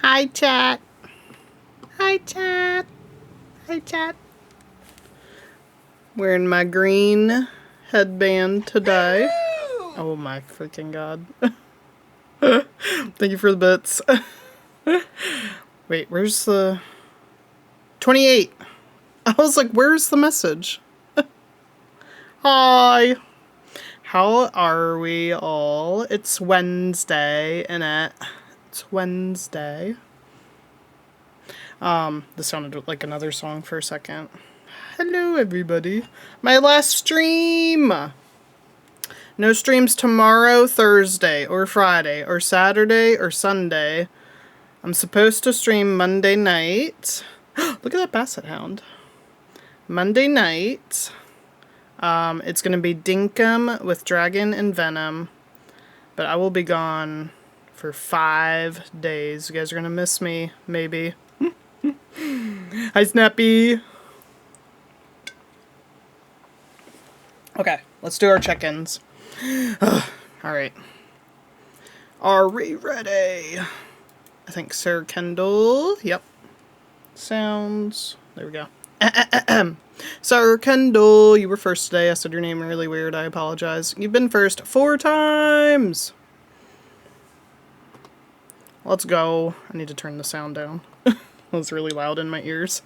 Hi, chat. Hi, chat. Hi, chat. Wearing my green headband today. Oh my freaking god. Thank you for the bits. Wait, where's the... 28. I was like, where's the message? Hi. How are we all? It's Wednesday, innit? It's Wednesday. This sounded like another song for a second. Hello, everybody. My last stream! No streams tomorrow, Thursday, or Friday, or Saturday, or Sunday. I'm supposed to stream Monday night. Look at that basset hound. Monday night. It's going to be Dinkum with Dragon and Venom. But I will be gone for 5 days. You guys are going to miss me, maybe. Hi, Snappy. Okay, let's do our check-ins. Alright. Are we ready? I think Sir Kendall. Yep. Sounds. There we go. Sir Kendall, you were first today. I said your name really weird. I apologize. You've been first 4 times. Let's go. I need to turn the sound down. It was really loud in my ears.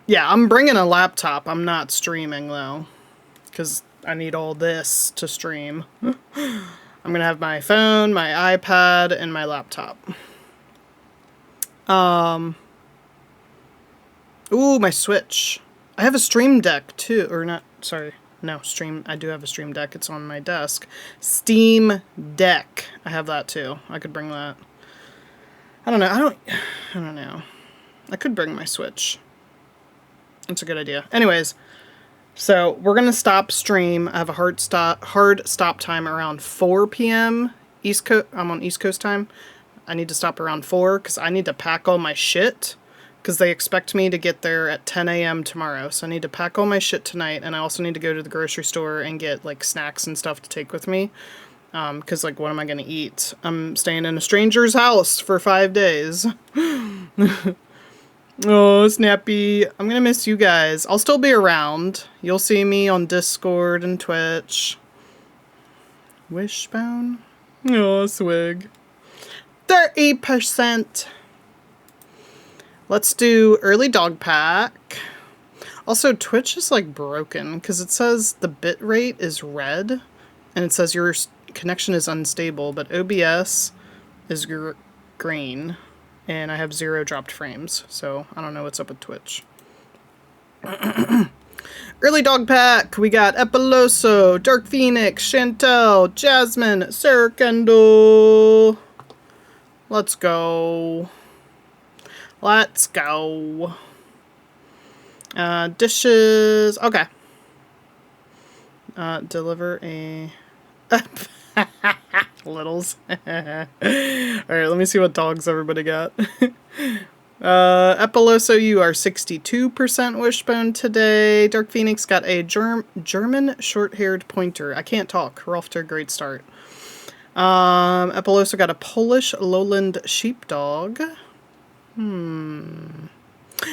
Yeah, I'm bringing a laptop. I'm not streaming, though. Because I need all this to stream. I'm going to have my phone, my iPad, and my laptop. Ooh, my Switch. I have a Stream Deck, too. Or not, sorry. No, I do have a Stream Deck. It's on my desk. Steam Deck. I have that, too. I could bring that. I don't know. I don't know. I could bring my Switch. That's a good idea. Anyways, so we're going to stop stream. I have a hard stop time around 4 p.m. East Coast. I'm on East Coast time. I need to stop around 4 because I need to pack all my shit because they expect me to get there at 10 a.m. tomorrow. So I need to pack all my shit tonight, and I also need to go to the grocery store and get like snacks and stuff to take with me. Because like, what am I going to eat? I'm staying in a stranger's house for 5 days. Oh, Snappy. I'm gonna miss you guys. I'll still be around. You'll see me on Discord and Twitch. Wishbone? Oh, swig. 30%. Let's do early dog pack. Also, Twitch is like broken because it says the bit rate is red and it says your connection is unstable, but OBS is green. And I have 0 dropped frames, so I don't know what's up with Twitch. Early dog pack. We got Epiloso, Dark Phoenix, Chantel, Jasmine, Sir Kendall. Let's go. Let's go. Dishes. Okay. Deliver a... Littles. Alright, let me see what dogs everybody got. Epiloso, you are 62% wishbone today. Dark Phoenix got a German short-haired pointer. I can't talk. We're off to a great start. Epiloso got a Polish lowland sheepdog.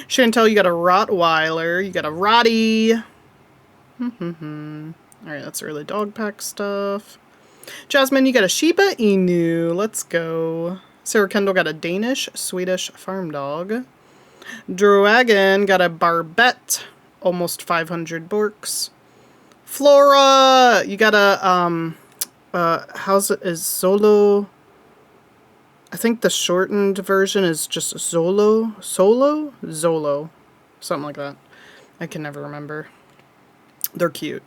Chantel, you got a Rottweiler. You got a Rottie. Alright, that's early dog pack stuff. Jasmine, you got a Shiba Inu. Let's go. Sarah Kendall got a Danish, Swedish farm dog. Dragon got a Barbette. Almost 500 Borks. Flora, you got a, how's it, is Zolo? I think the shortened version is just Zolo? Zolo? Something like that. I can never remember. They're cute.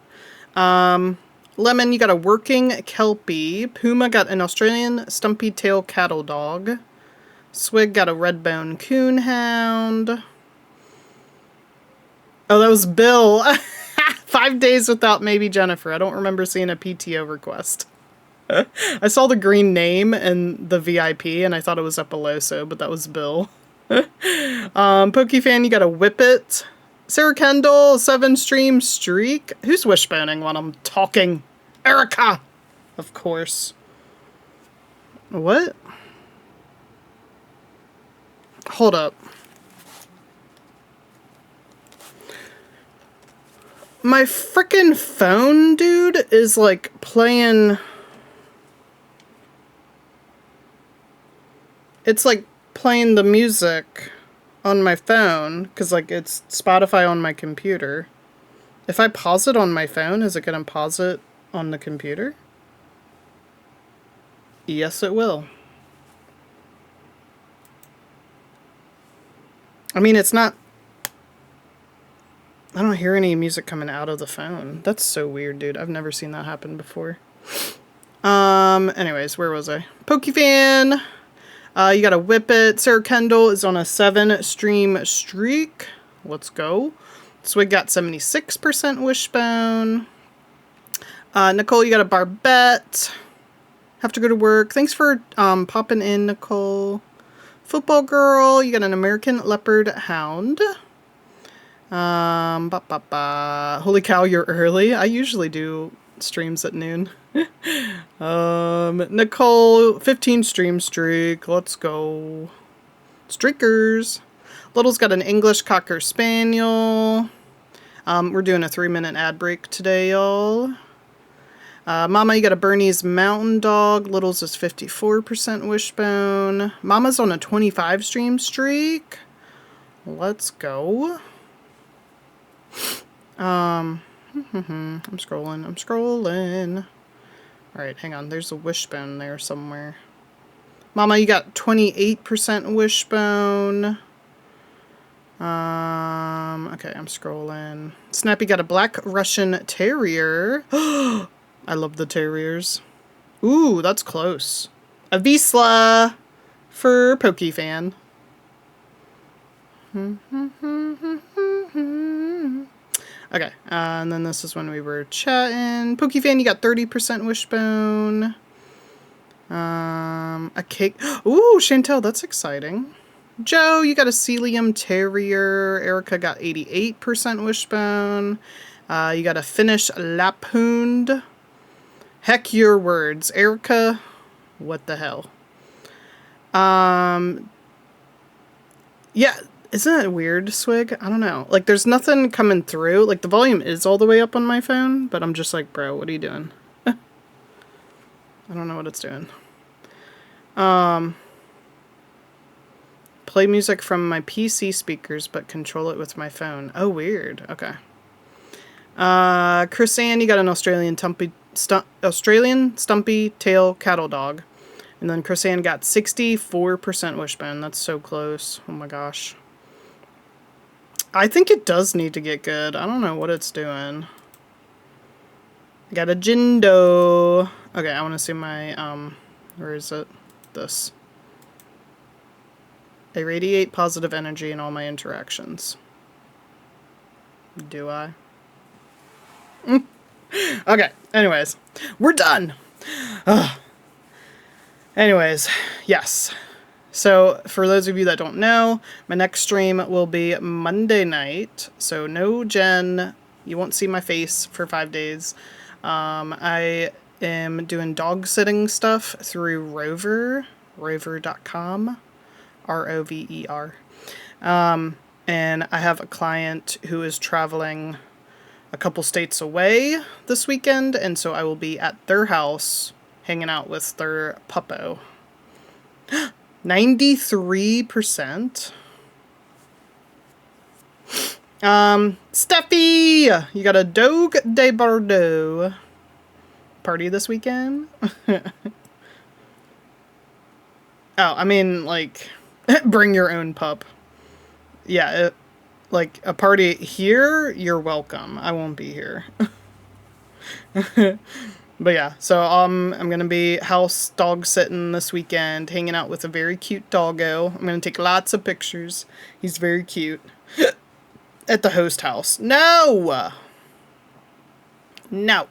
Lemon, you got a working Kelpie. Puma got an Australian stumpy tail cattle dog. Swig got a redbone coonhound. Oh, that was Bill. 5 days without Maybe Jennifer. I don't remember seeing a PTO request. I saw the green name and the VIP, and I thought it was Epiloso, but that was Bill. Pokefan, you got a Whippet. Sarah Kendall, 7 stream streak. Who's wishboning when I'm talking? Erica! Of course. What? Hold up. My frickin' phone, dude, is like playing... It's like playing the music on my phone, because like it's Spotify on my computer. If I pause it on my phone, is it going to pause it on the computer? Yes, it will. I mean, it's not... I don't hear any music coming out of the phone. That's so weird, dude. I've never seen that happen before. Anyways, where was I? Pokefan! You gotta whip it. Sarah Kendall is on a 7-stream streak. Let's go. Swig got 76% wishbone. Nicole, you got a barbette. Have to go to work. Thanks for popping in, Nicole. Football girl, you got an American leopard hound. Holy cow, you're early. I usually do streams at noon. Nicole, 15 stream streak. Let's go. Streakers. Little's got an English Cocker Spaniel. We're doing a 3-minute ad break today, y'all. Mama, you got a Bernese Mountain Dog. Little's is 54% wishbone. Mama's on a 25 stream streak. Let's go. I'm scrolling. Alright, hang on. There's a wishbone there somewhere. Mama, you got 28% wishbone. Okay, I'm scrolling. Snappy got a Black Russian Terrier. I love the terriers. Ooh, that's close. A Vizsla for Pokefan. Okay, and then this is when we were chatting. Pokefan, you got 30% wishbone. A cake. Ooh, Chantel, that's exciting. Joe, you got a Celium Terrier. Erica got 88% wishbone. You got a Finnish Lapphund. Heck your words. Erica, what the hell? Yeah, isn't it weird, Swig? I don't know. Like, there's nothing coming through. Like, the volume is all the way up on my phone, but I'm just like, bro, what are you doing? I don't know what it's doing. Play music from my PC speakers, but control it with my phone. Oh, weird. Okay. Chris Ann, you got an Australian stumpy tail cattle dog. And then Chris Ann got 64% wishbone. That's so close. Oh my gosh. I think it does need to get good. I don't know what it's doing. Got a Jindo. Okay, I want to see my, where is it? This. I radiate positive energy in all my interactions. Do I? Okay, anyways. We're done! Ugh. Anyways, yes. So, for those of you that don't know, my next stream will be Monday night. So, no Jen. You won't see my face for 5 days. I am doing dog sitting stuff through Rover. Rover.com. R-O-V-E-R. And I have a client who is traveling a couple states away this weekend. And so I will be at their house hanging out with their puppo. 93%. Steffi! You got a Dogue de Bordeaux. Party this weekend? Oh, I mean, like, bring your own pup. Yeah, like, a party here, you're welcome. I won't be here. But yeah, so I'm gonna be house dog sitting this weekend, hanging out with a very cute doggo. I'm gonna take lots of pictures. He's very cute. At the host house. No! No.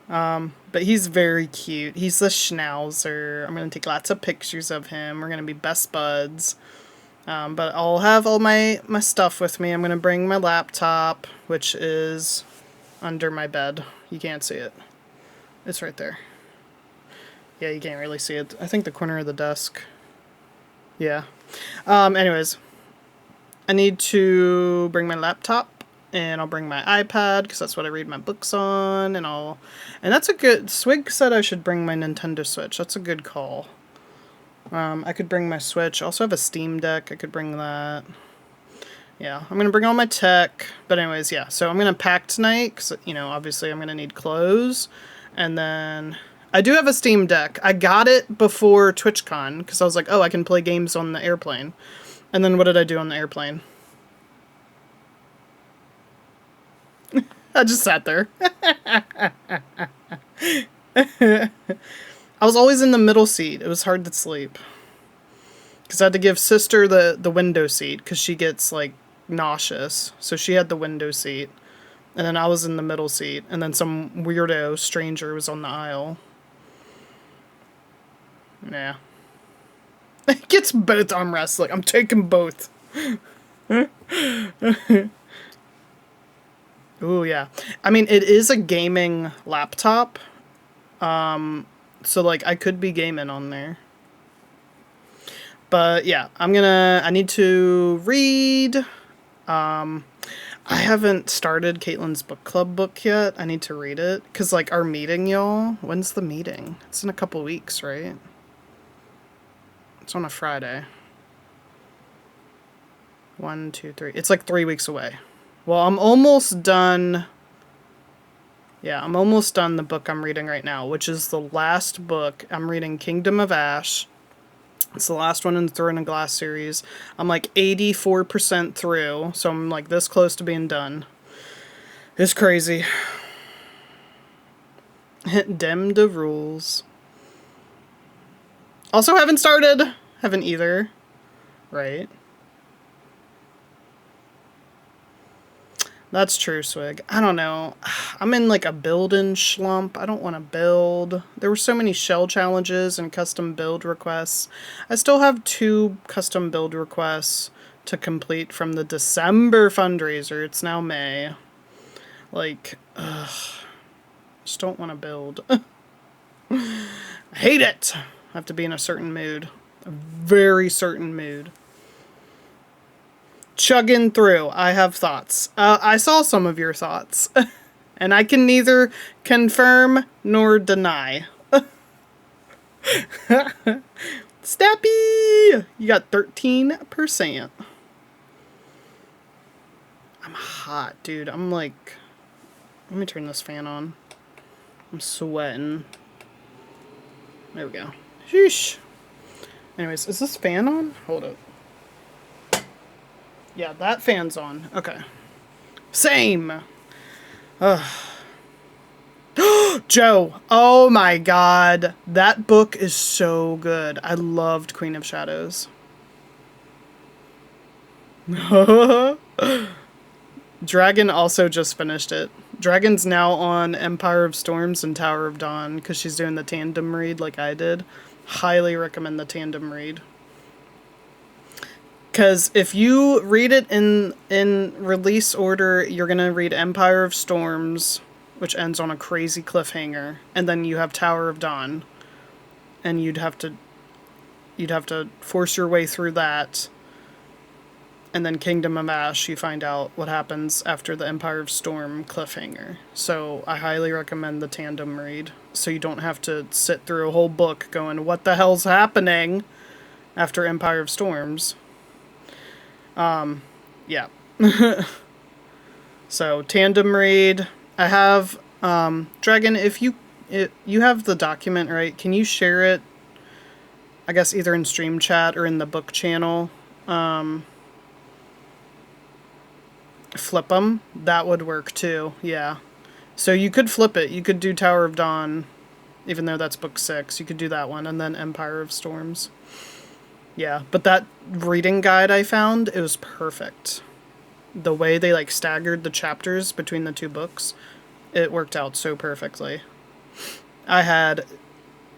But he's very cute. He's the schnauzer. I'm gonna take lots of pictures of him. We're gonna be best buds. But I'll have all my stuff with me. I'm gonna bring my laptop, which is under my bed. You can't see it. It's right there. Yeah, you can't really see it. I think the corner of the desk. Yeah. Anyways, I need to bring my laptop, and I'll bring my iPad because that's what I read my books on, and that's a good. Swig said I should bring my Nintendo Switch. That's a good call. I could bring my Switch. I also have a Steam Deck. I could bring that. Yeah, I'm gonna bring all my tech. But anyways, yeah. So I'm gonna pack tonight because obviously I'm gonna need clothes, and then I do have a Steam Deck. I got it before TwitchCon because I was like, oh, I can play games on the airplane. And then what did I do on the airplane? I just sat there. I was always in the middle seat. It was hard to sleep. Because I had to give sister the window seat because she gets, like, nauseous. So she had the window seat. And then I was in the middle seat. And then some weirdo stranger was on the aisle. Yeah. It gets both armrests. Like, I'm taking both. Ooh, yeah. I mean, it is a gaming laptop. So, like, I could be gaming on there. But, yeah, I need to read. I haven't started Caitlin's book club book yet. I need to read it. Because, like, our meeting, y'all, when's the meeting? It's in a couple weeks, right? It's on a Friday. 1, 2, 3. It's like 3 weeks away. Well, I'm almost done. Yeah, I'm almost done the book I'm reading right now, which is the last book. I'm reading Kingdom of Ash. It's the last one in the Throne and Glass series. I'm like 84% through, so I'm like this close to being done. It's crazy. Dem de rules. Also haven't started. Haven't either. Right? That's true, Swig. I don't know. I'm in like a building schlump. I don't want to build. There were so many shell challenges and custom build requests. I still have 2 custom build requests to complete from the December fundraiser. It's now May. Like, ugh. Just don't want to build. I hate it. I have to be in a certain mood. A very certain mood. Chugging through. I have thoughts. I saw some of your thoughts. And I can neither confirm nor deny. Snappy! You got 13%. I'm hot, dude. I'm like... Let me turn this fan on. I'm sweating. There we go. Sheesh. Anyways, is this fan on? Hold up. Yeah, that fan's on. Okay. Same. Joe. Oh my god. That book is so good. I loved Queen of Shadows. Dragon also just finished it. Dragon's now on Empire of Storms and Tower of Dawn because she's doing the tandem read like I did. Highly recommend the tandem read. Because if you read it in release order, you're going to read Empire of Storms, which ends on a crazy cliffhanger, and then you have Tower of Dawn. And you'd have to force your way through that. And then Kingdom of Ash, you find out what happens after the Empire of Storm cliffhanger. So I highly recommend the tandem read, so you don't have to sit through a whole book going, what the hell's happening after Empire of Storms. Yeah. So, tandem read. I have, Dragon, if you have the document, right? Can you share it, I guess, either in stream chat or in the book channel? Flip them. That would work, too. Yeah. So, you could flip it. You could do Tower of Dawn, even though that's book 6. You could do that one, and then Empire of Storms. Yeah, but that reading guide I found, it was perfect. The way they, like, staggered the chapters between the 2 books, it worked out so perfectly. I had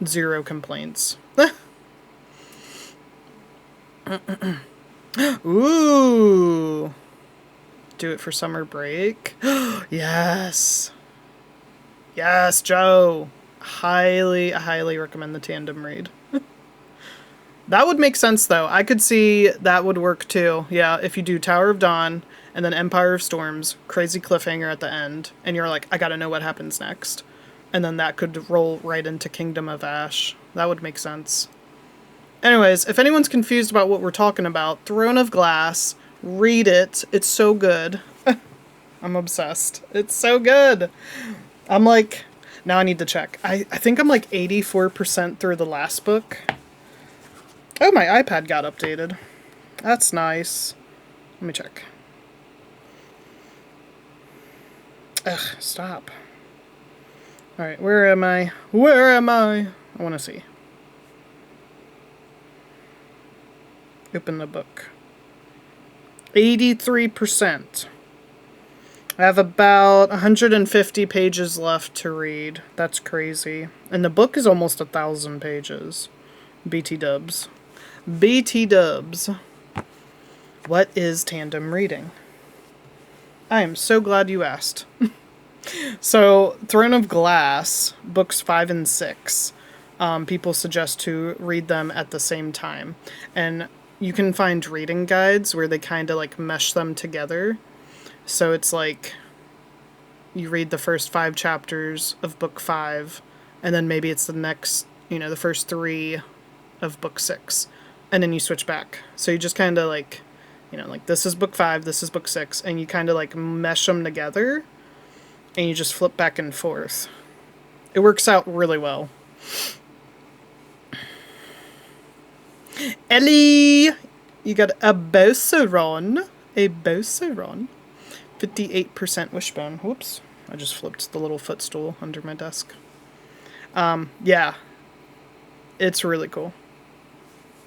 0 complaints. Ooh! Do it for summer break? Yes! Yes, Joe! I highly recommend the tandem read. That would make sense, though. I could see that would work, too. Yeah, if you do Tower of Dawn, and then Empire of Storms, crazy cliffhanger at the end, and you're like, I gotta know what happens next. And then that could roll right into Kingdom of Ash. That would make sense. Anyways, if anyone's confused about what we're talking about, Throne of Glass, read it. It's so good. I'm obsessed. It's so good. I'm like, now I need to check. I think I'm like 84% through the last book. Oh, my iPad got updated. That's nice. Let me check. Ugh, stop. Alright, where am I? Where am I? I want to see. Open the book. 83%. I have about 150 pages left to read. That's crazy. And the book is almost 1,000 pages. BT dubs. BT dubs. What is tandem reading? I am so glad you asked. So, Throne of Glass, books 5 and 6. People suggest to read them at the same time. And you can find reading guides where they kind of like mesh them together. So it's like you read the first 5 chapters of book 5, and then maybe it's the next, the first 3 of book 6, and then you switch back. So you just kind of like, like this is book 5, this is book 6, and you kind of like mesh them together, and you just flip back and forth. It works out really well. Ellie, you got a Beauceron. A Beauceron. 58% wishbone. Whoops. I just flipped the little footstool under my desk. Yeah. It's really cool.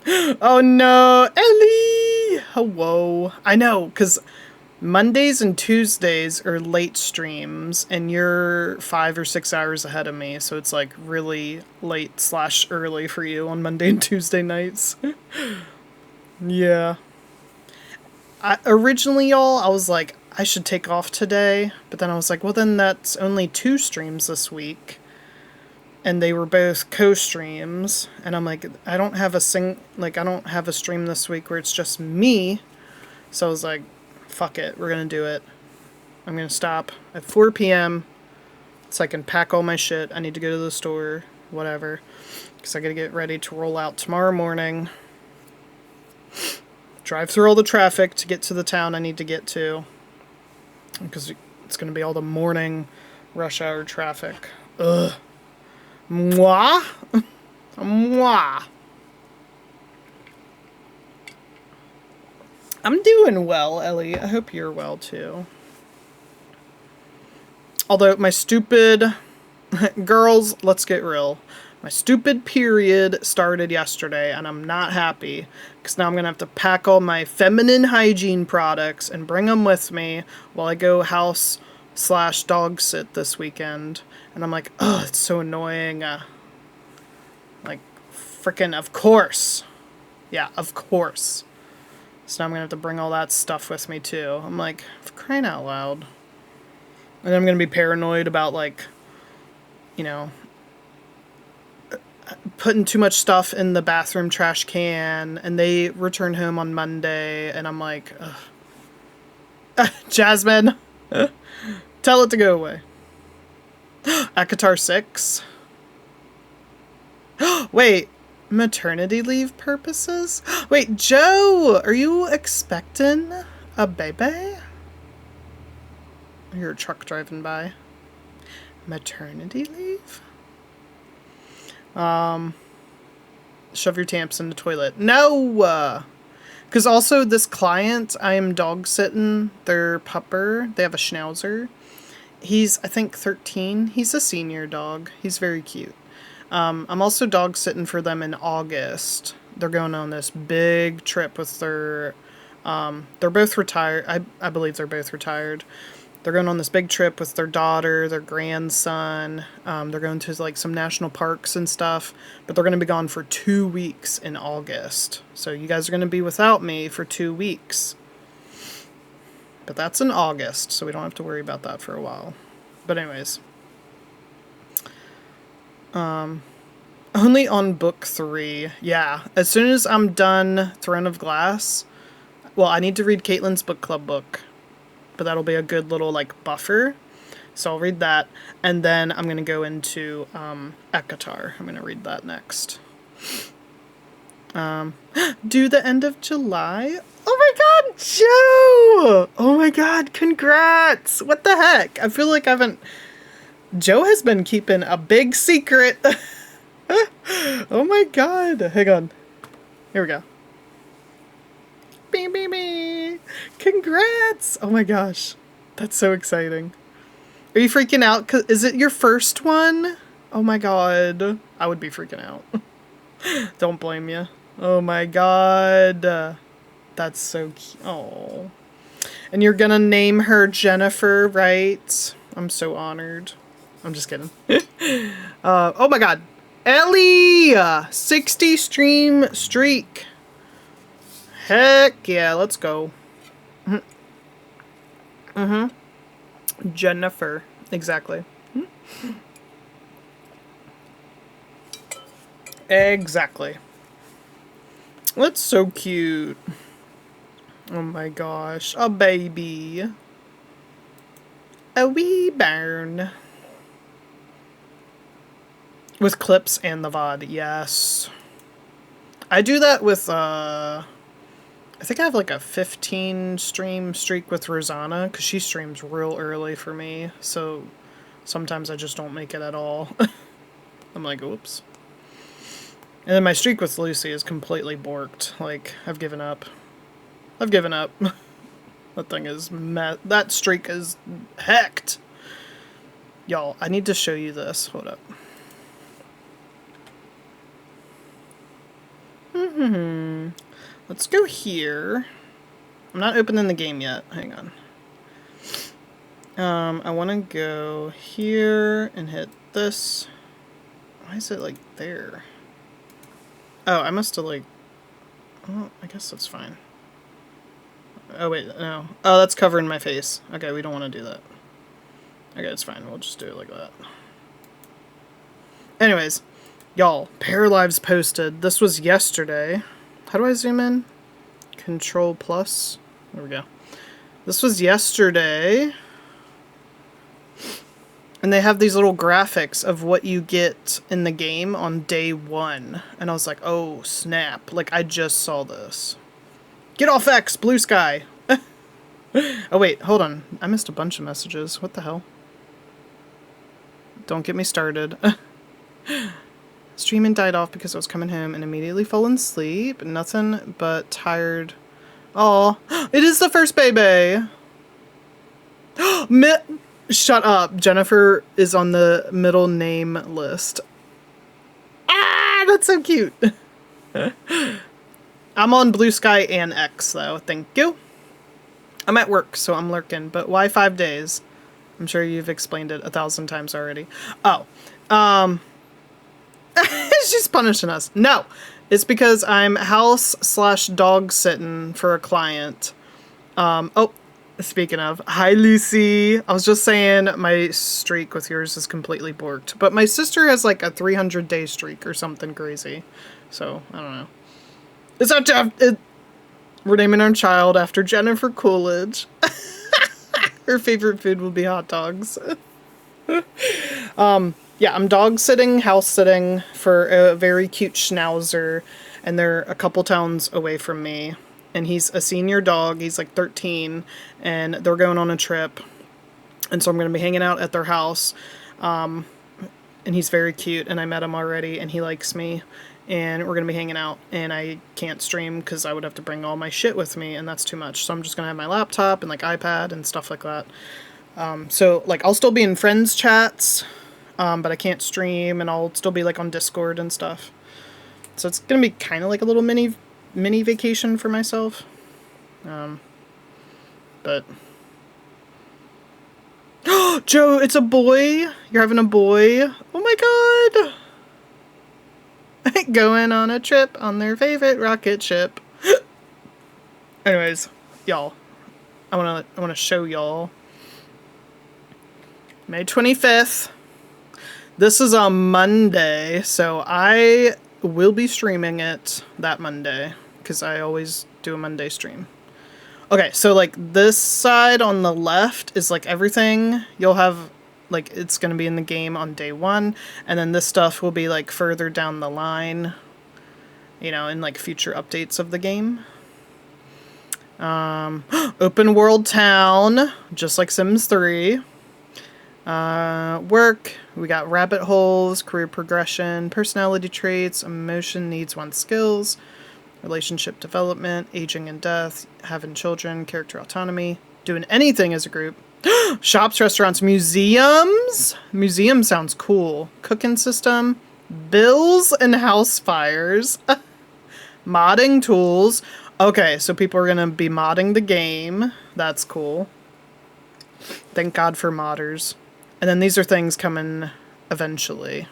Oh no, Ellie! Whoa. I know, because Mondays and Tuesdays are late streams, and you're 5 or 6 hours ahead of me, so it's like really late / early for you on Monday and Tuesday nights. Yeah. Originally, y'all, I was like, I should take off today, but then I was like, well, then that's only 2 streams this week, and they were both co-streams, and I'm like, I don't have a stream this week where it's just me, so I was like, fuck it, we're gonna do it. I'm gonna stop at 4 p.m. so I can pack all my shit. I need to go to the store, whatever, because I gotta get ready to roll out tomorrow morning. Drive through all the traffic to get to the town I need to get to, because it's gonna be all the morning rush hour traffic. Ugh. Mwah? Mwah. I'm doing well, Ellie. I hope you're well, too. Although, my stupid... Girls, let's get real. My stupid period started yesterday, and I'm not happy, because now I'm going to have to pack all my feminine hygiene products and bring them with me while I go house/dog sit this weekend. And I'm like, oh, it's so annoying. Like, frickin' of course. Yeah, of course. So now I'm going to have to bring all that stuff with me, too. I'm like, for crying out loud. And I'm going to be paranoid about, like, putting too much stuff in the bathroom trash can. And they return home on Monday. And I'm like, ugh. Jasmine, tell it to go away. Akatar 6. Wait. Maternity leave purposes? Wait, Joe, are you expecting a baby? I hear a truck driving by. Maternity leave? Shove your tamps in the toilet. No! Because also this client, I am dog sitting their pupper. They have a schnauzer. He's, I think, 13. He's a senior dog. He's very cute. I'm also dog sitting for them in August. They're going on this big trip with their, they're both retired. I believe they're both retired. They're going on this big trip with their daughter, their grandson. They're going to like some national parks and stuff, but they're going to be gone for 2 weeks in August. So you guys are going to be without me for 2 weeks. But that's in August, so we don't have to worry about that for a while. But anyways. Oh Only on book 3. Yeah, as soon as I'm done Throne of Glass. Well, I need to read Caitlin's book club book, but that'll be a good little, like, buffer. So I'll read that, and then I'm going to go into Ekatar. I'm going to read that next. Do the end of July? Oh my god, Joe! Oh my god, congrats! What the heck? I feel like I haven't... Joe has been keeping a big secret. Oh my god. Hang on. Here we go. Beep, beep, beep. Congrats! Oh my gosh. That's so exciting. Are you freaking out? 'Cause is it your first one? Oh my god. I would be freaking out. Don't blame you. Oh my god. That's so cute. Oh. And you're gonna name her Jennifer, right? I'm so honored. I'm just kidding. Oh my god. Ellie! 60 stream streak. Heck yeah, let's go. Jennifer. Exactly. Exactly. That's so cute. Oh my gosh. A baby. A wee bairn. With clips and the VOD, yes. I do that with, I think I have like a 15 stream streak with Rosanna, because she streams real early for me, so sometimes I just don't make it at all. I'm like, oops. And then my streak with Lucy is completely borked. Like, I've given up. I've given up. That thing is that streak is hecked. Y'all, I need to show you this. Hold up. Let's go here. I'm not opening the game yet. Hang on. I want to go here and hit this. Why is it like there? Oh, I must have like... Oh, I guess that's fine. Oh, wait, no. Oh, that's covering my face. Okay, we don't want to do that. Okay, it's fine. We'll just do it like that. Anyways, y'all, Pair Lives posted. This was yesterday. How do I zoom in? Control plus. There we go. This was yesterday. And they have these little graphics of what you get in the game on day 1. And I was like, oh, snap. Like, I just saw this. Get off X, blue sky. Oh, wait, hold on. I missed a bunch of messages. What the hell? Don't get me started. Streaming died off because I was coming home and immediately fallen asleep. Nothing but tired. Oh, it is the first baby. Shut up. Jennifer is on the middle name list. Ah, that's so cute. I'm on Blue Sky and X, though. Thank you. I'm at work, so I'm lurking. But why 5 days? I'm sure you've explained it 1,000 times already. Oh. She's punishing us. No. It's because I'm house/dog sitting for a client. Oh, speaking of. Hi, Lucy. I was just saying my streak with yours is completely borked. But my sister has like a 300-day streak or something crazy. So, I don't know. It's not Jeff. We're naming our child after Jennifer Coolidge. Her favorite food will be hot dogs. Yeah, I'm dog sitting, house sitting for a very cute schnauzer, and they're a couple towns away from me. And he's a senior dog. He's like 13, and they're going on a trip. And so I'm going to be hanging out at their house. And he's very cute, and I met him already, and he likes me. And we're going to be hanging out, and I can't stream because I would have to bring all my shit with me, and that's too much. So I'm just going to have my laptop and like iPad and stuff like that. So like I'll still be in friends chats, but I can't stream, and I'll still be like on Discord and stuff. So it's going to be kind of like a little mini vacation for myself. But Joe, it's a boy. You're having a boy. Oh my god. Going on a trip on their favorite rocket ship. Anyways, y'all, I wanna show y'all May 25th. This is on Monday, so I will be streaming it that Monday, because I always do a Monday stream. Okay, so like this side on the left is like everything you'll have, like it's going to be in the game on day 1, and then this stuff will be like further down the line, you know, in like future updates of the game. Open world town, just like Sims 3. Work, we got rabbit holes, career progression, personality traits, emotion, needs, wants, skills, relationship development, aging and death, having children, character autonomy, doing anything as a group. Shops, restaurants, museums. Museum sounds cool. Cooking system, bills and house fires, modding tools. Okay, so people are gonna be modding the game. That's cool. Thank God for modders. And then these are things coming eventually.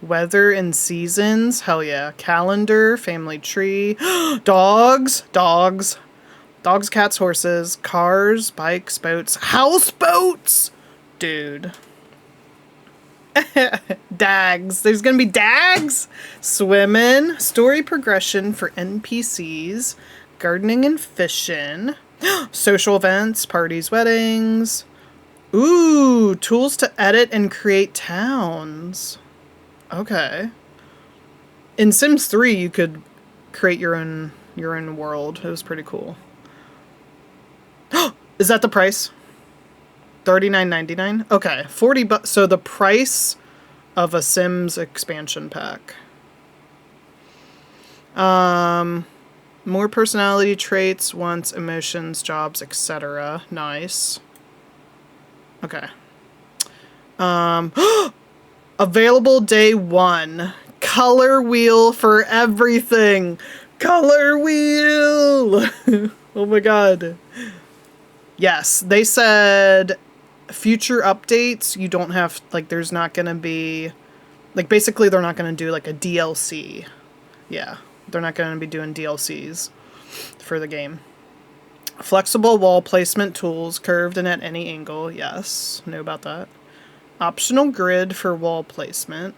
Weather and seasons. Hell yeah. Calendar, family tree. Dogs. Dogs. Dogs, cats, horses. Cars, bikes, boats. Houseboats! Dude. Dags. There's gonna be dags! Swimming. Story progression for NPCs. Gardening and fishing. Social events, parties, weddings. Ooh, tools to edit and create towns. Okay. In Sims 3, you could create your own world. It was pretty cool. Is that the price? $39.99? Okay, 40 bucks. So the price of a Sims expansion pack. More personality traits, wants, emotions, jobs, etc. Nice. Okay. Available day 1. Color wheel for everything. Color wheel. Oh my god. Yes, they said future updates, you don't have, like, there's not gonna be, like, basically they're not gonna do, like, a DLC. Yeah, they're not gonna be doing DLCs for the game. Flexible wall placement tools, curved and at any angle. Yes, know about that. Optional grid for wall placement.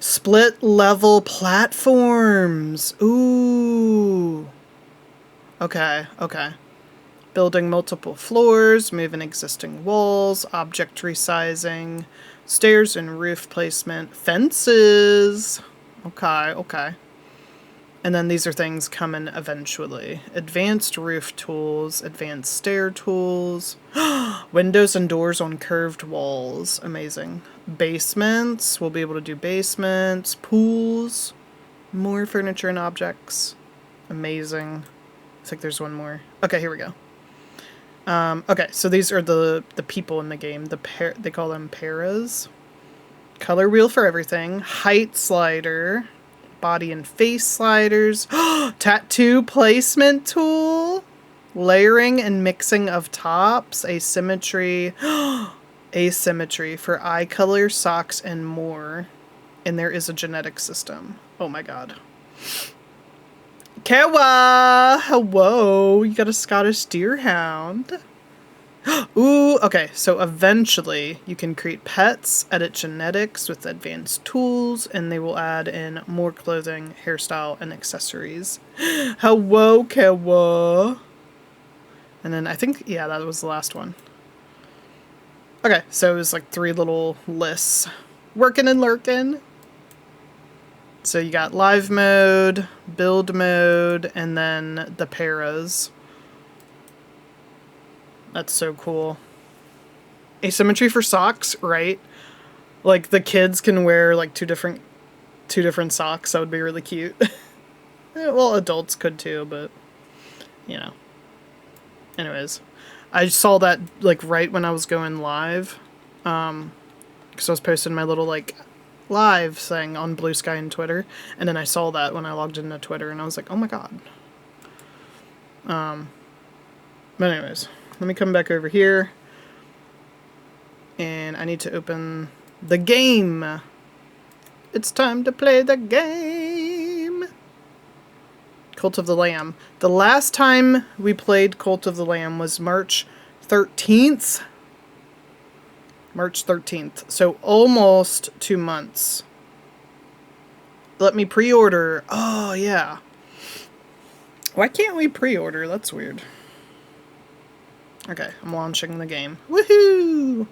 Split level platforms. Ooh. Okay, okay. Building multiple floors, moving existing walls, object resizing, stairs and roof placement, fences. Okay, okay. And then these are things coming eventually. Advanced roof tools, advanced stair tools, windows and doors on curved walls. Amazing. Basements, we'll be able to do basements, pools, more furniture and objects. Amazing. I think there's one more. Okay, here we go. Okay, so these are the people in the game. They call them paras. Color wheel for everything. Height slider. Body and face sliders. Tattoo placement tool. Layering and mixing of tops. Asymmetry. Asymmetry for eye color, socks, and more. And there is a genetic system. Oh my god. Kawa! Hello! You got a Scottish Deerhound. Ooh, okay, so eventually you can create pets, edit genetics with advanced tools, and they will add in more clothing, hairstyle, and accessories. Hello, Kawa! And then I think, yeah, that was the last one. Okay, so it was like 3 little lists. Working and lurking. So you got live mode, build mode, and then the paras. That's so cool. Asymmetry for socks, right? Like the kids can wear like two different socks. That would be really cute. Well, adults could too, but you know. Anyways, I saw that like right when I was going live, because I was posting my little like live thing on Blue Sky and Twitter, and then I saw that when I logged into Twitter, and I was like, oh my god. But anyways, let me come back over here, and I need to open the game. It's time to play the game. Cult of the Lamb. The last time we played Cult of the Lamb was March 13th. March 13th. So almost 2 months. Let me pre-order. Oh, yeah. Why can't we pre-order? That's weird. Okay, I'm launching the game. Woohoo!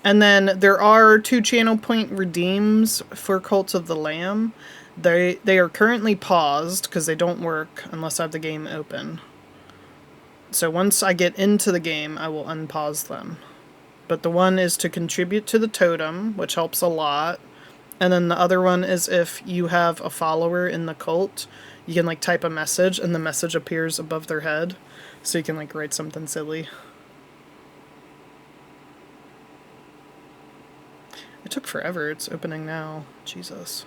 And then there are 2 channel point redeems for Cult of the Lamb. They are currently paused because they don't work unless I have the game open. So once I get into the game, I will unpause them. But the one is to contribute to the totem, which helps a lot. And then the other one is if you have a follower in the cult, you can like type a message and the message appears above their head. So you can like write something silly. It took forever. It's opening now. Jesus.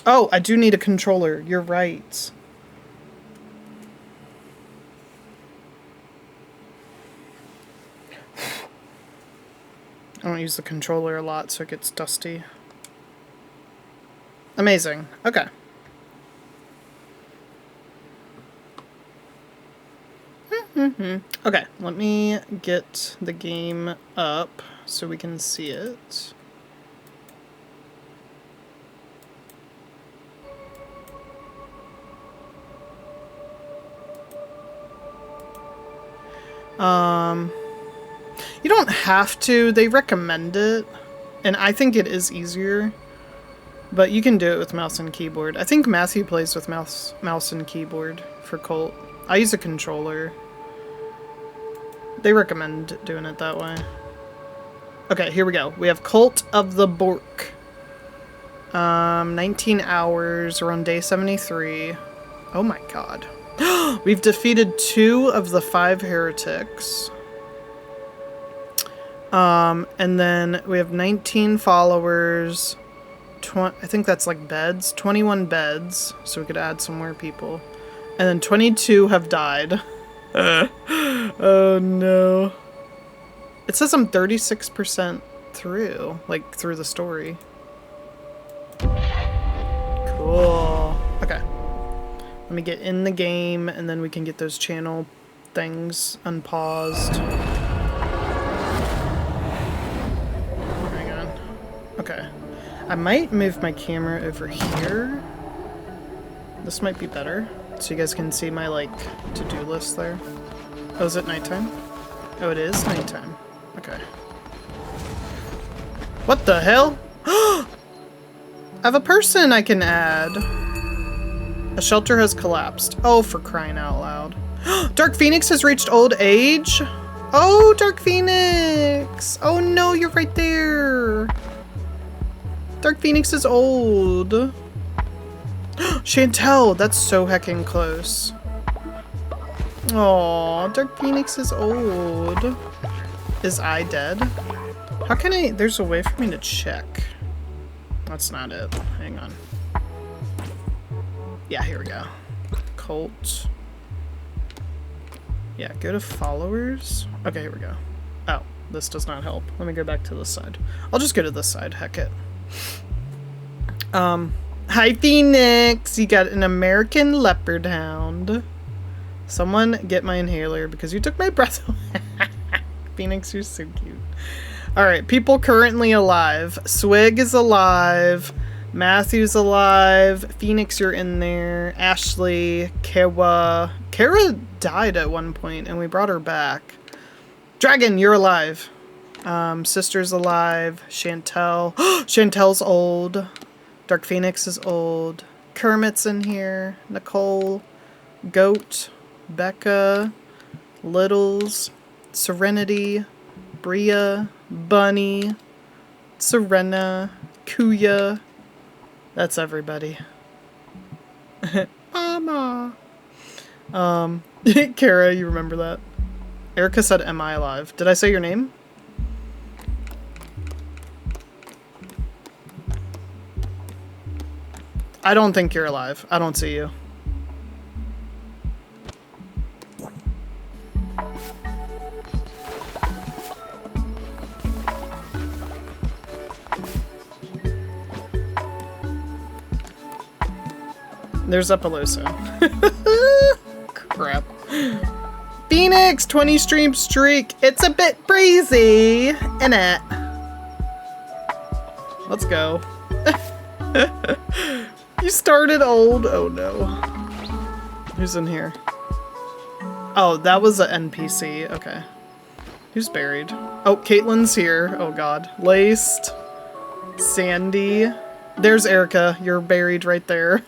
Oh, I do need a controller. You're right. I don't use the controller a lot, so it gets dusty. Amazing. Okay. Okay, let me get the game up so we can see it. You don't have to. They recommend it, and I think it is easier. But you can do it with mouse and keyboard. I think Matthew plays with mouse and keyboard for Cult. I use a controller. They recommend doing it that way. Okay, here we go. We have Cult of the Bork. 19 hours. We're on day 73. Oh my god. We've defeated 2 of the 5 heretics. And then we have 19 followers. I think that's like beds. 21 beds. So we could add some more people. And then 22 have died. Oh no. It says I'm 36% through. Like, through the story. Cool. Okay. Let me get in the game, and then we can get those channel things unpaused. Hang on. Okay. I might move my camera over here. This might be better. So you guys can see my, like, to-do list there. Oh, is it nighttime? Oh, it is nighttime. Okay. What the hell? I have a person I can add. A shelter has collapsed. Oh, for crying out loud. Dark Phoenix has reached old age? Oh, Dark Phoenix! Oh no, you're right there! Dark Phoenix is old. Chantel, that's so heckin' close. Aw, Dark Phoenix is old. Is I dead? How can I... There's a way for me to check. That's not it. Hang on. Yeah, here we go. Cult. Yeah, go to followers. Okay, here we go. Oh, this does not help. Let me go back to this side. I'll just go to this side. Heck it. Hi, Phoenix! You got an American Leopard Hound. Someone get my inhaler because you took my breath away. Phoenix, you're so cute. Alright, people currently alive. Swig is alive. Matthew's alive. Phoenix, you're in there. Ashley. Kara. Kara died at one point and we brought her back. Dragon, you're alive. Sister's alive. Chantel. Chantel's old. Dark Phoenix is old. Kermit's in here. Nicole. Goat. Becca. Littles. Serenity. Bria. Bunny. Serena. Kuya. That's everybody. Mama. Kara, you remember that? Erica said, am I alive? Did I say your name? I don't think you're alive. I don't see you. There's Apolloso. Phoenix, 20 stream streak. It's a bit breezy, innit? Let's go. You started old. Oh no. Who's in here? Oh, that was an NPC. Okay. Who's buried? Oh, Caitlin's here. Oh god. Laced. Sandy. There's Erica. You're buried right there.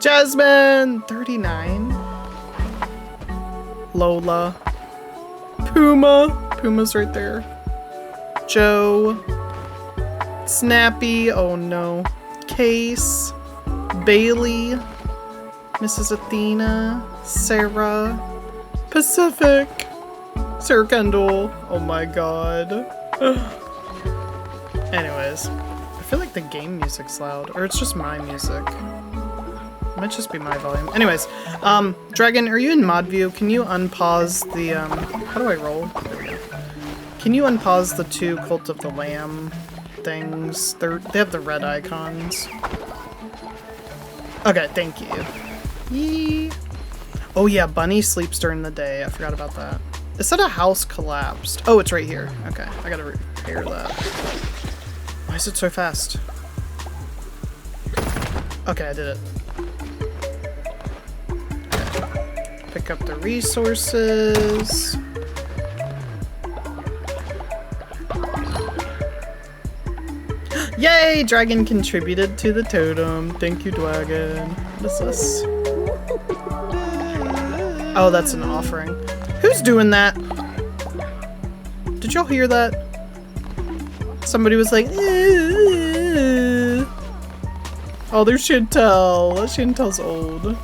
Jasmine! 39. Lola. Puma. Puma's right there. Joe. Snappy. Oh no. Case. Bailey. Mrs. Athena. Sarah. Pacific. Sarah Kendall. Oh my god. Anyways. I feel like the game music's loud. Or it's just my music. It might just be my volume. Anyways. Dragon, are you in mod view? Can you unpause the, how do I roll? There we go. Can you unpause the 2 Cult of the Lamb things? They have the red icons. Okay, thank you. Yee. Oh yeah, Bunny sleeps during the day. I forgot about that. It said a house collapsed. Oh, it's right here. Okay, I gotta repair that. Why is it so fast? Okay, I did it. Okay. Pick up the resources. Yay! Dragon contributed to the totem. Thank you, Dragon. What is this? Oh, that's an offering. Who's doing that? Did y'all hear that? Somebody was like, oh, there's Chantel. Chantel's old.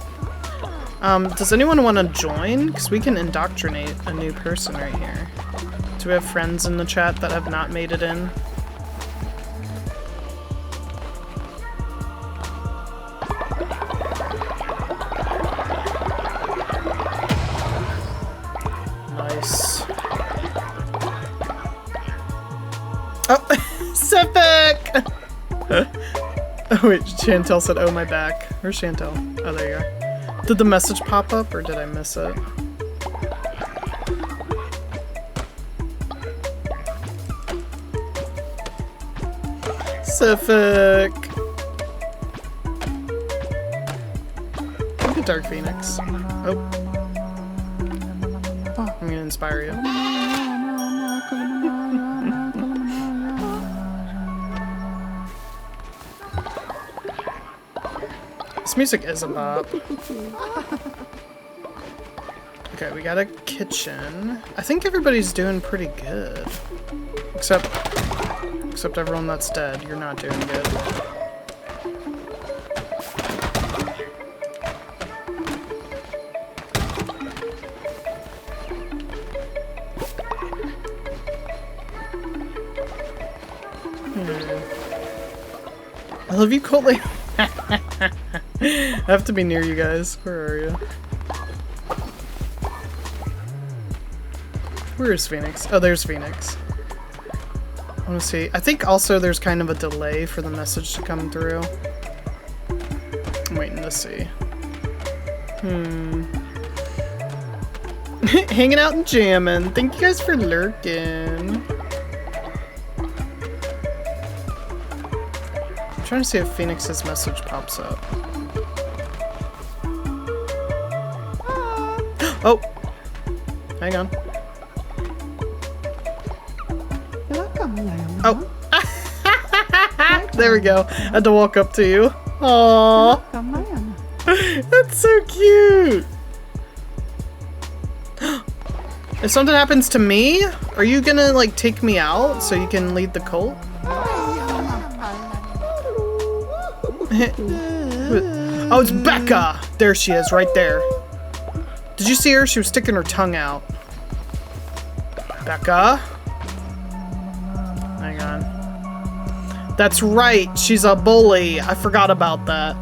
Does anyone want to join? Because we can indoctrinate a new person right here. Do we have friends in the chat that have not made it in? Nice. Oh, Civic! Oh wait, Chantel said, oh my back. Where's Chantel? Oh, there you are. Did the message pop up or did I miss it? Civic! Look at Dark Phoenix. Oh. I'm gonna inspire you. This music is a bop. Okay, we got a kitchen. I think everybody's doing pretty good. Except everyone that's dead. You're not doing good. I love you, Coley. I have to be near you guys. Where are you? Where is Phoenix? Oh, there's Phoenix. I want to see. I think also there's kind of a delay for the message to come through. I'm waiting to see. Hanging out and jamming. Thank you guys for lurking. I'm trying to see if Phoenix's message pops up. Oh! Hang on. Oh! There we go. I had to walk up to you. Aww. That's so cute! If something happens to me, are you gonna like take me out so you can lead the cult? Oh, it's Becca! There she is, right there. Did you see her? She was sticking her tongue out. Becca? Hang on. That's right, she's a bully. I forgot about that.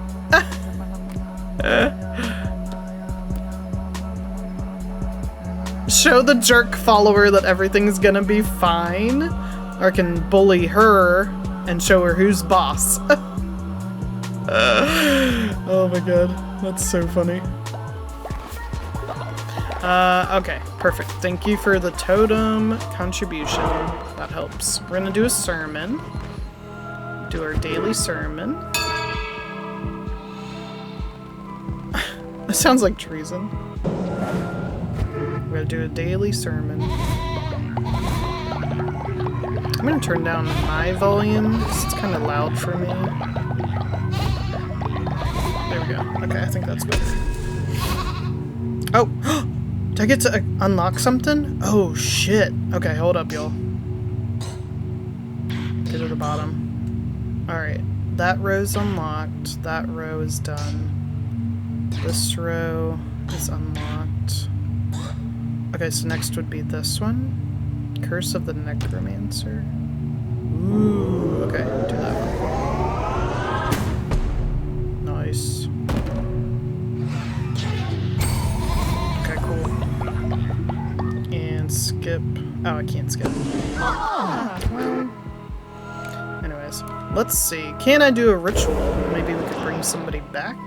Show the jerk follower that everything's gonna be fine. Or I can bully her and show her who's boss. Oh my god, that's so funny. Okay, perfect. Thank you for the totem contribution. That helps. We're gonna do a sermon. Do our daily sermon. That sounds like treason. We're gonna do a daily sermon. I'm gonna turn down my volume because it's kind of loud for me. There we go. Okay, I think that's better. Oh! Did I get to unlock something? Oh, shit. Okay, hold up, y'all. Get to the bottom. Alright. That row's unlocked. That row is done. This row is unlocked. Okay, so next would be this one. Curse of the Necromancer. Ooh, okay, do that one. Nice. Okay, cool. And skip. Oh, I can't skip. Well. Anyways, let's see. Can I do a ritual? Maybe we could bring somebody back?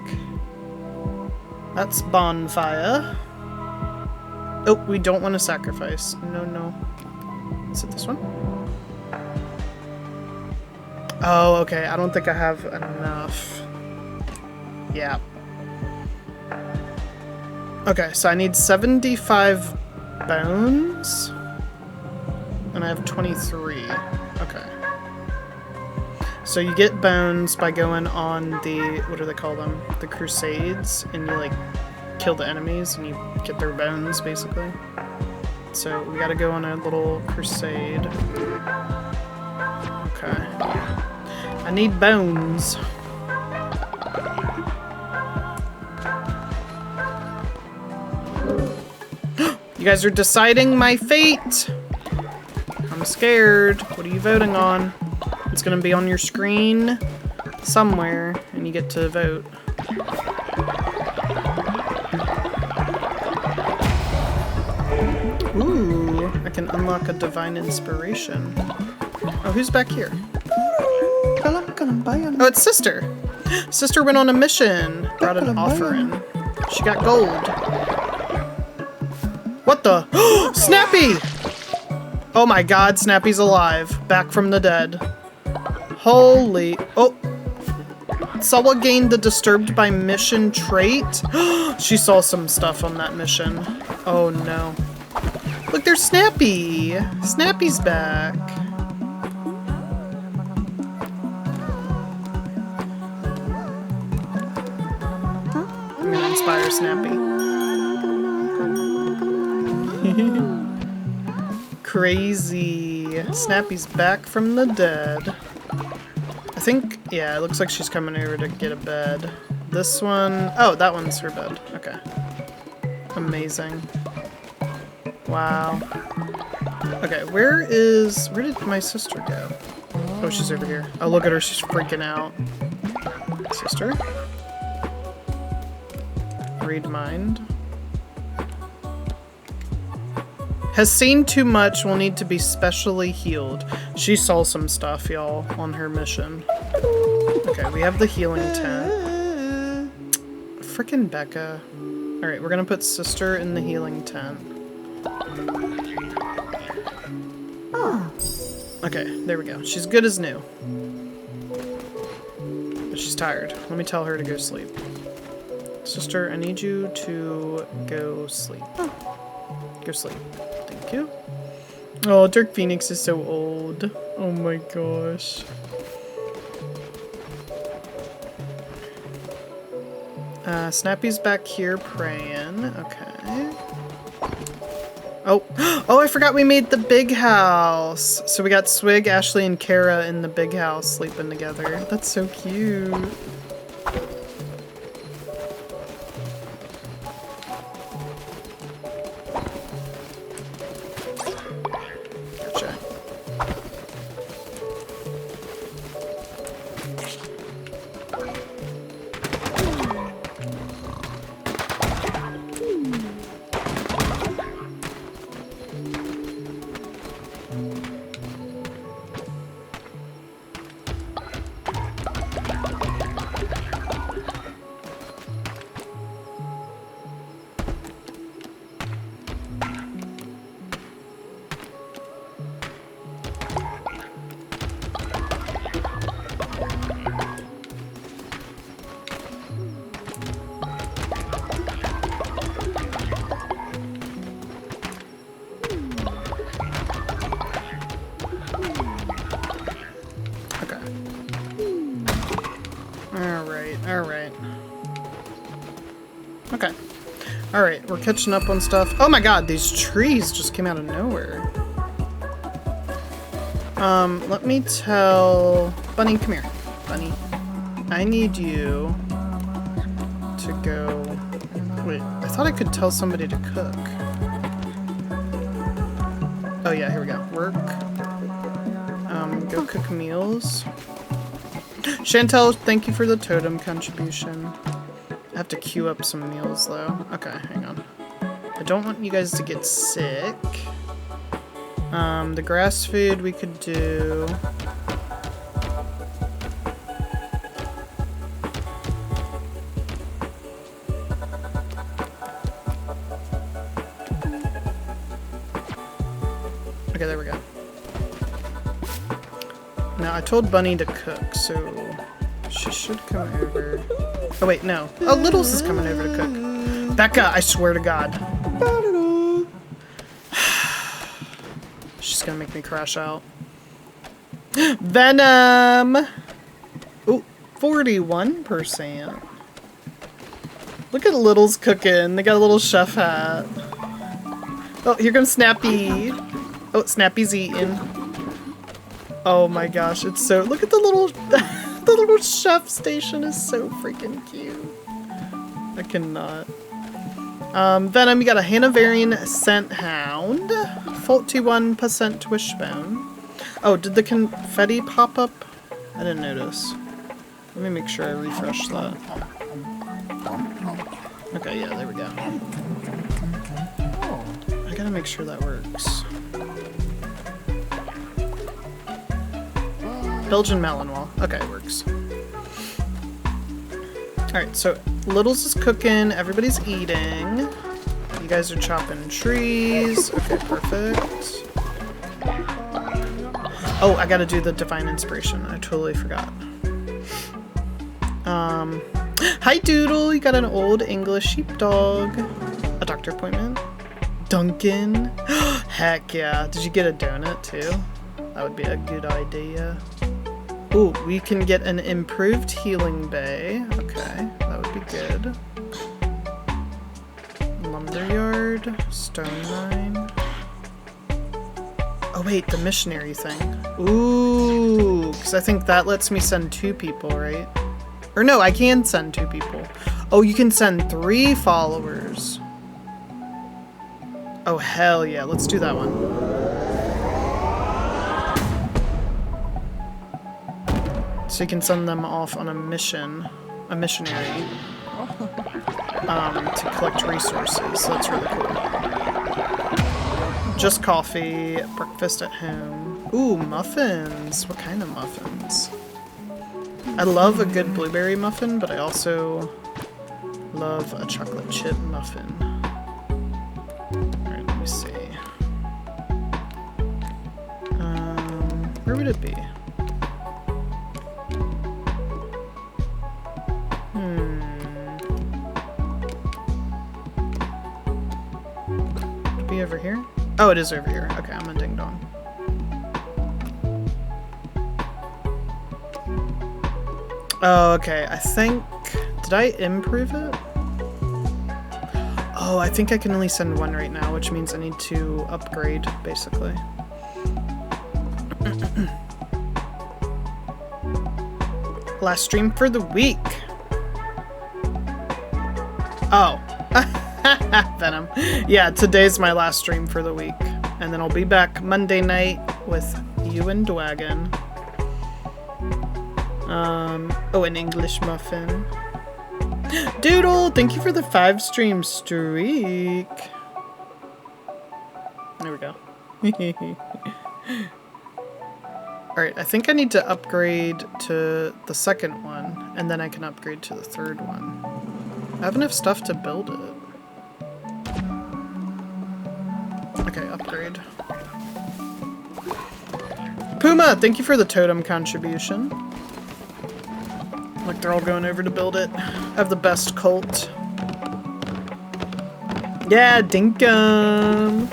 That's bonfire. Oh, we don't want to sacrifice. No, no. Is it this one? Oh, okay. I don't think I have enough. Yeah. Okay, so I need 75 bones. And I have 23. Okay. So you get bones by going on the, what do they call them? The crusades. And you, like, kill the enemies and you get their bones, basically. So we gotta go on a little crusade. Okay. I need bones. You guys are deciding my fate! I'm scared. What are you voting on? It's gonna be on your screen somewhere, and you get to vote. Ooh, I can unlock a divine inspiration. Oh, who's back here? Oh, it's Sister. Sister went on a mission. Brought an offering. She got gold. What the? Snappy! Oh my god, Snappy's alive. Back from the dead. Holy... Oh! Sawa gained the Disturbed by Mission trait. She saw some stuff on that mission. Oh no. Look, there's Snappy! Snappy's back. I'm gonna inspire Snappy. Crazy. Snappy's back from the dead. I think, yeah, it looks like she's coming over to get a bed. This one, oh, that one's her bed. Okay. Amazing. Wow. Okay, where did my sister go? Oh, she's over here. Oh, look at her, she's freaking out. Sister? Read mind. Has seen too much, will need to be specially healed. She saw some stuff, y'all, on her mission. Okay, we have the healing tent. Frickin' Becca. Alright, we're gonna put Sister in the healing tent. Okay, there we go. She's good as new. But she's tired. Let me tell her to go sleep. Sister, I need you to go sleep. Go sleep. Thank you. Oh, Dark Phoenix is so old. Oh my gosh. Snappy's back here praying. Okay. Oh. Oh, I forgot we made the big house. So we got Swig, Ashley, and Kara in the big house sleeping together. That's so cute. Gotcha. Alright, we're catching up on stuff. Oh my god, these trees just came out of nowhere. Let me tell... Bunny, come here. Bunny. I need you to go... Wait, I thought I could tell somebody to cook. Oh yeah, here we go. Work. Go cook meals. Chantel, thank you for the totem contribution. I have to queue up some meals though. Okay, hang on. I don't want you guys to get sick. The grass food we could do. Okay, there we go. Now I told Bunny to cook, so she should come over. Oh wait, no. Oh, Littles is coming over to cook. Becca, I swear to God. She's gonna make me crash out. Venom! Ooh, 41%. Look at Littles cooking. They got a little chef hat. Oh, here comes Snappy. Oh, Snappy's eating. Oh my gosh, it's so... Look at the little... the little chef station is so freaking cute. I cannot. Venom, you got a Hanoverian Scent Hound. 41% Wishbone. Oh, did the confetti pop up? I didn't notice. Let me make sure I refresh that. Okay, yeah, there we go. I gotta make sure that works. Belgian Malinois. Okay, it works. Alright, so Littles is cooking, everybody's eating. You guys are chopping trees. Okay, perfect. Oh, I gotta do the Divine Inspiration. I totally forgot. Hi Doodle, you got an old English sheepdog. A doctor appointment. Duncan. Heck yeah. Did you get a donut too? That would be a good idea. Ooh, we can get an improved healing bay. Okay, that would be good. Lumberyard, stone mine. Oh wait, the missionary thing. Ooh, because I think that lets me send 2 people, right? Or no, I can send 2 people. Oh, you can send 3 followers. Oh hell yeah, let's do that one. So you can send them off on a mission, a missionary, to collect resources. So that's really cool. Just coffee, breakfast at home. Ooh, muffins. What kind of muffins? I love a good blueberry muffin, but I also love a chocolate chip muffin. Alright, let me see. Where would it be? Over here? Oh, it is over here. Okay, I'm a ding dong. Oh, okay. I think... Did I improve it? Oh, I think I can only send 1 right now, which means I need to upgrade, basically. Last stream for the week. Oh. Venom. Yeah, today's my last stream for the week. And then I'll be back Monday night with you and Dwagon. Oh, an English muffin. Doodle, thank you for the 5 stream streak. There we go. Alright, I think I need to upgrade to the 2nd one, and then I can upgrade to the 3rd one. I have enough stuff to build it. Okay, upgrade. Puma, thank you for the totem contribution. Like they're all going over to build it. I have the best cult. Yeah, dinkum.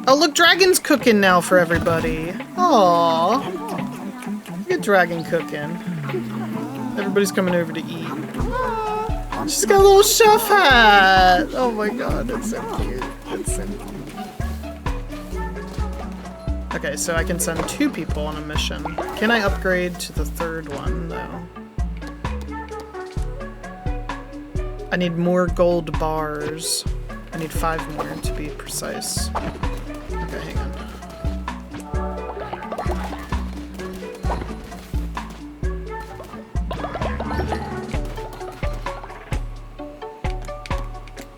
Oh, look, Dragon's cooking now for everybody. Aww. Look at Dragon cooking. Everybody's coming over to eat. She's got a little chef hat. Oh my god, it's so cute. It's so cute. Okay, so I can send 2 people on a mission. Can I upgrade to the 3rd one, though? I need more gold bars. I need 5 more to be precise. Okay, hang on.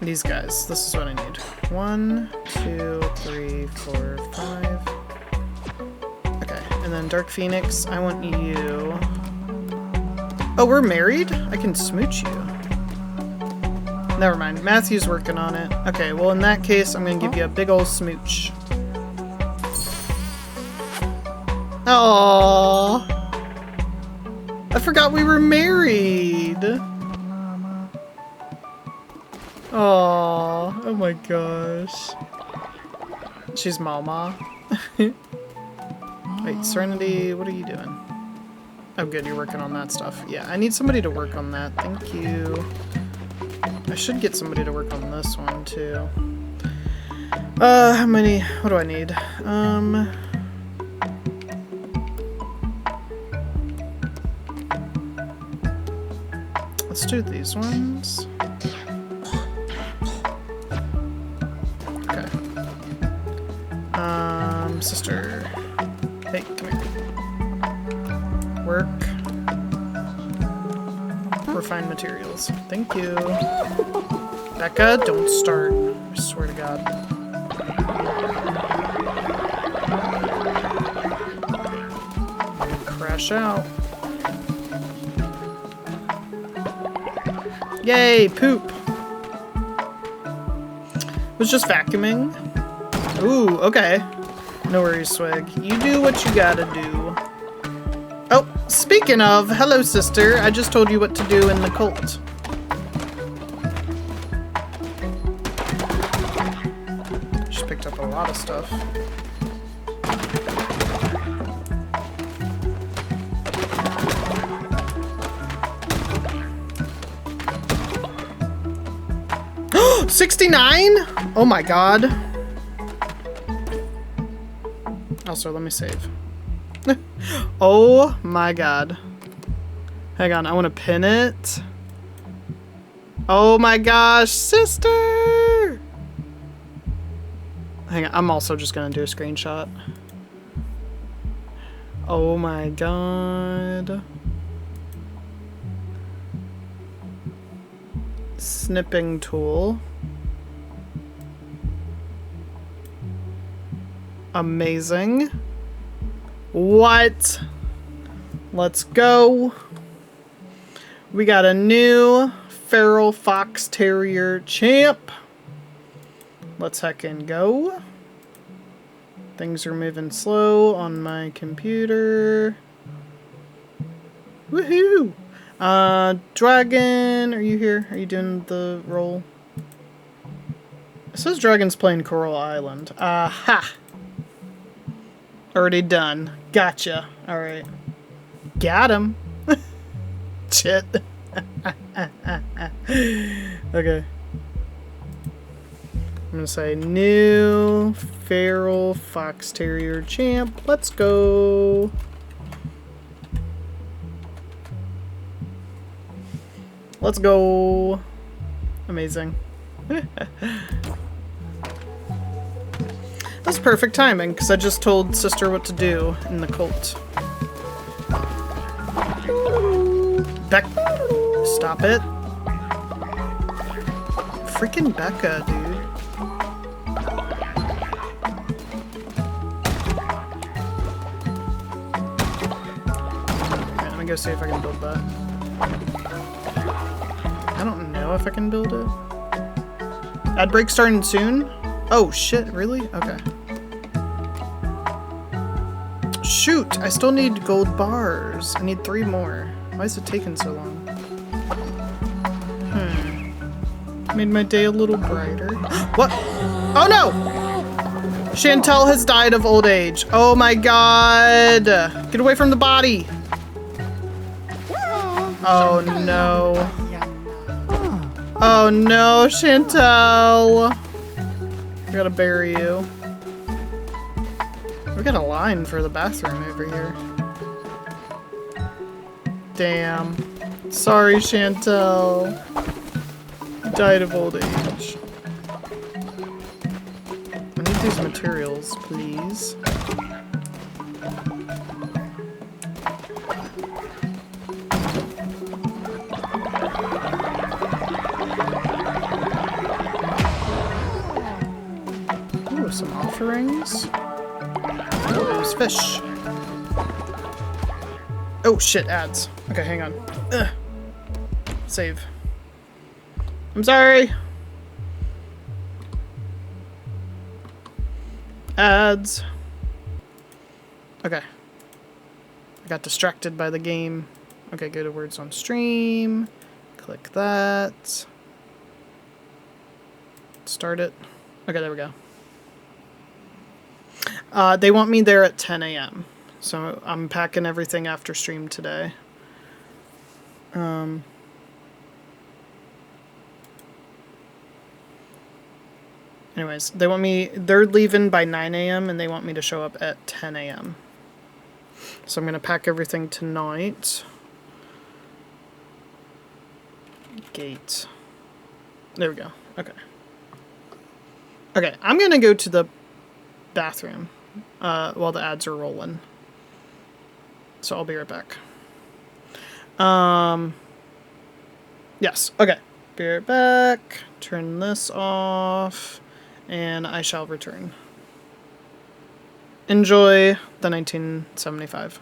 These guys. This is what I need. 1, 2, 3, 4, 5. Okay, and then Dark Phoenix, I want you. Oh, we're married? I can smooch you. Never mind. Matthew's working on it. Okay, well in that case, I'm gonna give you a big ol' smooch. Aww. I forgot we were married. Aww. Oh my gosh. She's Mama. Wait, Serenity, what are you doing? Oh good, you're working on that stuff. Yeah, I need somebody to work on that. Thank you. I should get somebody to work on this one too. How many? What do I need? Let's do these ones. Okay. Sister. Hey, come here. Work. Refined materials. Thank you. Becca, don't start. I swear to God. Crash out. Yay, poop. Was just vacuuming. Ooh, okay. No worries, Swig. You do what you gotta do. Oh, speaking of, hello sister. I just told you what to do in the cult. She picked up a lot of stuff. $69? Oh my god. Also, let me save. Oh my god. Hang on, I want to pin it. Oh my gosh, sister! Hang on, I'm also just gonna do a screenshot. Oh my god. Snipping tool. Amazing. What? Let's go. We got a new feral fox terrier champ. Let's heckin' go. Things are moving slow on my computer. Woohoo! Dragon, are you here? Are you doing the roll? It says Dragon's playing Coral Island. Aha! Already done. Gotcha. Alright. Got him. Shit. Okay. I'm gonna say new feral fox terrier champ. Let's go. Let's go. Amazing. That's perfect timing, because I just told sister what to do in the cult. Stop it. Freaking Becca, dude. Okay, let me go see if I can build that. I don't know if I can build it. Ad break starting soon? Oh shit, really? Okay. Shoot, I still need gold bars. I need 3 more. Why is it taking so long? Made my day a little brighter. What? Oh no! Chantel has died of old age. Oh my god! Get away from the body! Oh no. Oh no, Chantel! I gotta bury you. We got a line for the bathroom over here. Damn. Sorry, Chantel. You died of old age. I need these materials, please. Ooh, some offerings. Oh, there's fish. Oh shit, ads. Okay, hang on. Ugh. Save. I'm sorry. Ads. Okay. I got distracted by the game. Okay, go to words on stream. Click that. Start it. Okay, there we go. They want me there at 10 a.m. So I'm packing everything after stream today. Anyways, they're leaving by 9 a.m. and they want me to show up at 10 a.m. So I'm going to pack everything tonight. Gate. There we go. Okay. Okay, I'm going to go to the bathroom while the ads are rolling. So I'll be right back. Yes, okay. Be right back. Turn this off. And I shall return. Enjoy the 1975.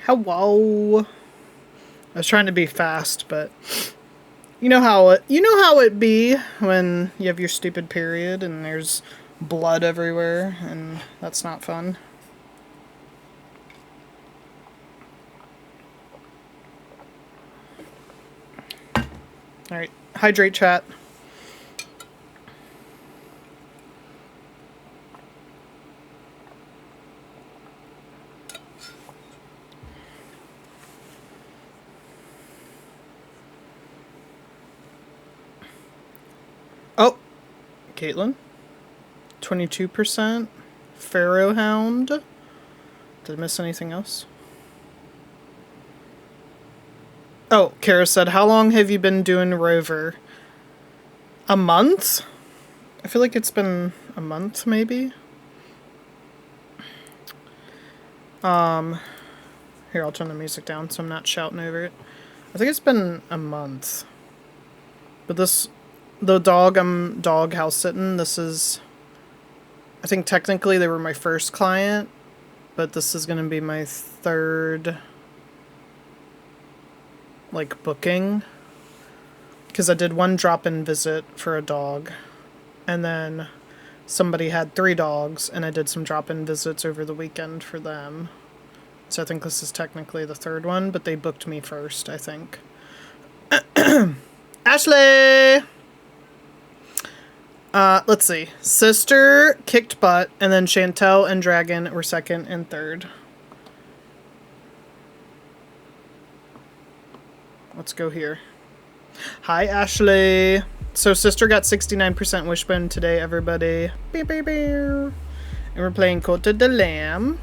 Hello. I was trying to be fast, but you know how it be when you have your stupid period and there's blood everywhere, and that's not fun. Alright, hydrate, chat. Oh, Caitlin. 22%. Pharaoh Hound. Did I miss anything else? Oh, Kara said, how long have you been doing Rover? A month? I feel like it's been a month, maybe? Here, I'll turn the music down so I'm not shouting over it. I think it's been a month. But the dog I'm dog house sitting, this is, I think technically they were my first client, but this is going to be my third, like, booking. Because I did one drop-in visit for a dog, and then somebody had 3 dogs, and I did some drop-in visits over the weekend for them. So I think this is technically the third one, but they booked me first, I think. Ashley! Let's see. Sister kicked butt, and then Chantel and Dragon were second and third. Let's go here. Hi, Ashley. So Sister got 69% wishbone today, everybody. Beep, beep, beep. And we're playing Côte de Lamb.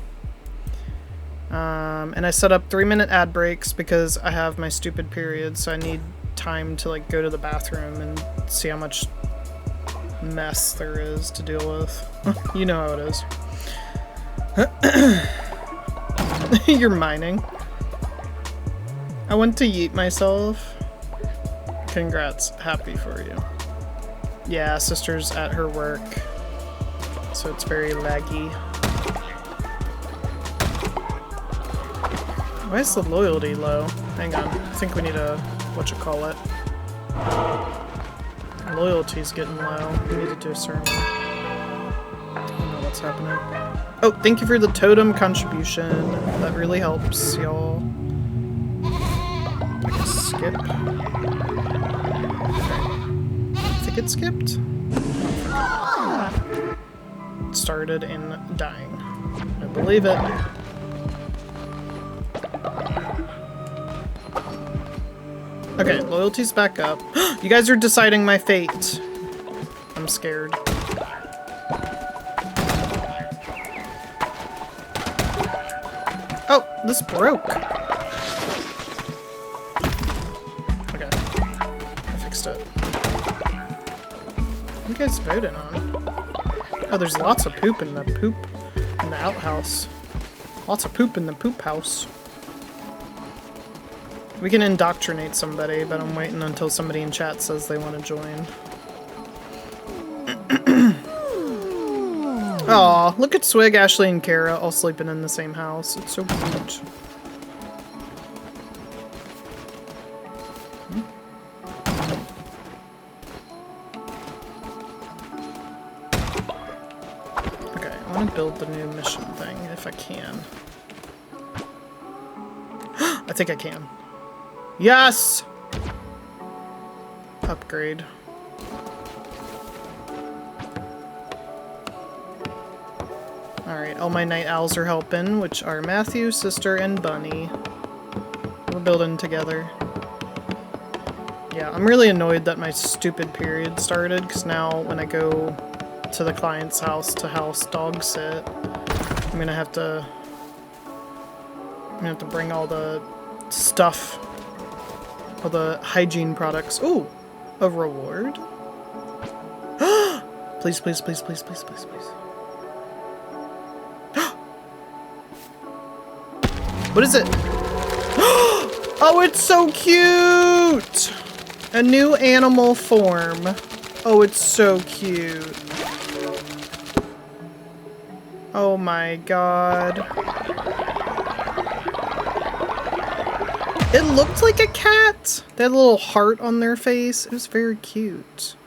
And I set up 3-minute ad breaks because I have my stupid period, so I need time to, like, go to the bathroom and see how much mess there is to deal with. You know how it is. You're mining. I want to yeet myself. Congrats. Happy for you. Yeah, Sister's at her work, so it's very laggy. Why is the loyalty low? Hang on. I think we need a whatchamacallit. Loyalty's getting low. We need to do a sermon. I don't know what's happening. Oh, thank you for the totem contribution. That really helps, y'all. I can skip. I think it skipped. It started in dying. I believe it. Okay, loyalty's back up. You guys are deciding my fate. I'm scared. Oh, this broke. Okay, I fixed it. What are you guys voting on? Oh, there's lots of poop in the outhouse. Lots of poop in the poop house. We can indoctrinate somebody, but I'm waiting until somebody in chat says they want to join. Aw, look at Swig, Ashley, and Kara all sleeping in the same house. It's so cute. Okay, I want to build the new mission thing if I can. I think I can. Yes! Upgrade. Alright, all my night owls are helping, which are Matthew, Sister, and Bunny. We're building together. Yeah, I'm really annoyed that my stupid period started, because now when I go to the client's house to house dog sit, I'm gonna have to bring all the stuff. All the hygiene products. Ooh, a reward. Please, please, please, please, please, please, please. What is it? Oh, it's so cute! A new animal form. Oh, it's so cute. Oh my god. It looked like a cat. They had a little heart on their face. It was very cute.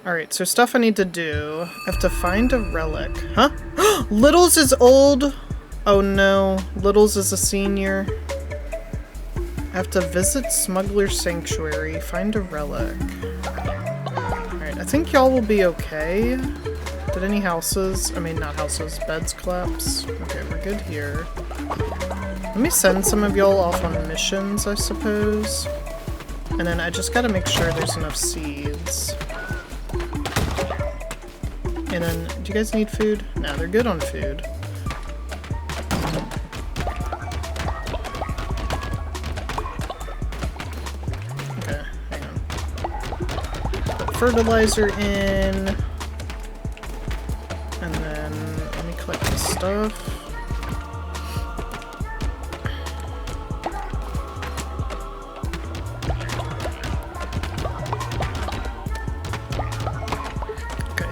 Alright, so stuff I need to do. I have to find a relic. Huh? Littles is old. Oh no. Littles is a senior. I have to visit Smuggler Sanctuary. Find a relic. Alright, I think y'all will be okay. Did any houses, I mean not houses, beds collapse? Okay, we're good here. Let me send some of y'all off on missions, I suppose. And then I just gotta make sure there's enough seeds. And then, do you guys need food? No, they're good on food. Okay, hang on. Put fertilizer in. And then, let me collect the stuff.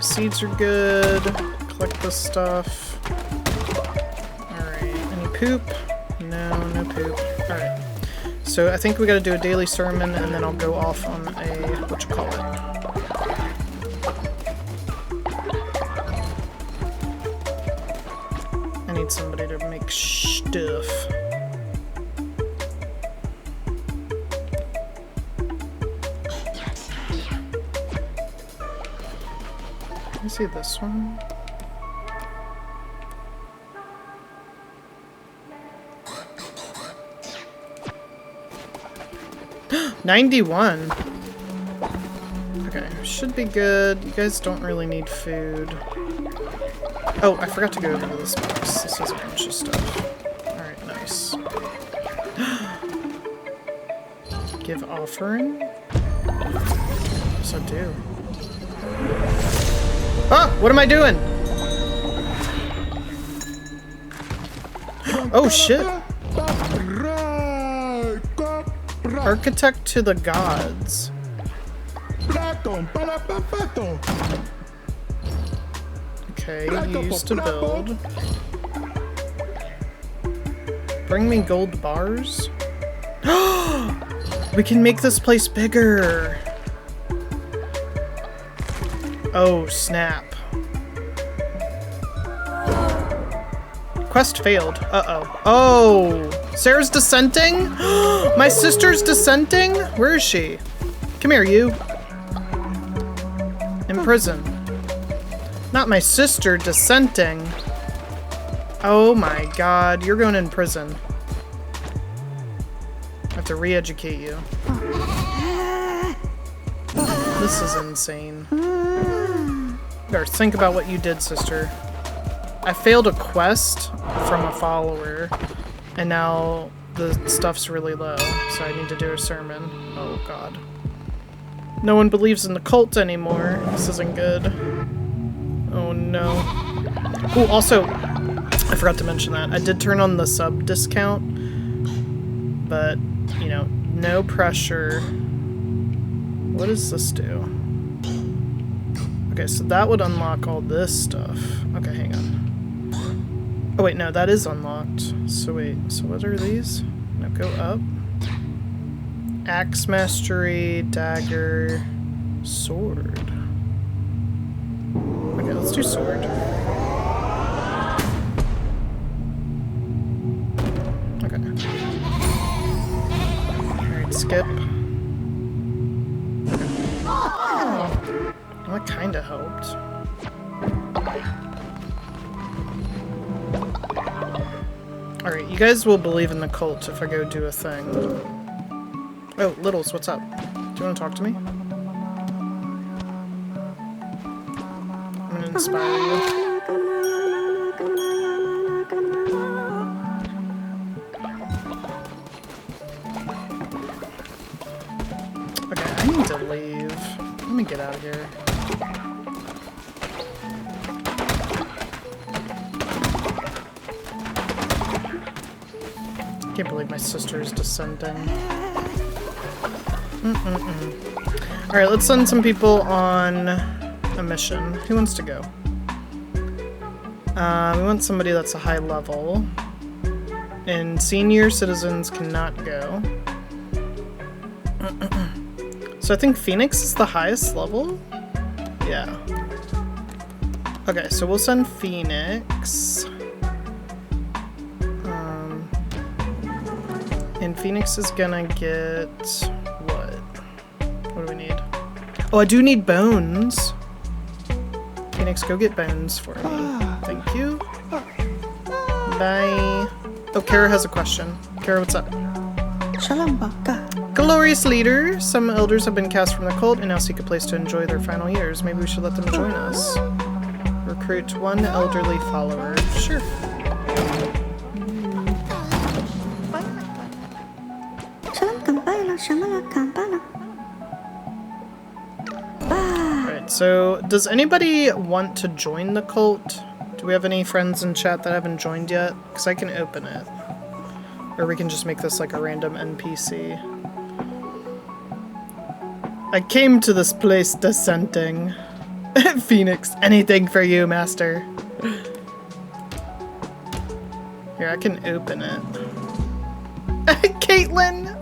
Seeds are good. Collect this stuff. Alright, any poop? No, no poop. Alright. So I think we gotta do a daily sermon and then I'll go off on a, whatchamacallit. I need somebody to make stuff. Let me see this one. $91. Okay, should be good. You guys don't really need food. Oh, I forgot to go over to this box. This has a bunch of stuff. Alright, nice. Give offering? Yes, I do. Ah! What am I doing? Oh shit! Architect to the gods. Okay, you used to build. Bring me gold bars. We can make this place bigger. Oh, snap. Quest failed. Uh-oh. Oh! Sarah's dissenting? My sister's dissenting? Where is she? Come here, you. In prison. Not my sister dissenting. Oh my god, you're going in prison. I have to re-educate you. This is insane. Better think about what you did, sister. I failed a quest from a follower, and now the stuff's really low, so I need to do a sermon. Oh god. No one believes in the cult anymore. This isn't good. Oh no. Oh, also, I forgot to mention that. I did turn on the sub discount, but, you know, no pressure. What does this do? Okay, so that would unlock all this stuff. Okay, hang on. Oh wait, no, that is unlocked. So wait, so what are these? No, go up. Axe mastery, dagger, sword. Okay, let's do sword. Okay. Alright, skip. Well, that kinda helped. Alright, you guys will believe in the cult if I go do a thing. Oh, Littles, what's up? Do you want to talk to me? I'm gonna inspire you. Okay, I need to leave. Let me get out of here. I can't believe my sister is dissenting. Alright, let's send some people on a mission. Who wants to go? We want somebody that's a high level. And senior citizens cannot go. So I think Phoenix is the highest level? Yeah. Okay, so we'll send Phoenix. And Phoenix is gonna get... what? What do we need? Oh, I do need bones. Phoenix, go get bones for me. Thank you. Bye. Oh, Kara has a question. Kara, what's up? Glorious leader. Some elders have been cast from the cult and now seek a place to enjoy their final years. Maybe we should let them join us. Recruit one elderly follower. Sure. Alright, so does anybody want to join the cult? Do we have any friends in chat that haven't joined yet? Because I can open it. Or we can just make this like a random NPC. I came to this place dissenting. Phoenix, anything for you, master. Here, I can open it. Caitlin!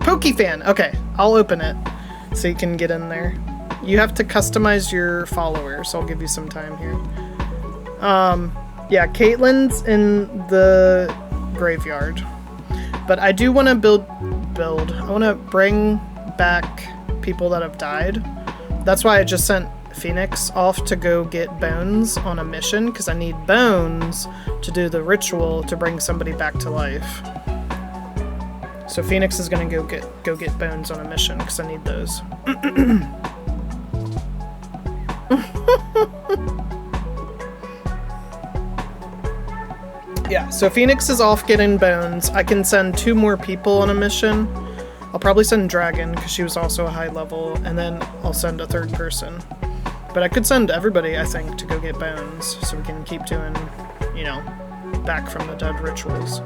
Pokefan! Okay, I'll open it so you can get in there. You have to customize your follower, so I'll give you some time here. Yeah, Caitlin's in the graveyard. But I do want to build. I want to bring back people that have died. That's why I just sent Phoenix off to go get bones on a mission, because I need bones to do the ritual to bring somebody back to life. So Phoenix is gonna go get bones on a mission because I need those. Yeah, so Phoenix is off getting bones. I can send 2 more people on a mission. I'll probably send Dragon because she was also a high level, and then I'll send a 3rd person. But I could send everybody, I think, to go get bones so we can keep doing, you know, back from the dead rituals.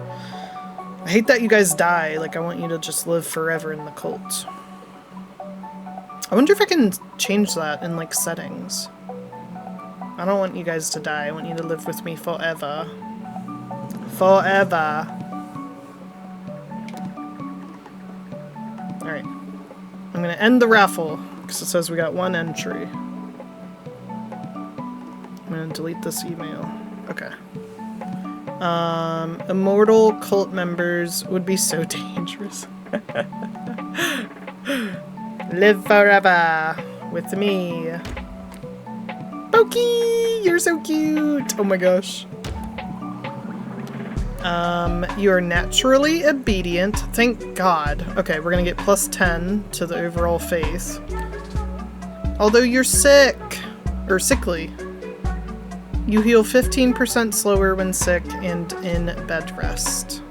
I hate that you guys die. Like, I want you to just live forever in the cult. I wonder if I can change that in, like, settings. I don't want you guys to die. I want you to live with me forever. Forever. Alright. I'm gonna end the raffle, because it says we got 1 entry. I'm gonna delete this email. Okay. Immortal cult members would be so dangerous. Live forever with me. Pokey! You're so cute! Oh my gosh. You are naturally obedient. Thank God. Okay, we're gonna get +10 to the overall faith. Although you're sick. Or sickly. You heal 15% slower when sick and in bed rest.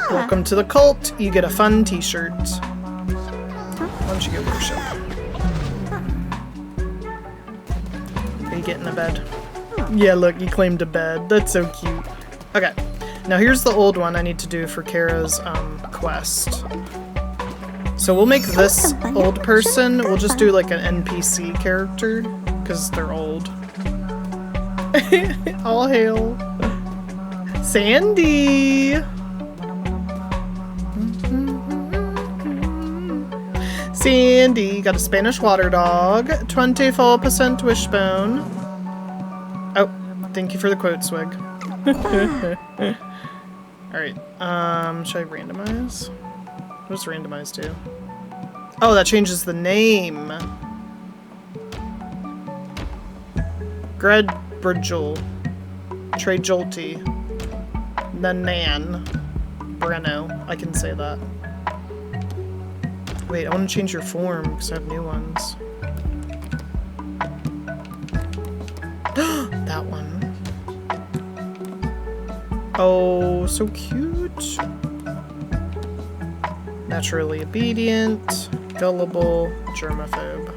Welcome to the cult. You get a fun t-shirt. Why don't you go worship? Are you getting a bed? Yeah, look, you claimed a bed. That's so cute. Okay. Now here's the old one I need to do for Kara's quest. So we'll make this old person, we'll just do like an NPC character, because they're old. All hail. Sandy! Sandy, got a Spanish water dog, 24% wishbone. Oh, thank you for the quote, Swig. Alright, should I randomize? What does randomize do? Oh, that changes the name. Gredbridgel. Trejolty. Nanan. Breno. I can say that. Wait, I want to change your form because I have new ones. That one. Oh, so cute. Naturally obedient, gullible, germaphobe.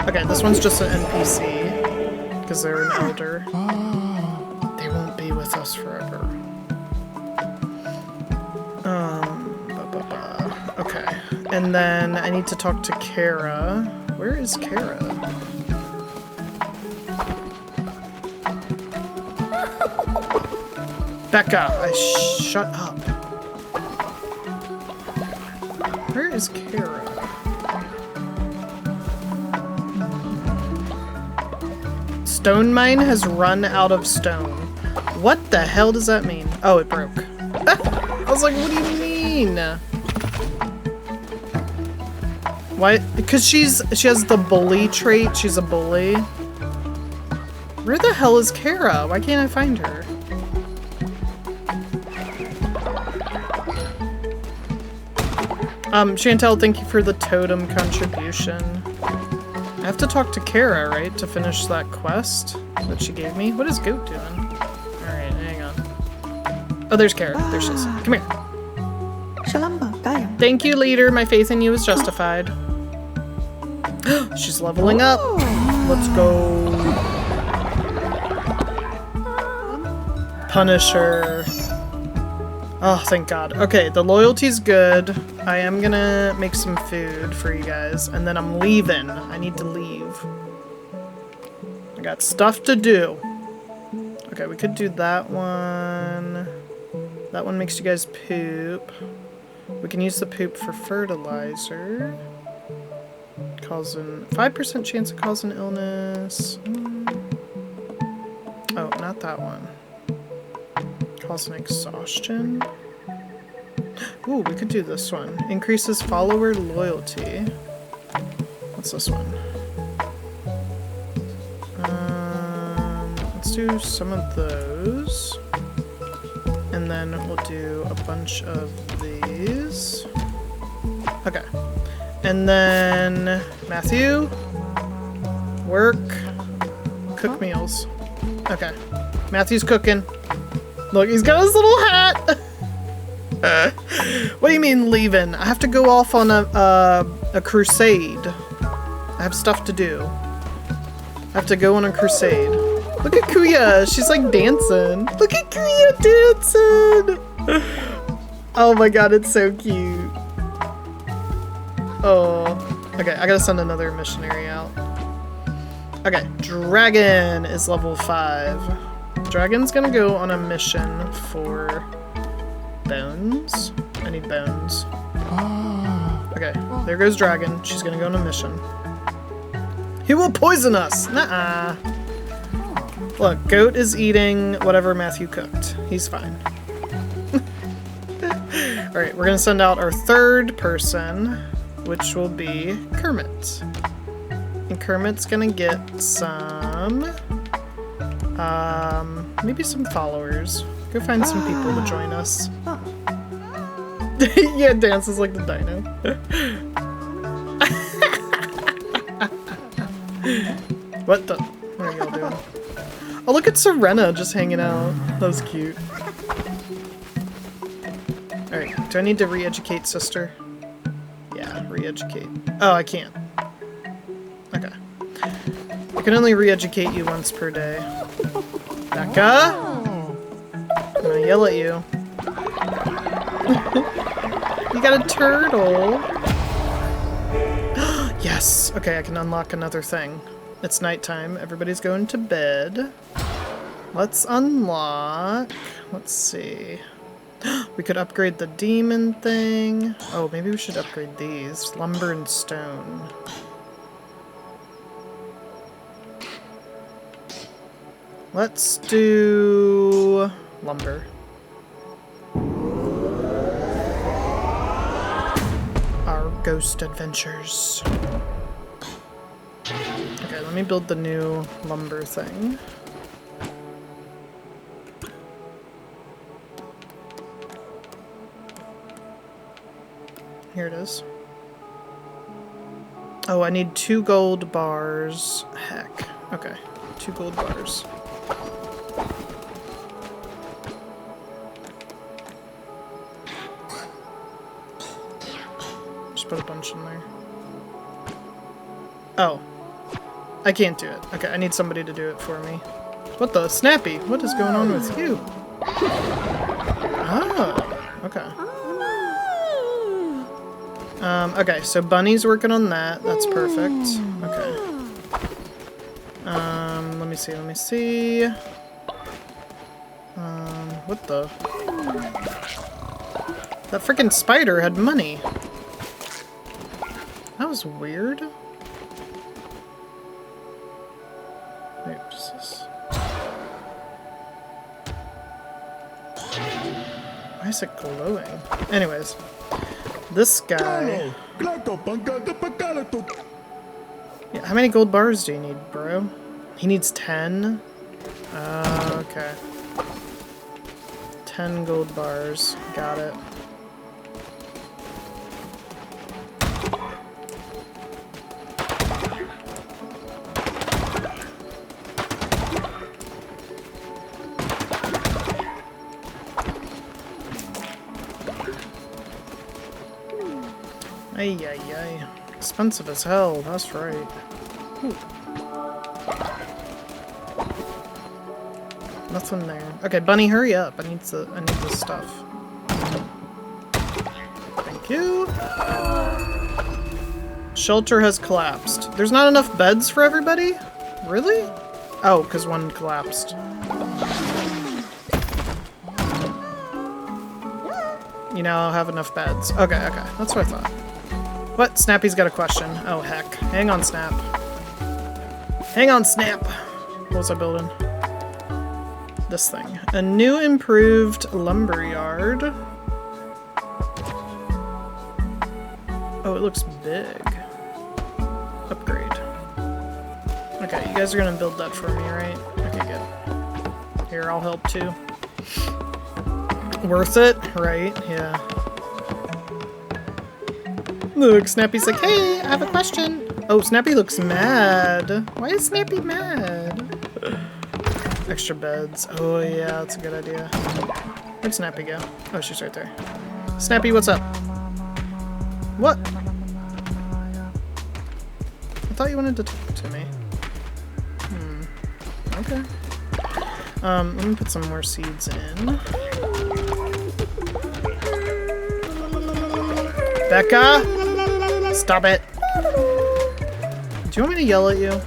Okay, this one's just an NPC because they're an elder. They won't be with us forever. Okay, and then I need to talk to Kara. Where is Kara? Becca, shut up. Where is Kara? Stone mine has run out of stone. What the hell does that mean? Oh, it broke. I was like, what do you mean? Why? Because she has the bully trait. She's a bully. Where the hell is Kara? Why can't I find her? Chantel, thank you for the totem contribution. I have to talk to Kara, right, to finish that quest that she gave me? What is Goat doing? Alright, hang on. Oh, there's Kara. There she is. Come here. Thank you, leader. My faith in you is justified. She's leveling up. Let's go. Punish her. Oh, thank God. Okay, the loyalty's good. I am gonna make some food for you guys, and then I'm leaving. I need to leave. I got stuff to do. Okay, we could do that one. That one makes you guys poop. We can use the poop for fertilizer. Causing 5% chance of causing illness. Oh, not that one. Causing exhaustion. Ooh, we could do this one. Increases follower loyalty. What's this one? Let's do some of those. And then we'll do a bunch of these. Okay. And then Matthew, work, cook meals. Okay. Matthew's cooking. Look, he's got his little hat. What do you mean leaving? I have to go off on a crusade. I have stuff to do. I have to go on a crusade. Look at Kuya. She's like dancing. Look at Kuya dancing. Oh my God, it's so cute. Oh. Okay, I gotta send another missionary out. Okay, Dragon is level 5. Dragon's gonna go on a mission for bones. I need bones. Okay, there goes Dragon. She's gonna go on a mission. He will poison us! Nuh-uh. Look, Goat is eating whatever Matthew cooked. He's fine. Alright, we're gonna send out our third person, which will be Kermit. And Kermit's gonna get some... maybe some followers. Go find some people to join us. Yeah, dances like the dino. What the? What are y'all doing? Oh, look at Serena just hanging out. That was cute. Alright, do I need to re-educate sister? Yeah, re-educate. Oh, I can't. Okay. I can only re-educate you once per day. Becca? I'm gonna yell at you. You got a turtle. Yes! Okay, I can unlock another thing. It's nighttime. Everybody's going to bed. Let's unlock... Let's see. We could upgrade the demon thing. Oh, maybe we should upgrade these. Lumber and stone. Let's do... lumber. Our ghost adventures. Okay, let me build the new lumber thing. Here it is. Oh, I need 2 gold bars. Heck. Okay, 2 gold bars. Just put a bunch in there. Oh. I can't do it. Okay, I need somebody to do it for me. What the? Snappy, what is going on with you? Oh, okay. Okay, so Bunny's working on that. That's perfect. Okay. Let me see. What the? That freaking spider had money. That was weird. Wait, what's this? Why is it glowing? Anyways, this guy. Yeah, how many gold bars do you need, bro? He needs 10. Okay. 10 gold bars. Got it. Ay, ay, ay. Expensive as hell, that's right. Ooh. Nothing there. Okay, Bunny, hurry up. I need the stuff. Thank you. Shelter has collapsed. There's not enough beds for everybody? Really? Oh, because one collapsed. You now have enough beds. Okay, okay. That's what I thought. What? Snappy's got a question. Oh, heck. Hang on, Snap. Hang on, Snap. What was I building? This thing. A new improved lumberyard. Oh, it looks big. Upgrade. Okay, you guys are gonna build that for me, right? Okay, good. Here, I'll help too. Worth it? Right, yeah. Look, Snappy's like, hey, I have a question. Oh, Snappy looks mad. Why is Snappy mad? Extra beds. Oh, yeah, that's a good idea. Where'd Snappy go? Oh, she's right there. Snappy, what's up? What? I thought you wanted to talk to me. Okay. Let me put some more seeds in. Becca! Stop it! Do you want me to yell at you?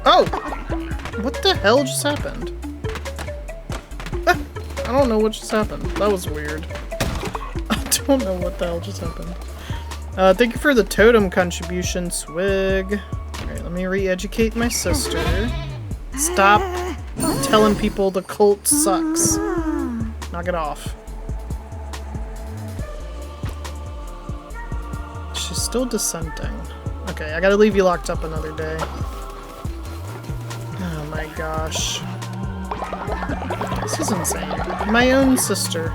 Oh! What the hell just happened? I don't know what just happened. That was weird. I don't know what the hell just happened. Thank you for the totem contribution, Swig. Alright, let me re-educate my sister. Stop telling people the cult sucks. Knock it off. She's still dissenting. Okay, I gotta leave you locked up another day. Oh my gosh. This is insane. My own sister.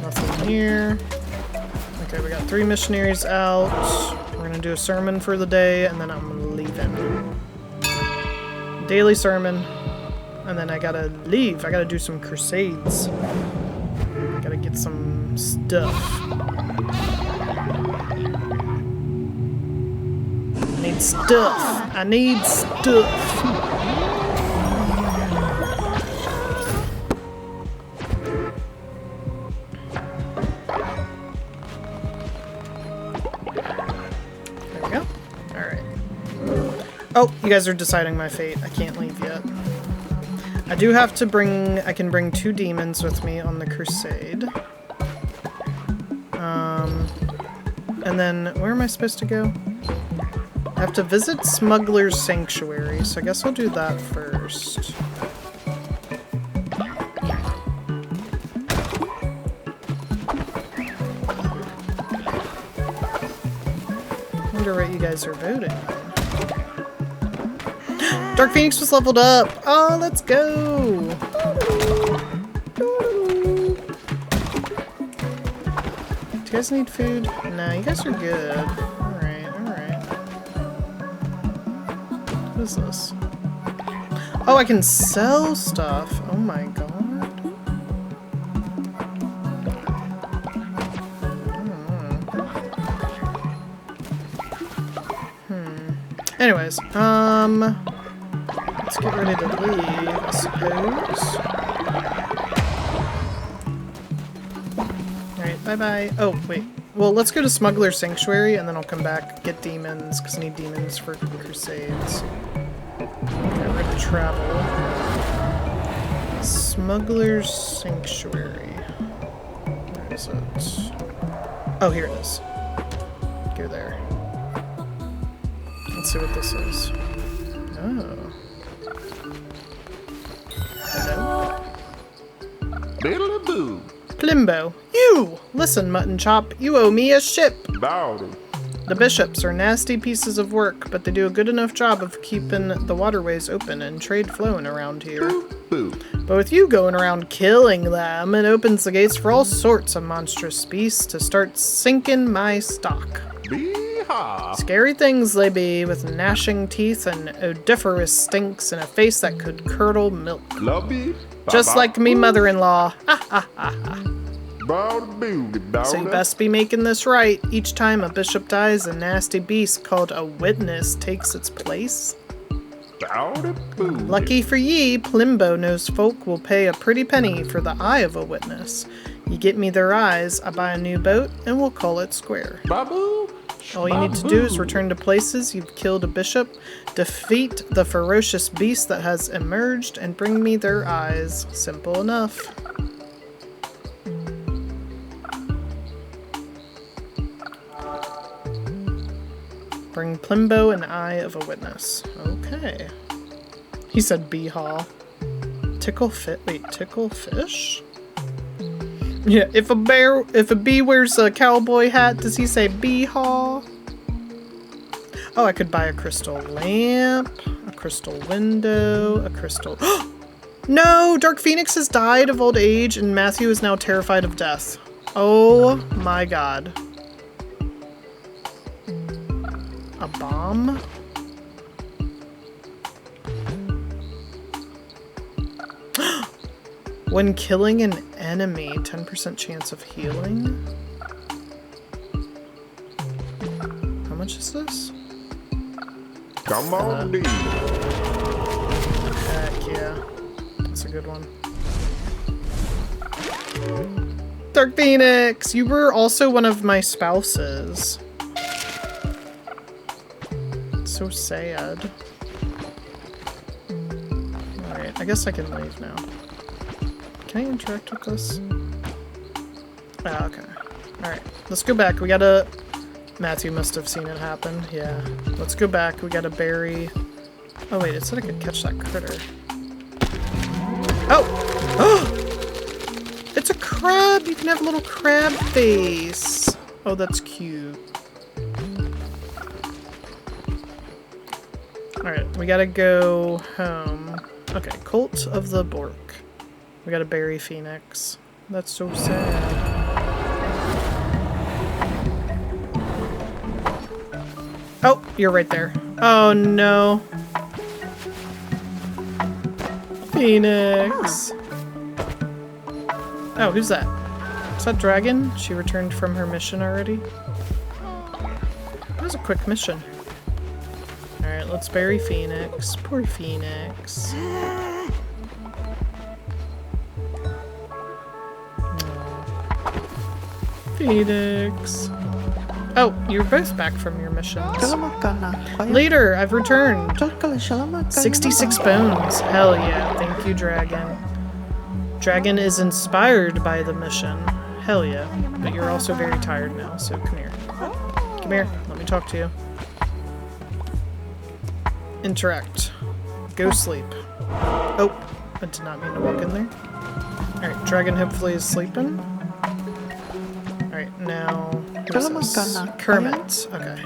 Nothing here. Okay, we got 3 missionaries out. We're gonna do a sermon for the day, and then I'm leaving. Daily sermon. And then I gotta leave. I gotta do some crusades. Gotta get some stuff. I need stuff. I need stuff. There we go. Alright. Oh, you guys are deciding my fate. I can't leave yet. I do have to bring... I can bring 2 demons with me on the crusade. And then, where am I supposed to go? I have to visit Smuggler's Sanctuary, so I guess I'll do that first. Wonder what you guys are voting on. Dark Phoenix was leveled up! Oh, let's go! Do you guys need food? No, you guys are good. Alright, alright. What is this? Oh, I can sell stuff! Oh my god. Anyways, let's get ready to leave, I suppose. Bye-bye. Oh, wait. Well, let's go to Smuggler's Sanctuary, and then I'll come back, get demons, because I need demons for crusades. Okay, we're gonna travel. Smuggler's Sanctuary. Where is it? Oh, here it is. Go there. Let's see what this is. Oh. Hello? Biddle-a-boo. Plimbo. You! Listen, Mutton Chop, you owe me a ship! Bowdy. The bishops are nasty pieces of work, but they do a good enough job of keeping the waterways open and trade flowing around here. Boo. But with you going around killing them, it opens the gates for all sorts of monstrous beasts to start sinking my stock. Bee-haw. Scary things they be, with gnashing teeth and odoriferous stinks and a face that could curdle milk. Love you. Just like me mother-in-law. So you best be making this right. Each time a bishop dies, a nasty beast called a witness takes its place. Lucky for ye, Plimbo knows folk will pay a pretty penny for the eye of a witness. You get me their eyes, I buy a new boat, and we'll call it square. All you need to do is return to places you've killed a bishop, defeat the ferocious beast that has emerged, and bring me their eyes. Simple enough. Bring Plimbo an eye of a witness. Okay. He said bee-haw. Tickle fish? Yeah, if a bee wears a cowboy hat, does he say bee-haw? Oh, I could buy a crystal lamp, a crystal window, a crystal... No! Dark Phoenix has died of old age, and Matthew is now terrified of death. Oh my god. A bomb? When killing an enemy, 10% chance of healing? How much is this? Come on, dude. Heck yeah. That's a good one. Dark Phoenix! You were also one of my spouses. So sad. Alright, I guess I can leave now. Can I interact with this? Ah, okay. Alright, let's go back. We gotta... Matthew must have seen it happen. Yeah. Let's go back. We gotta bury... Oh wait, it said I could catch that critter. Oh! Oh! It's a crab! You can have a little crab face! Oh, that's cute. Alright, we gotta go home. Okay, Cult of the Bork. We gotta bury Phoenix. That's so sad. Oh, you're right there. Oh no. Phoenix. Oh, who's that? Is that Dragon? She returned from her mission already? That was a quick mission. Alright, let's bury Phoenix. Poor Phoenix. Phoenix. Oh, you're both back from your missions. Later, I've returned. 66 bones. Hell yeah. Thank you, Dragon. Dragon is inspired by the mission. Hell yeah. But you're also very tired now, so come here. Come here. Let me talk to you. Interact. Go sleep. Oh, I did not mean to walk in there. Alright, Dragon hopefully is sleeping. Alright, now... who's this? Kermit. Okay.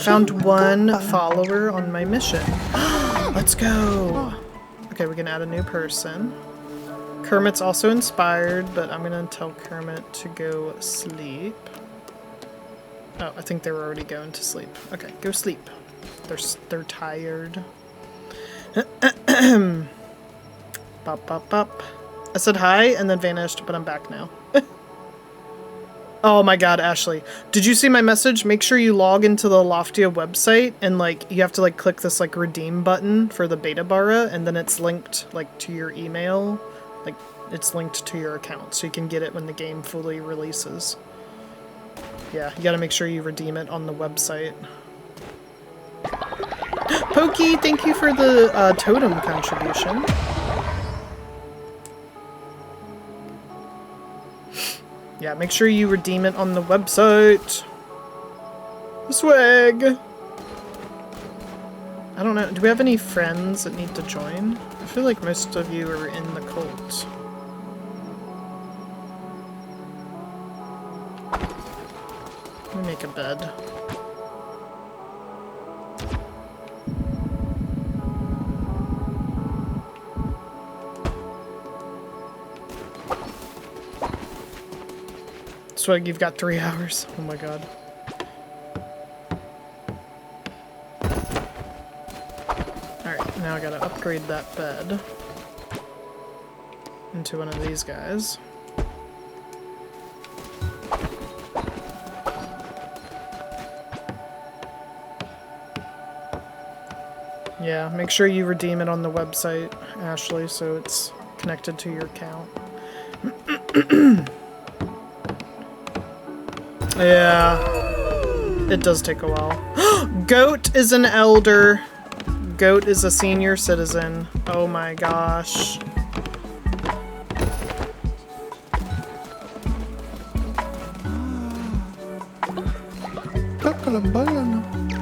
Found one follower on my mission. Let's go! Okay, we can add a new person. Kermit's also inspired, but I'm gonna tell Kermit to go sleep. Oh, I think they were already going to sleep. Okay, go sleep. They're tired. Bop, bop, bop. I said hi and then vanished, but I'm back now. Oh my god, Ashley. Did you see my message? Make sure you log into the Loftia website and like you have to like click this like redeem button for the beta bara and then it's linked like to your email Like, it's linked to your account, so you can get it when the game fully releases. Yeah, you gotta make sure you redeem it on the website. Pokey, thank you for the totem contribution. Yeah, make sure you redeem it on the website. Swag! I don't know, do we have any friends that need to join? I feel like most of you are in the cult. Let me make a bed. Swag, you've got 3 hours. Oh my god. Alright, now I gotta upgrade that bed into one of these guys. Yeah, make sure you redeem it on the website, Ashley, so it's connected to your account. Yeah, it does take a while. Goat is an elder. Goat is a senior citizen. Oh my gosh.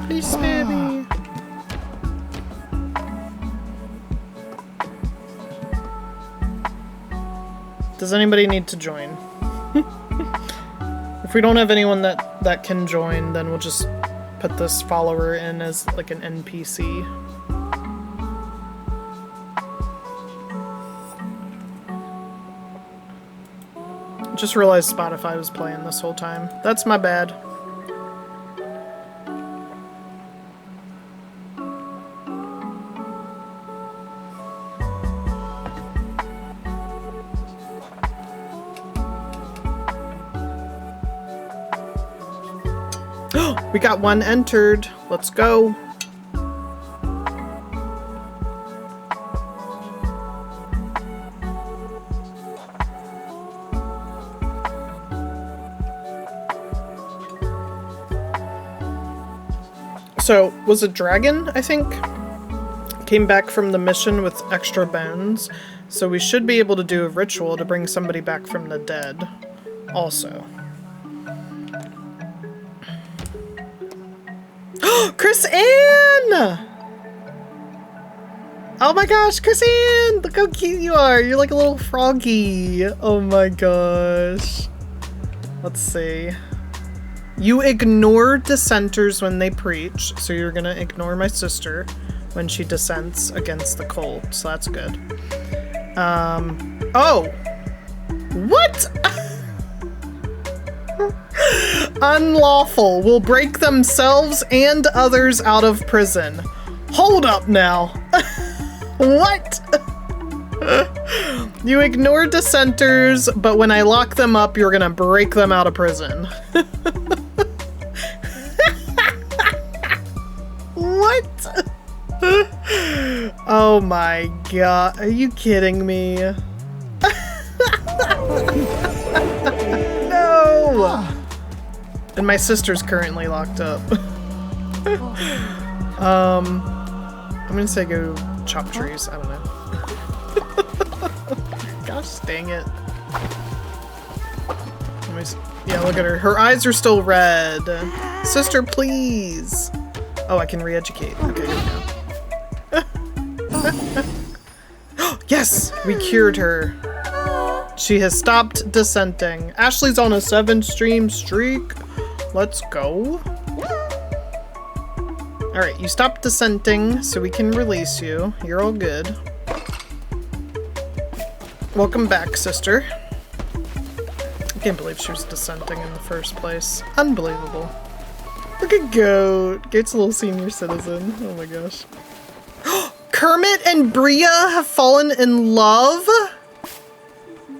Please spare me. Does anybody need to join? If we don't have anyone that can join, then we'll just put this follower in as like an NPC. Just realized Spotify was playing this whole time. That's my bad. We got one entered. Let's go. So, was a dragon, I think, came back from the mission with extra bones. So we should be able to do a ritual to bring somebody back from the dead also. Chris Ann! Oh my gosh, Chris Ann! Look how cute you are! You're like a little froggy. Oh my gosh. Let's see. You ignore dissenters when they preach, so you're gonna ignore my sister when she dissents against the cult, so that's good. Oh! What?! Unlawful will break themselves and others out of prison. Hold up now. What? You ignore dissenters, but when I lock them up, you're gonna break them out of prison. What? Oh my god. Are you kidding me? No! And my sister's currently locked up. I'm gonna say go chop trees. I don't know. Gosh dang it. Yeah, look at her. Her eyes are still red. Sister, please. Oh, I can re-educate. Okay, here we go. Yes! We cured her. She has stopped dissenting. Ashley's on a 7-stream streak. Let's go. Alright, you stopped dissenting, so we can release you. You're all good. Welcome back, sister. I can't believe she was dissenting in the first place. Unbelievable. Look at Goat. Goat's a little senior citizen. Oh my gosh. Kermit and Bria have fallen in love?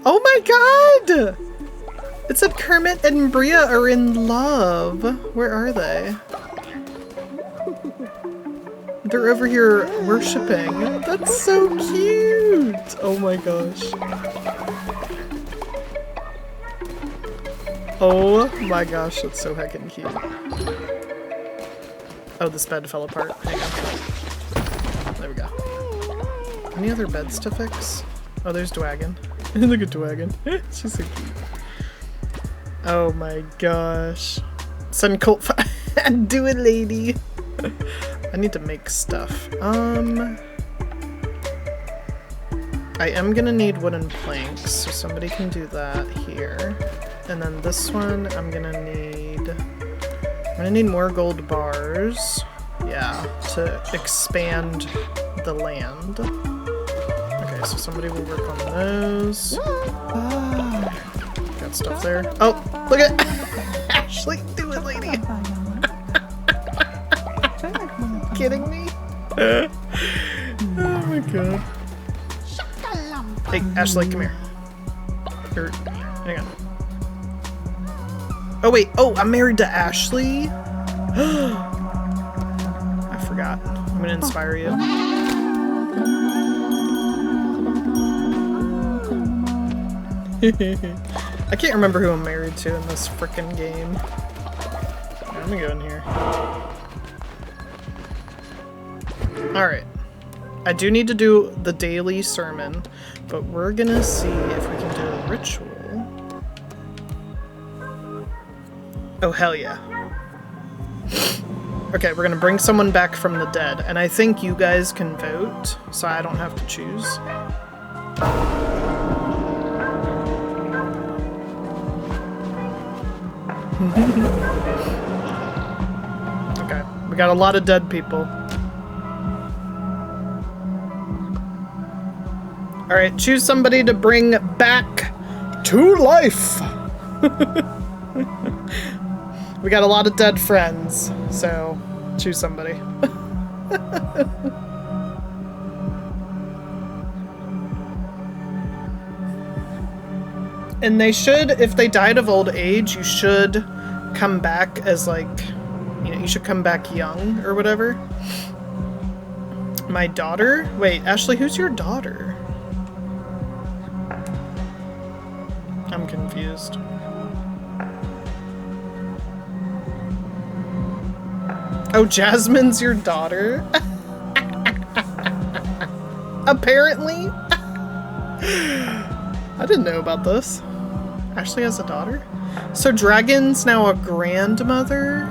Oh my god! It said Kermit and Bria are in love. Where are they? They're over here worshipping. That's so cute! Oh my gosh. Oh my gosh, that's so heckin' cute. Oh, this bed fell apart. Hang on. There we go. Any other beds to fix? Oh, there's Dwagon. Look at Dwagon. She's so cute. Oh my gosh. Send Colt. Do it, lady. I need to make stuff. I am gonna need wooden planks, so somebody can do that here. And then this one, I'm gonna need more gold bars. Yeah, to expand the land. Okay, so somebody will work on those. Got stuff there. Oh, look at Ashley, do it, lady. Kidding me? Oh my god. Hey, Ashley, come here. Hang on. Oh wait, oh, I'm married to Ashley? I forgot. I'm gonna inspire you. I can't remember who I'm married to in this frickin' game. I'm gonna go in here. Alright. I do need to do the daily sermon, but we're gonna see if we can do a ritual. Oh, hell yeah. Okay, we're gonna bring someone back from the dead, and I think you guys can vote, so I don't have to choose. Okay, we got a lot of dead people. Alright, choose somebody to bring back to life! We got a lot of dead friends, so choose somebody. And they should, if they died of old age, you should come back as like, you know, you should come back young or whatever. My daughter? Wait, Ashley, who's your daughter? I'm confused. Oh, Jasmine's your daughter? Apparently? I didn't know about this. Ashley has a daughter? So Dragon's now a grandmother?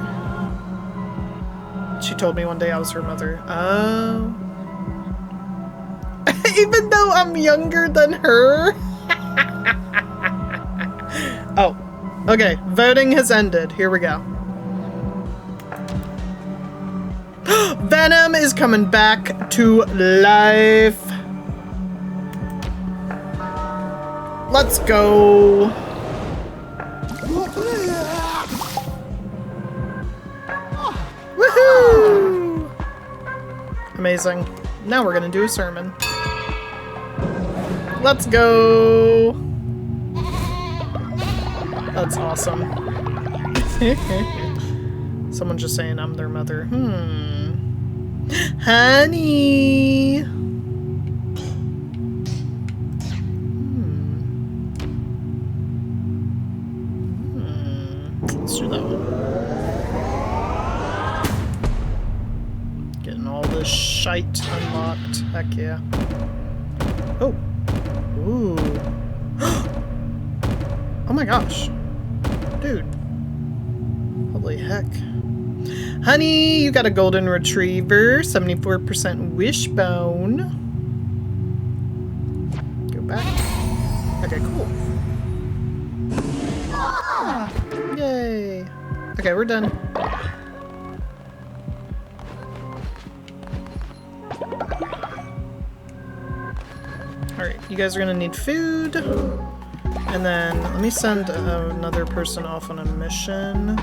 She told me one day I was her mother. Oh. Even though I'm younger than her? Oh. Okay, voting has ended. Here we go. Venom is coming back to life. Let's go. Woohoo! Amazing. Now we're gonna do a sermon. Let's go. That's awesome. Someone's just saying I'm their mother. Honey. Let's do that one. Getting all this shite unlocked. Heck yeah. Oh. Ooh. Oh my gosh. Dude. Holy heck. Honey, you got a golden retriever. 74% wishbone. Go back. Okay, cool. Yay. Okay, we're done. Alright, you guys are gonna need food. And then, let me send another person off on a mission.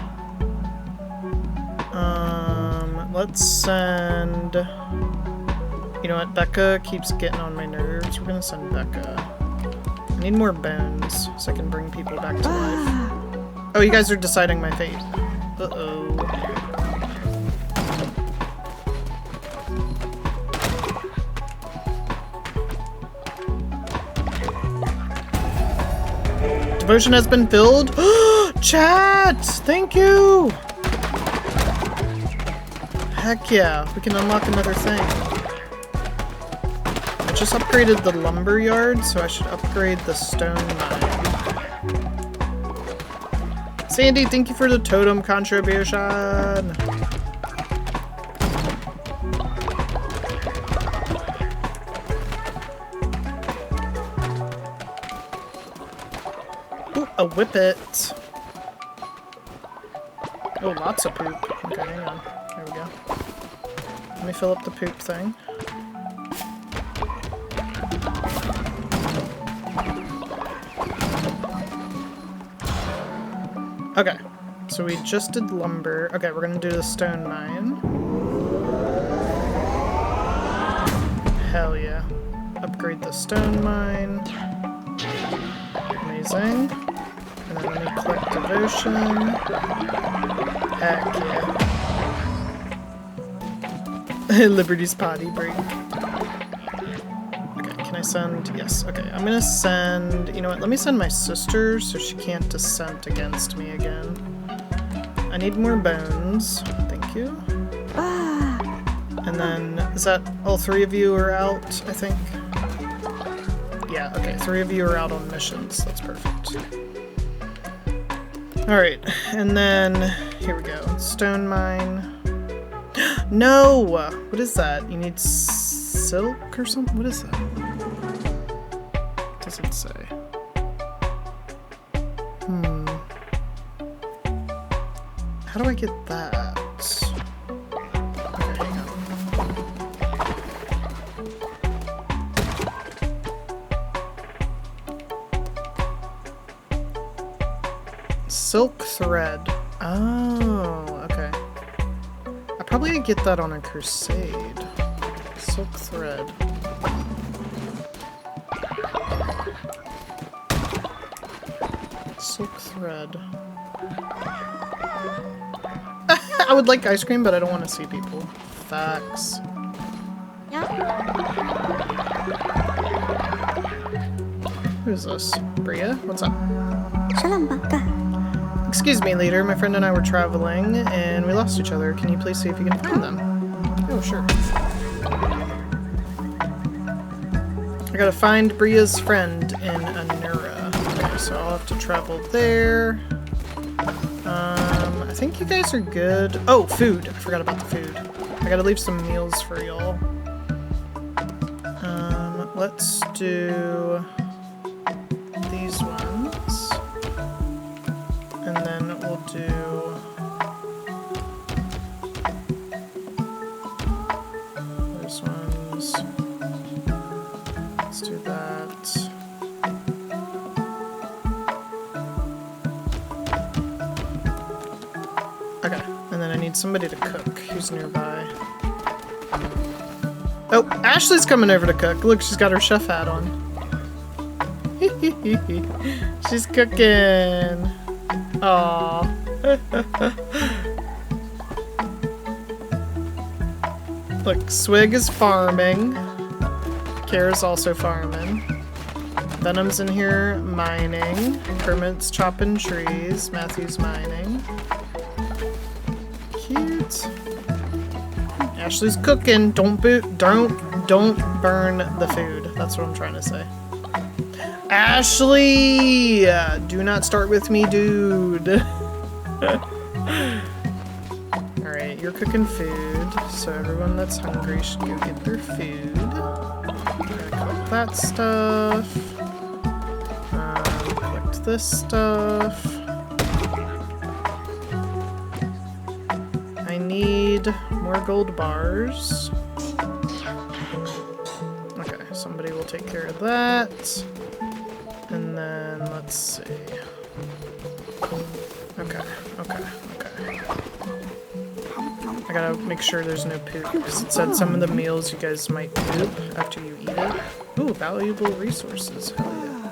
Let's send... You know what, Becca keeps getting on my nerves. We're gonna send Becca. I need more bones so I can bring people back to life. Oh, you guys are deciding my fate. Uh-oh. Devotion has been filled. Chat! Thank you! Heck yeah, we can unlock another thing. I just upgraded the lumber yard, so I should upgrade the stone mine. Sandy, thank you for the totem contribution! Ooh, a whippet! Oh, lots of poop. Okay, hang on. There we go. Let me fill up the poop thing. Okay, so we just did lumber. Okay, we're gonna do the stone mine. Hell yeah. Upgrade the stone mine. Amazing. And then let me collect devotion. Heck yeah. Liberty's potty break. Okay, can I send? Yes, okay. I'm gonna send, you know what, let me send my sister so she can't dissent against me again. I need more bones. Thank you. And then, is that all 3 of you are out, I think? Yeah, okay, 3 of you are out on missions. That's perfect. Alright, and then, here we go. Stone mine. No! What is that? You need silk or something? What is that? What does it say? How do I get that? Okay, hang on. Silk thread. Oh, okay. I probably could get that on a crusade. Silk thread. Silk thread. I would like ice cream, but I don't want to see people. Facts. Who's this? Bria? What's up? Excuse me, leader. My friend and I were traveling, and we lost each other. Can you please see if you can find them? Oh, sure. I gotta find Bria's friend in Anura. Okay, so I'll have to travel there. I think you guys are good. Oh, food. I forgot about the food. I gotta leave some meals for y'all. Let's do these ones. And then we'll do those ones. Let's do that. Okay, and then I need somebody to cook. Who's nearby? Oh, Ashley's coming over to cook. Look, she's got her chef hat on. She's cooking. Aww. Look, Swig is farming. Kara's also farming. Venom's in here mining. Kermit's chopping trees. Matthew's mining. Cute. Ashley's cooking. Don't burn the food. That's what I'm trying to say. Ashley! Do not start with me, dude. Alright, you're cooking food, so everyone that's hungry should go get their food. I'm gonna collect that stuff. Collect this stuff. I need more gold bars. Okay, somebody will take care of that. And then, let's see. Okay. I gotta make sure there's no poop, because it said some of the meals you guys might poop after you eat it. Ooh, valuable resources. Hell yeah.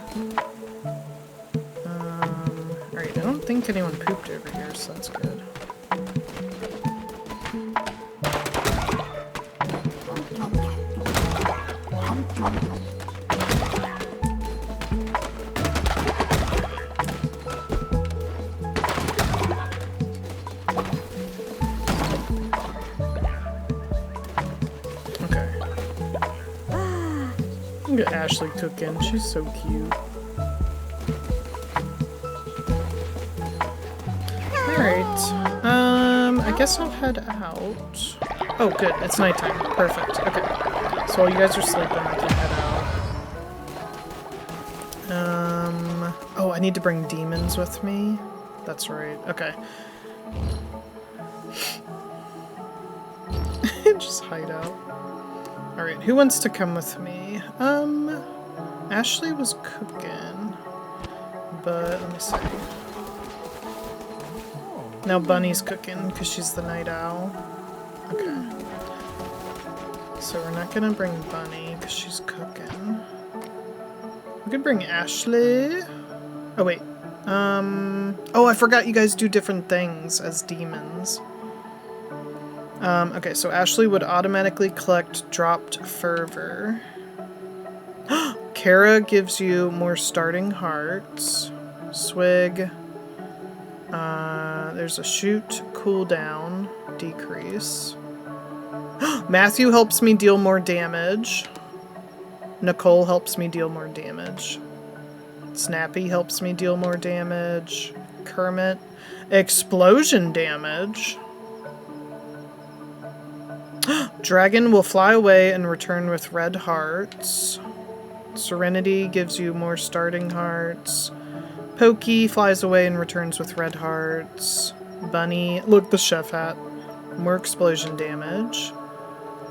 Alright, I don't think anyone pooped over here, so that's good. Look at Ashley cooking. She's so cute. Alright. I guess I'll head out. Oh, good. It's nighttime. Perfect. Okay. So while you guys are sleeping, I can head out. Oh, I need to bring demons with me. That's right. Okay. Just hide out. Alright, who wants to come with me? Ashley was cooking. But, let me see. Now Bunny's cooking, because she's the night owl. Okay. So we're not gonna bring Bunny, because she's cooking. We could bring Ashley. Oh, wait. Oh, I forgot you guys do different things as demons. Okay, so Ashley would automatically collect dropped fervor. Kara gives you more starting hearts. Swig. There's a shoot, cooldown, decrease. Matthew helps me deal more damage. Nicole helps me deal more damage. Snappy helps me deal more damage. Kermit. Explosion damage. Dragon will fly away and return with red hearts. Serenity gives you more starting hearts. Pokey flies away and returns with red hearts. Bunny, look, the chef hat. More explosion damage.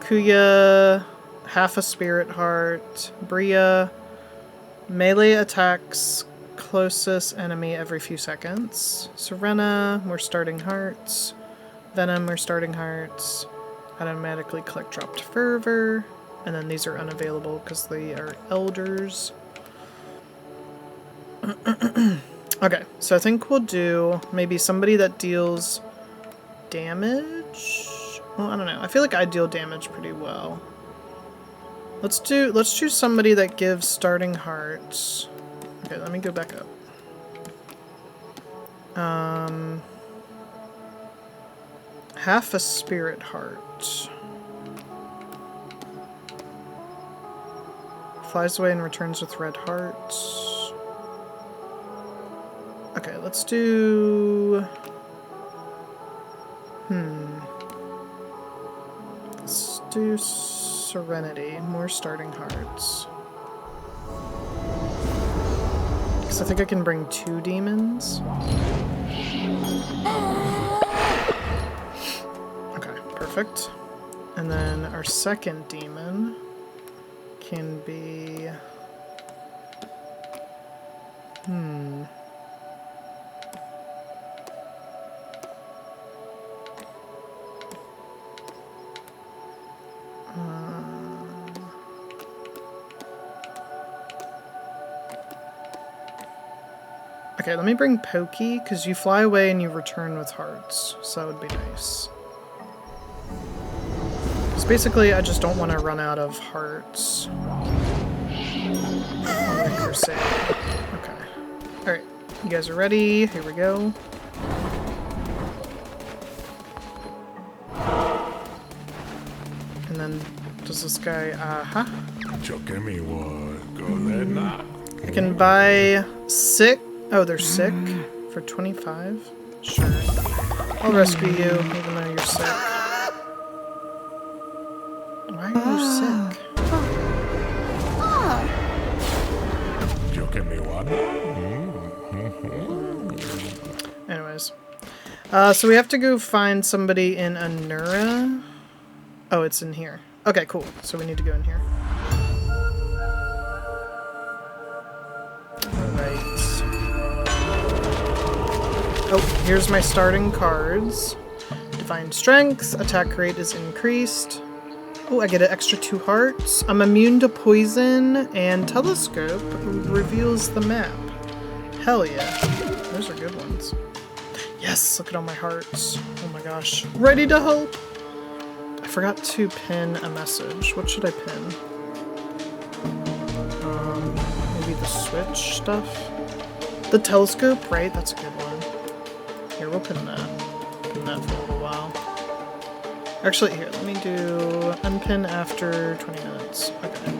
Kuya, half a spirit heart. Bria, melee attacks closest enemy every few seconds. Serena, more starting hearts. Venom, more starting hearts. Automatically collect dropped fervor. And then these are unavailable because they are elders. Okay, so I think we'll do maybe somebody that deals damage. Well, I don't know. I feel like I deal damage pretty well. Let's choose somebody that gives starting hearts. Okay, let me go back up. Half a spirit heart. Flies away and returns with red hearts. Okay, let's do... Let's do Serenity. More starting hearts. Because I think I can bring 2 demons. Okay, perfect. And then our second demon can be... Okay, let me bring Pokey, because you fly away and you return with hearts, so that would be nice. Because basically, I just don't want to run out of hearts on the crusade. Okay. Alright, you guys are ready? Here we go. And then, does this guy, I can buy 6. Oh, they're sick for 25? Sure. I'll rescue you, even though you're sick. Why are you sick? Anyways. So we have to go find somebody in Anura. Oh, it's in here. Okay, cool. So we need to go in here. Oh, here's my starting cards. Divine Strength, attack rate is increased. Oh, I get an extra 2 hearts. I'm immune to poison, and Telescope reveals the map. Hell yeah. Those are good ones. Yes, look at all my hearts. Oh my gosh. Ready to help! I forgot to pin a message. What should I pin? Maybe the switch stuff? The telescope, right? That's a good one. Here, we'll pin that. Pin that for a little while. Actually, here, let me do unpin after 20 minutes. Okay.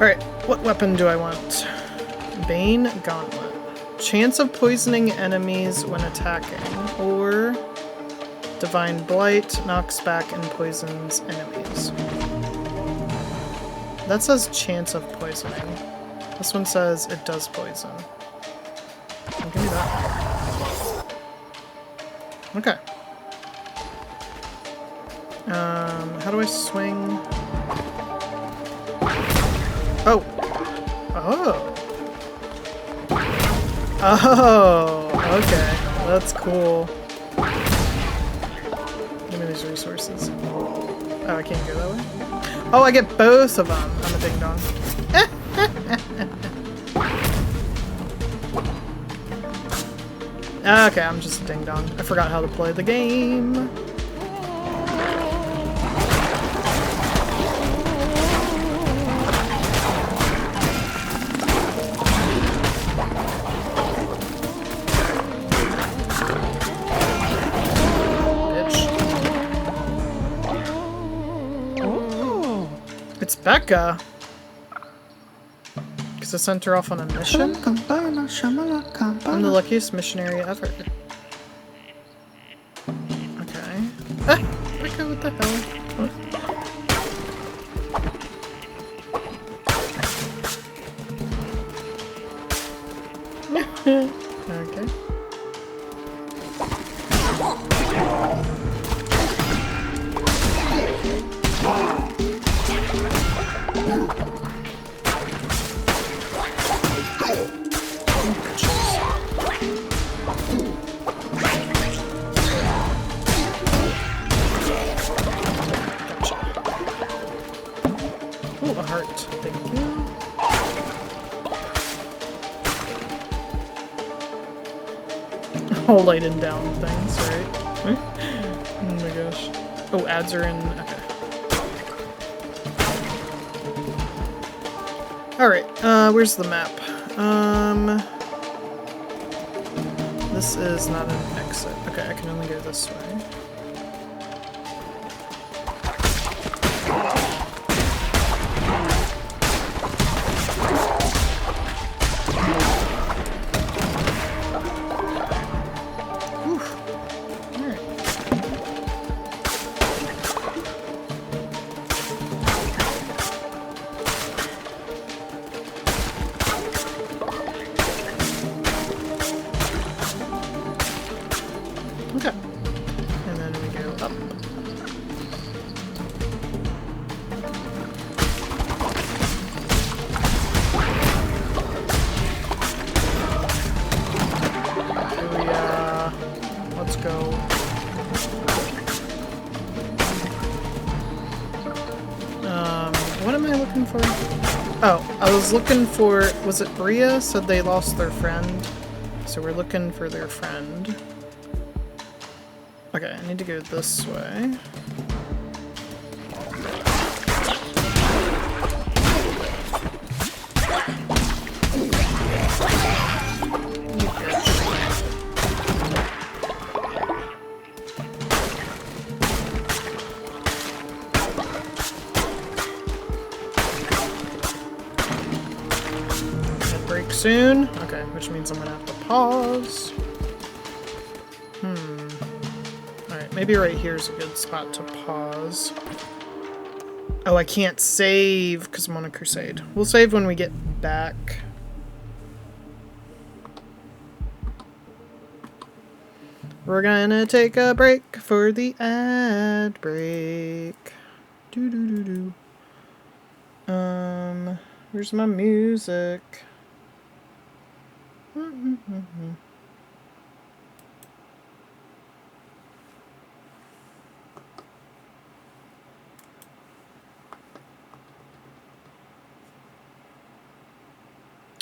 Alright, what weapon do I want? Bane Gauntlet. Chance of poisoning enemies when attacking. Or Divine Blight knocks back and poisons enemies. That says chance of poisoning. This one says it does poison. I'll give me that. Okay. How do I swing? Oh! Oh! Oh! Okay. That's cool. Give me these resources. Oh, I can't go that way? Oh, I get both of them! I'm a ding-dong. Okay, I'm just a ding-dong. I forgot how to play the game. It's Becca. Because I sent her off on a mission? I'm the luckiest missionary ever. Okay. Ah! Becca, what the hell? What? Okay. Ooh, a heart. Thank you. All lighted down things, right? Oh my gosh. Oh, ads are in. Okay. Alright, where's the map? This is not an exit. Okay, I can only go this way. Okay. And then we go up. Let's go. What am I looking for? Oh, I was looking for, was it Bria said they lost their friend? So we're looking for their friend. Okay, I need to go this way. That break soon. Okay, which means I'm gonna have to pause. Alright, maybe right here is a good spot to pause. Oh, I can't save because I'm on a crusade. We'll save when we get back. We're gonna take a break for the ad break. Doo-doo-doo-doo. Where's my music?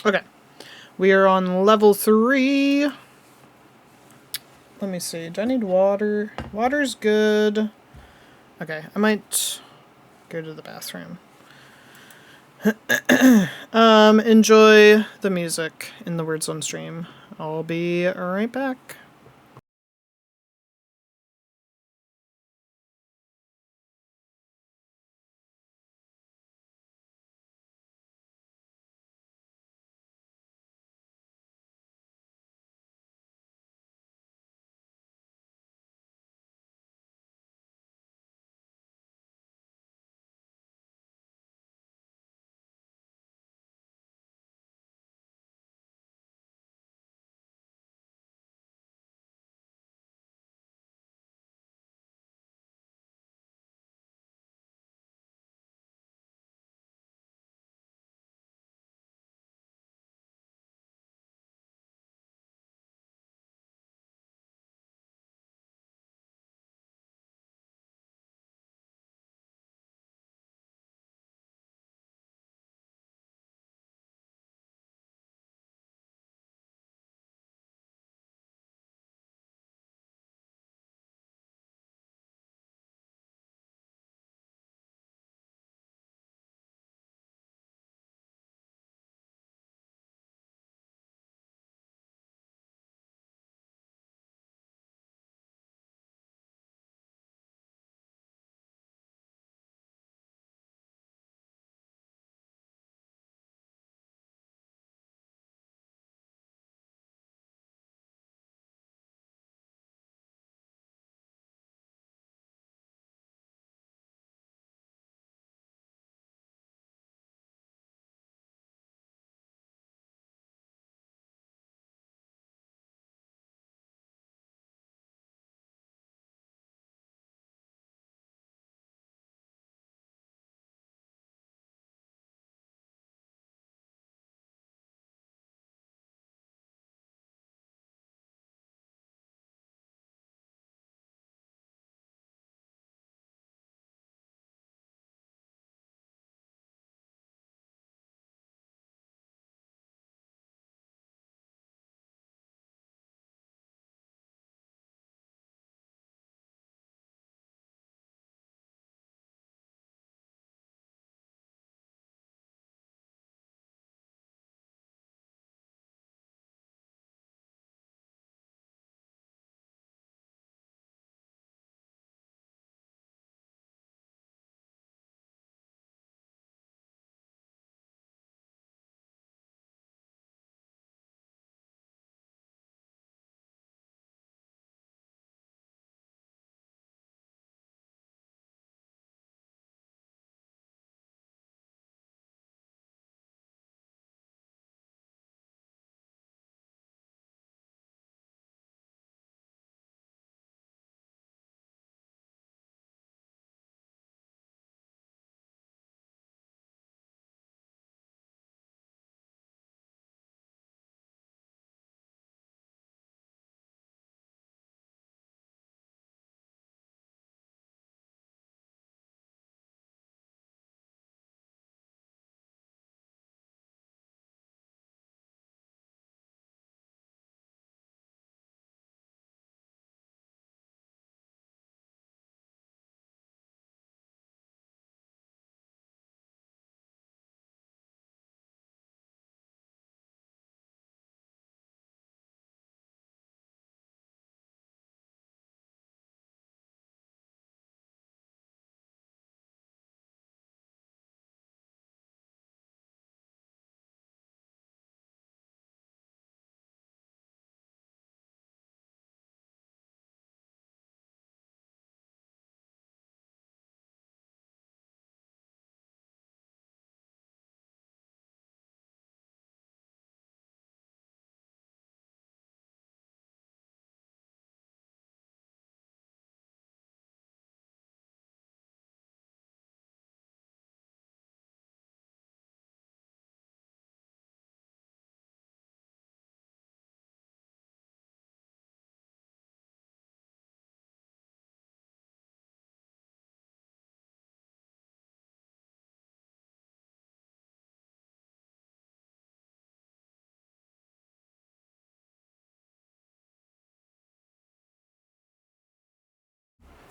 Okay. We are on level 3. Let me see. Do I need water? Water's good. Okay, I might go to the bathroom. Enjoy the music, in the words on stream. I'll be right back.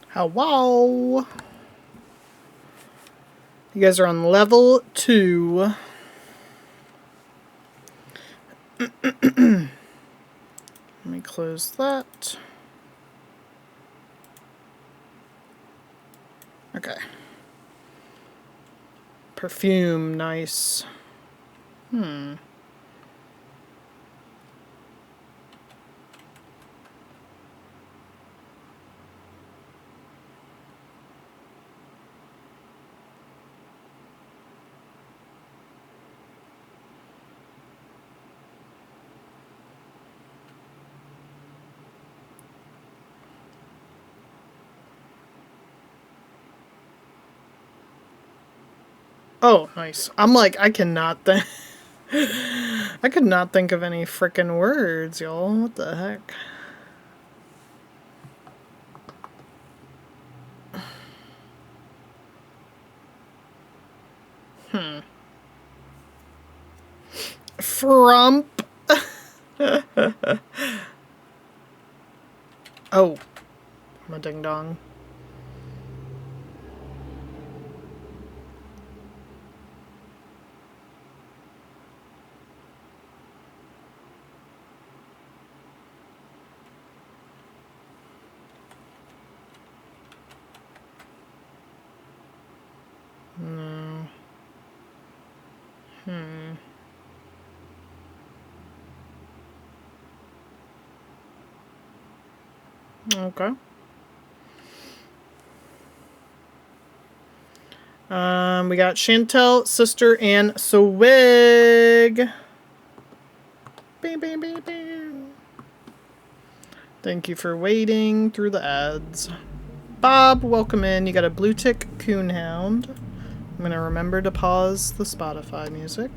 Hello. You guys are on level 2. Let me close that. Okay. Perfume, nice. Oh, nice. I'm like, I cannot think. I could not think of any frickin' words, y'all. What the heck? Frump. Oh, I'm a ding dong. No. Okay. We got Chantel, Sister, and Swig. Bing, bing, bing, bing. Thank you for waiting through the ads. Bob, welcome in. You got a blue tick coonhound. I'm gonna remember to pause the Spotify music.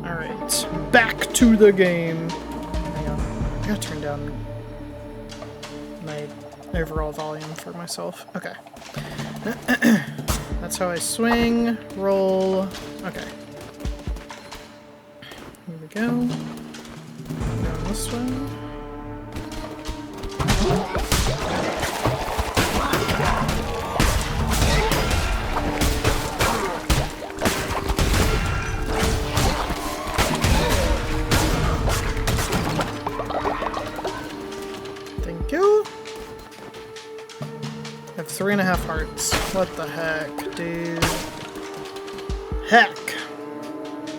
Alright, back to the game. Hang on. I gotta turn down my overall volume for myself. Okay. That's how I swing, roll. Okay. Here we go. Going this way. Thank you. I have 3.5 hearts. What the heck, dude? Heck!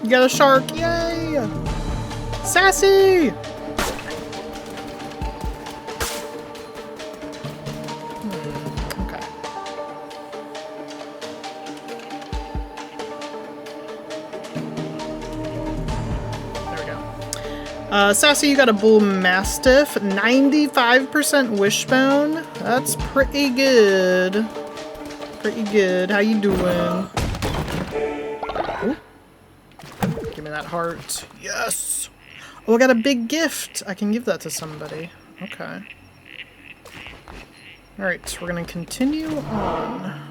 You got a shark! Yay! Sassy! Okay. There we go. Sassy, you got a bull mastiff. 95% wishbone. That's pretty good. Pretty good. How you doing? Ooh. Give me that heart. Yes! Oh, I got a big gift. I can give that to somebody. Okay. Alright, we're gonna continue on.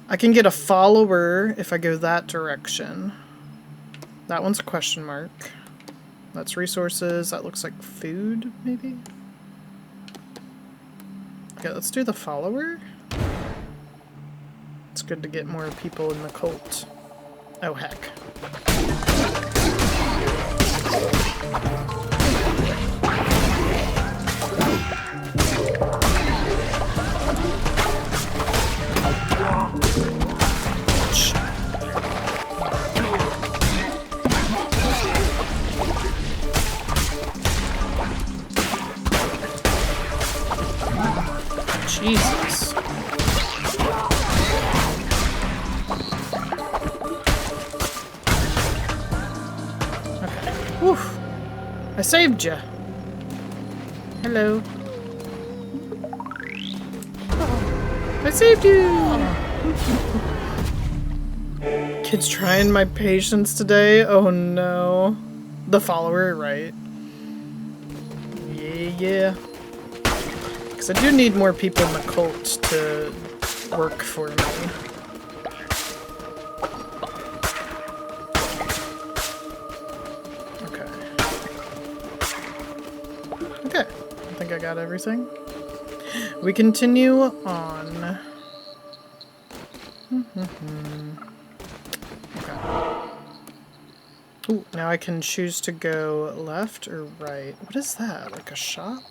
I can get a follower if I go that direction. That one's a question mark. That's resources. That looks like food, maybe? Okay, let's do the follower. It's good to get more people in the cult. Oh, heck. Jesus. Okay. Whew. I saved you. Hello. I saved you! Kids trying my patience today? Oh no. The follower, right? Yeah. Because I do need more people in the cult to work for me. Okay. I think I got everything. We continue on. Okay. Ooh, now I can choose to go left or right. What is that? Like a shop?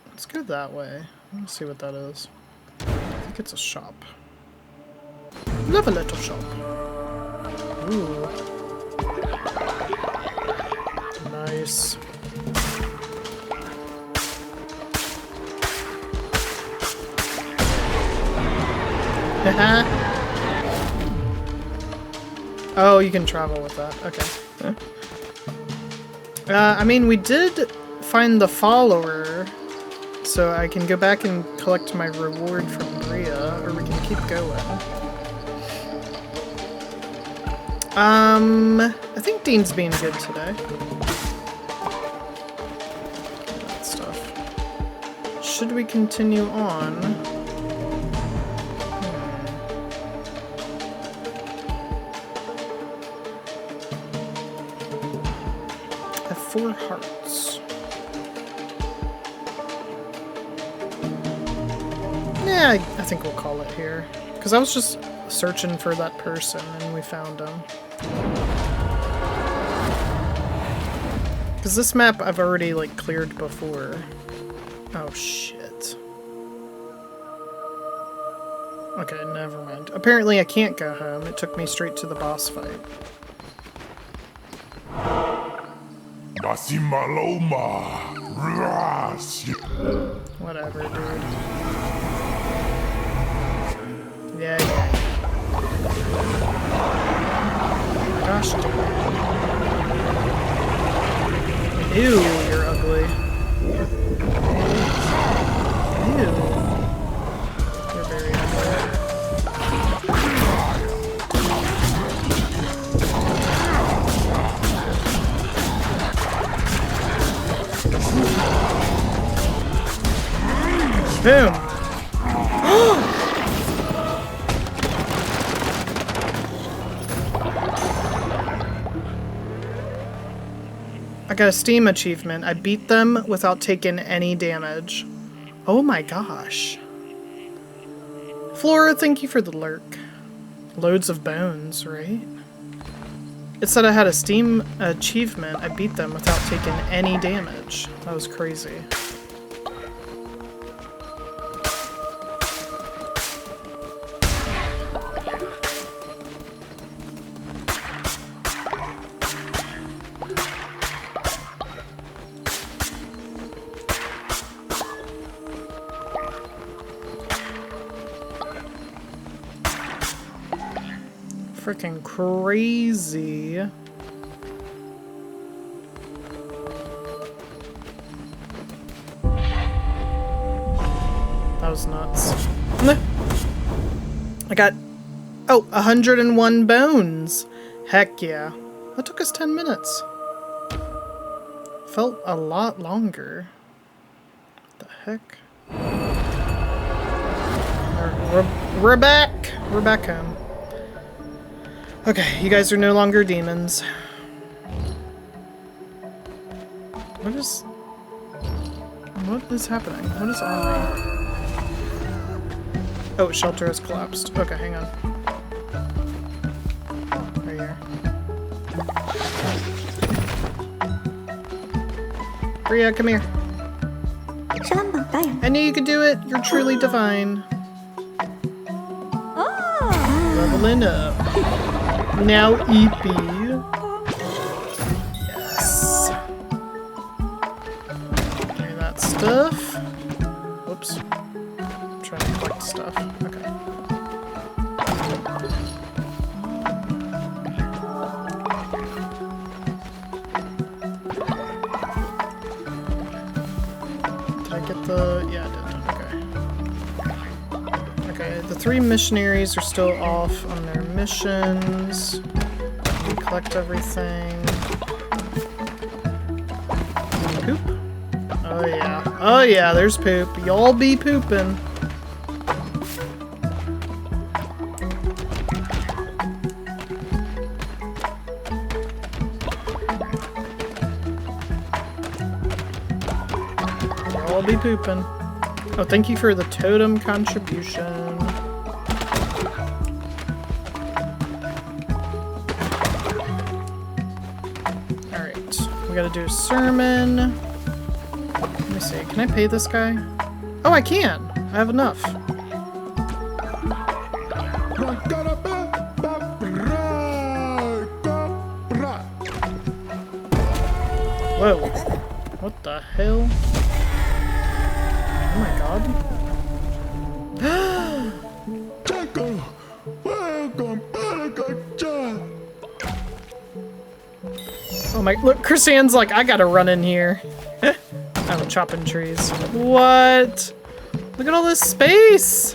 Let's go that way. Let's see what that is. I think it's a shop. Love a little shop. Ooh. Nice. Oh, you can travel with that. Okay. I mean, we did find the follower, so I can go back and collect my reward from Bria, or we can keep going. I think Dean's being good today. That stuff. Should we continue on? I have 4 hearts. Yeah, I think we'll call it here. Because I was just searching for that person and we found him. Because this map I've already, like, cleared before. Oh, shit. Okay, never mind. Apparently I can't go home. It took me straight to the boss fight. Whatever, dude. Yeah. Gosh, dude. Ew, you're ugly. Ew. You're very ugly. Boom! I got a Steam achievement. I beat them without taking any damage. Oh my gosh. Flora, thank you for the lurk. Loads of bones, right? It said I had a Steam achievement. I beat them without taking any damage. That was crazy. Freaking crazy. That was nuts. I got, 101 bones. Heck yeah. That took us 10 minutes. Felt a lot longer. What the heck? We're back. We're back home. Okay, you guys are no longer demons. What is happening? What is on me? Oh, shelter has collapsed. Okay, hang on. Right here. Bria, come here. I knew you could do it. You're truly divine. Leveling up. Now EP. Yes. Give me that stuff. Whoops. I'm trying to collect stuff. Okay. Did I get the... Yeah, I did. Okay. Okay, the 3 missionaries are still off on their missions. We collect everything. Poop? Oh yeah. Oh yeah, there's poop. Y'all be pooping. I'll be pooping. Oh, thank you for the totem contribution. Alright, we gotta do a sermon. Let me see, can I pay this guy? Oh, I can! I have enough. Whoa. What the hell? Oh my god. Oh my, look, Chris-Anne's like, I gotta run in here. I'm chopping trees. What? Look at all this space!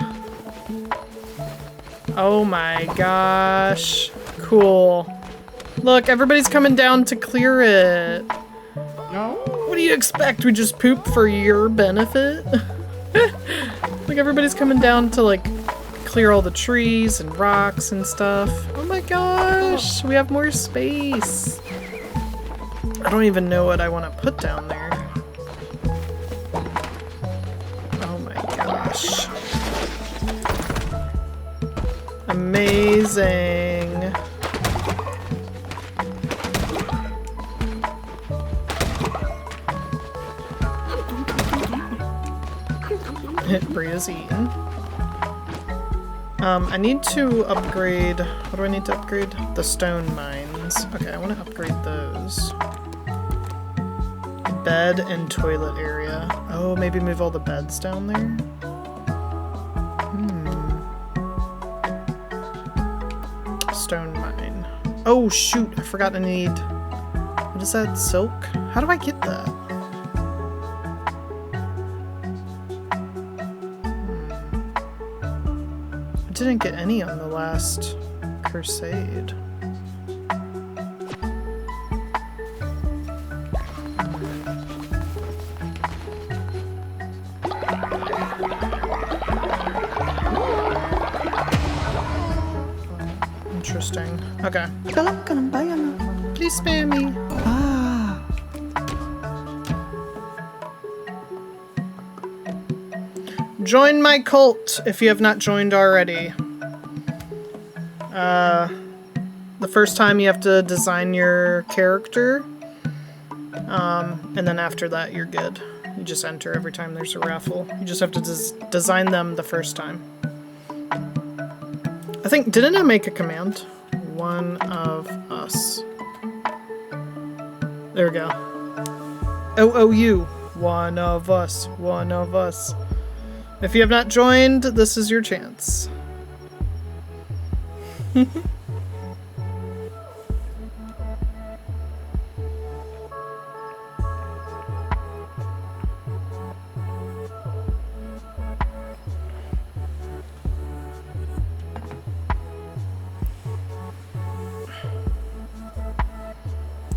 Oh my gosh. Cool. Look, everybody's coming down to clear it. No. What do you expect? We just poop for your benefit? Like, everybody's coming down to, like, clear all the trees and rocks and stuff. Oh my gosh, we have more space. I don't even know what I want to put down there. Oh my gosh. Amazing. Bria's eating. I need to upgrade. What do I need to upgrade? The stone mines. Okay, I want to upgrade those. Bed and toilet area. Oh, maybe move all the beds down there? Stone mine. Oh, shoot. I forgot I need... What is that? Silk? How do I get that? I didn't get any on the last crusade. Interesting. Okay. Please spare me. Join my cult if you have not joined already. The first time you have to design your character. And then after that you're good. You just enter every time there's a raffle. You just have to design them the first time. I think, didn't I make a command? One of us. There we go. OOU. One of us. One of us. If you have not joined, this is your chance.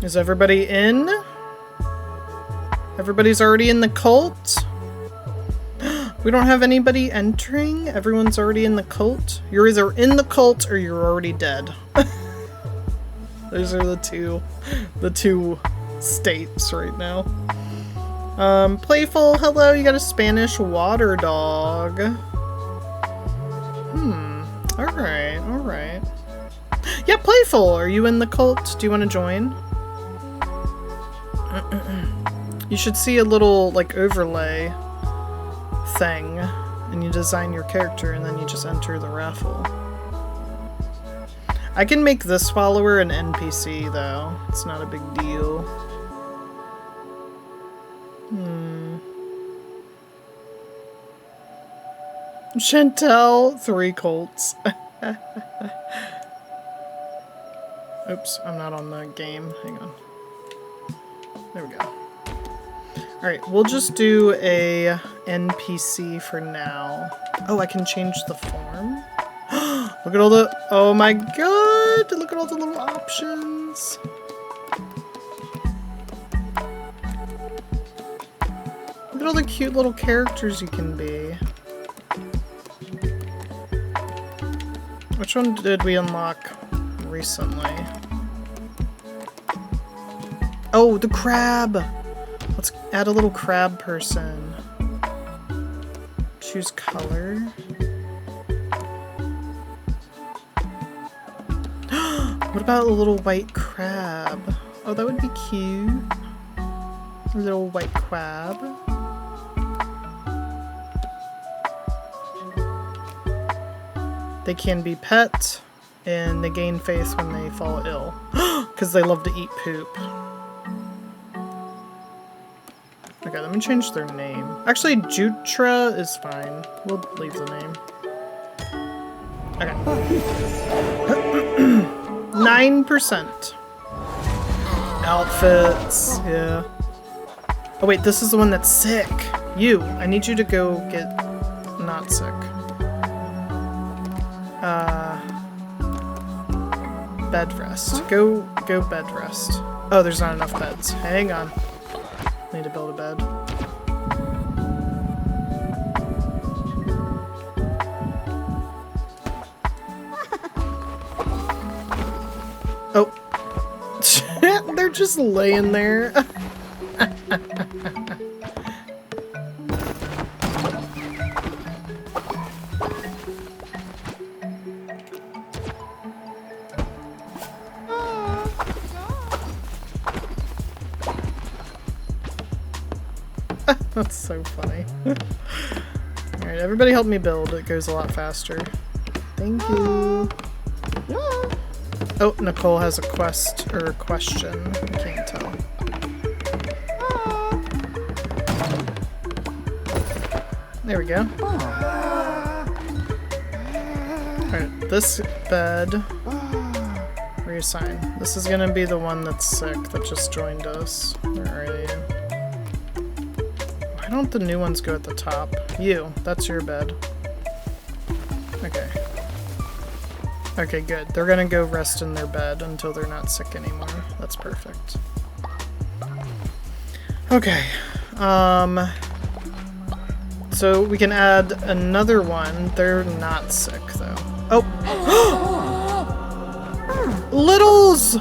Is everybody in? Everybody's already in the cult? We don't have anybody entering? Everyone's already in the cult? You're either in the cult or you're already dead. Those are the two states right now. Playful, hello, you got a Spanish water dog. Alright, alright. Yeah, Playful, are you in the cult? Do you want to join? You should see a little, like, overlay thing, and you design your character, and then you just enter the raffle. I can make this follower an NPC, though. It's not a big deal. Chantel, 3 cults. Oops, I'm not on the game. Hang on. There we go. Alright, we'll just do a NPC for now. Oh, I can change the form? Look at all the... Oh my god! Look at all the little options! Look at all the cute little characters you can be. Which one did we unlock recently? Oh, the crab! Let's add a little crab person. Choose color. What about a little white crab? Oh, that would be cute. A little white crab. They can be pet, and they gain faith when they fall ill. Because they love to eat poop. Okay, let me change their name. Actually, Jutra is fine. We'll leave the name. Okay. 9%. Outfits, yeah. Oh wait, this is the one that's sick. You, I need you to go get not sick. Bed rest. Go bed rest. Oh, there's not enough beds. Hang on. Need to build a bed. Oh. They're just laying there. That's so funny. Alright, everybody help me build. It goes a lot faster. Thank you. Oh, Nicole has a quest or a question. I can't tell. There we go. Alright, this bed. Reassign. This is gonna be the one that's sick that just joined us. Where are you? Why don't the new ones go at the top? You, that's your bed. Okay. Okay, good. They're gonna go rest in their bed until they're not sick anymore. That's perfect. Okay. So we can add another one. They're not sick though. Oh! Littles!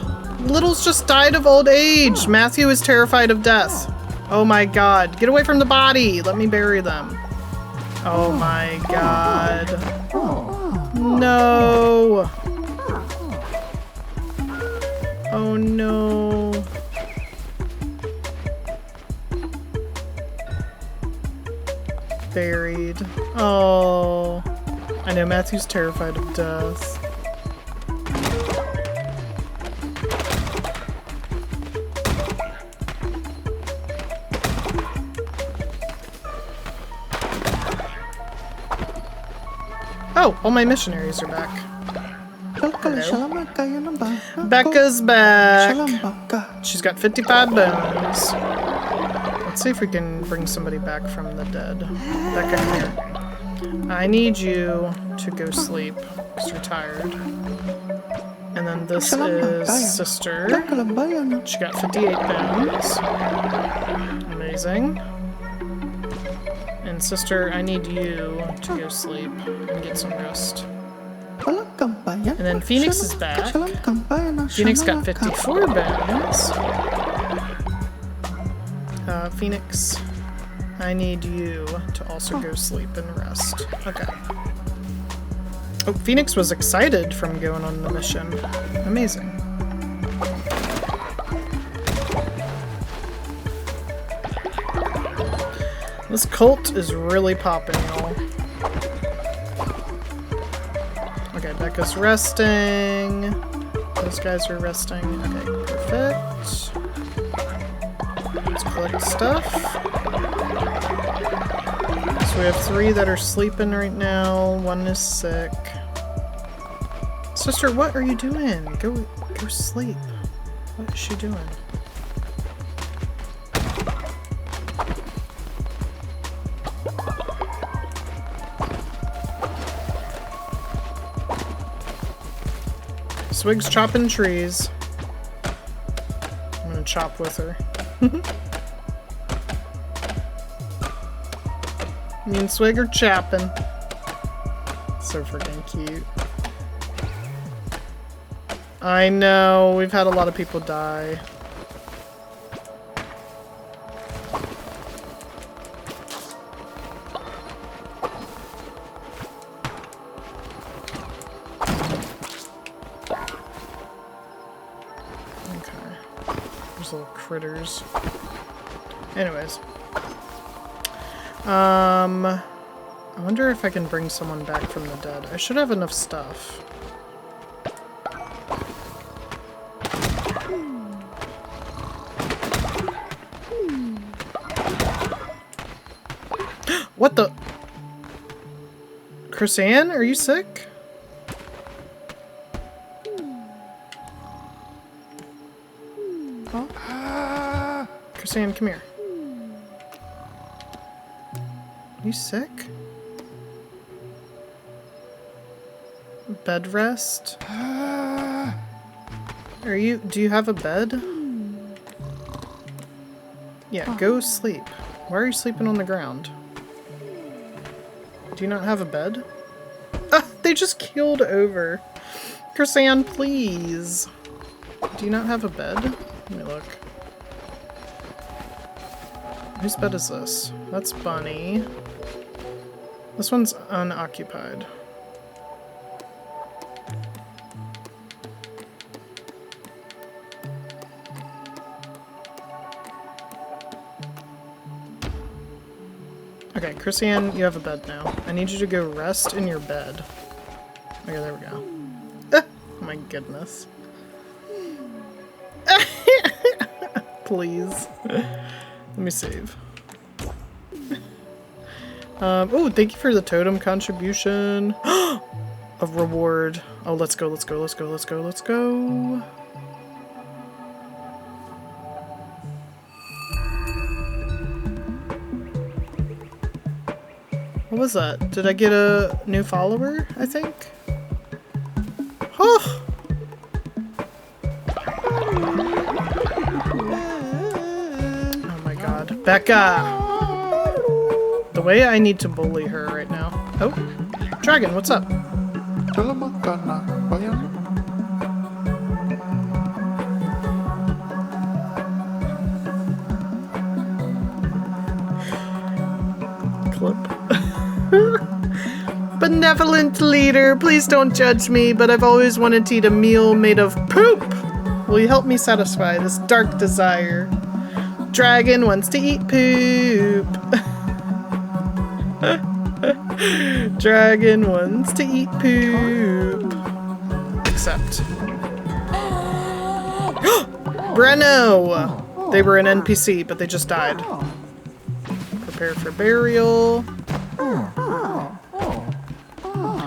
Littles just died of old age! Matthew is terrified of death. Oh my god. Get away from the body! Let me bury them. Oh my god. No! Oh no. Buried. Oh. I know Matthew's terrified of death. Oh, all my missionaries are back. Hello. Becca's back. She's got 55 bones. Let's see if we can bring somebody back from the dead. Becca, come here. I need you to go sleep because you're tired. And then this is sister. She got 58 bones. Amazing. And sister, I need you to go sleep and get some rest. And then Phoenix is back. Phoenix got 54 bones. Phoenix, I need you to also go sleep and rest. Okay. Oh, Phoenix was excited from going on the mission. Amazing. This cult is really popping, y'all. Okay, Becca's resting. Those guys are resting. Okay, perfect. Let's collect stuff. So we have 3 that are sleeping right now. 1 is sick. Sister, what are you doing? Go sleep. What is she doing? Swig's chopping trees. I'm gonna chop with her. Me and Swig are chopping. So freaking cute. I know, we've had a lot of people die. There's little critters. Anyways. I wonder if I can bring someone back from the dead. I should have enough stuff. What the? Chris-Ann, are you sick? Oh. Chris-Ann, come here. Are you sick? Bed rest? Do you have a bed? Yeah, go sleep. Why are you sleeping on the ground? Do you not have a bed? Ah, they just keeled over. Chris-Ann, please. Do you not have a bed? Let me look. Whose bed is this? That's Bunny. This one's unoccupied. Okay, Chris-Ann, you have a bed now. I need you to go rest in your bed. Okay, there we go. Ah, oh my goodness. Please. Let me save. Oh, thank you for the totem contribution. A reward. Oh, let's go, let's go, let's go, let's go, let's go. What was that? Did I get a new follower, I think? Oh! Oh my god. Becca! The way I need to bully her right now. Oh, Dragon, what's up? Clip. Benevolent leader, please don't judge me, but I've always wanted to eat a meal made of poop. Will you help me satisfy this dark desire? Dragon wants to eat poop. Dragon wants to eat poop. Except. Breno! They were an NPC, but they just died. Prepare for burial.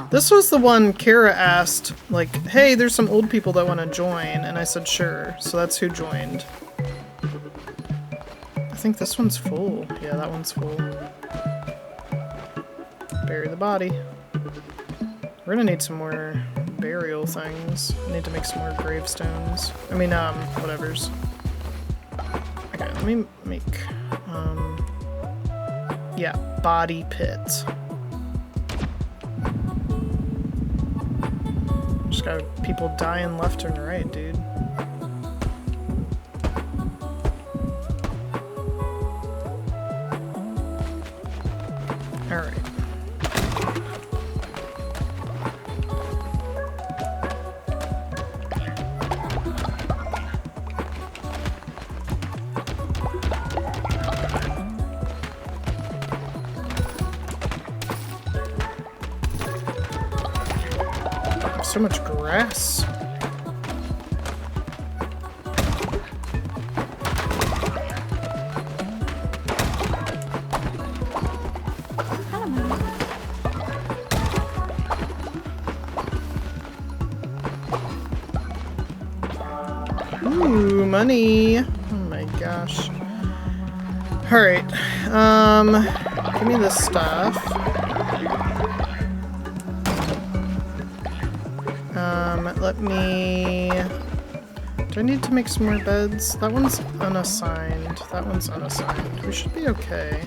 This was the one Kara asked, like, hey, there's some old people that want to join, and I said sure, so that's who joined. I think this one's full. Yeah, that one's full. Bury the body. We're gonna need some more burial things. I need to make some more gravestones. I mean, whatevers. Okay, let me make, yeah, body pit. Just got people dying left and right, dude. Alright. So much grass. Ooh, money. Oh my gosh. Alright. Give me this stuff. Let me... Do I need to make some more beds? That one's unassigned. That one's unassigned. We should be okay.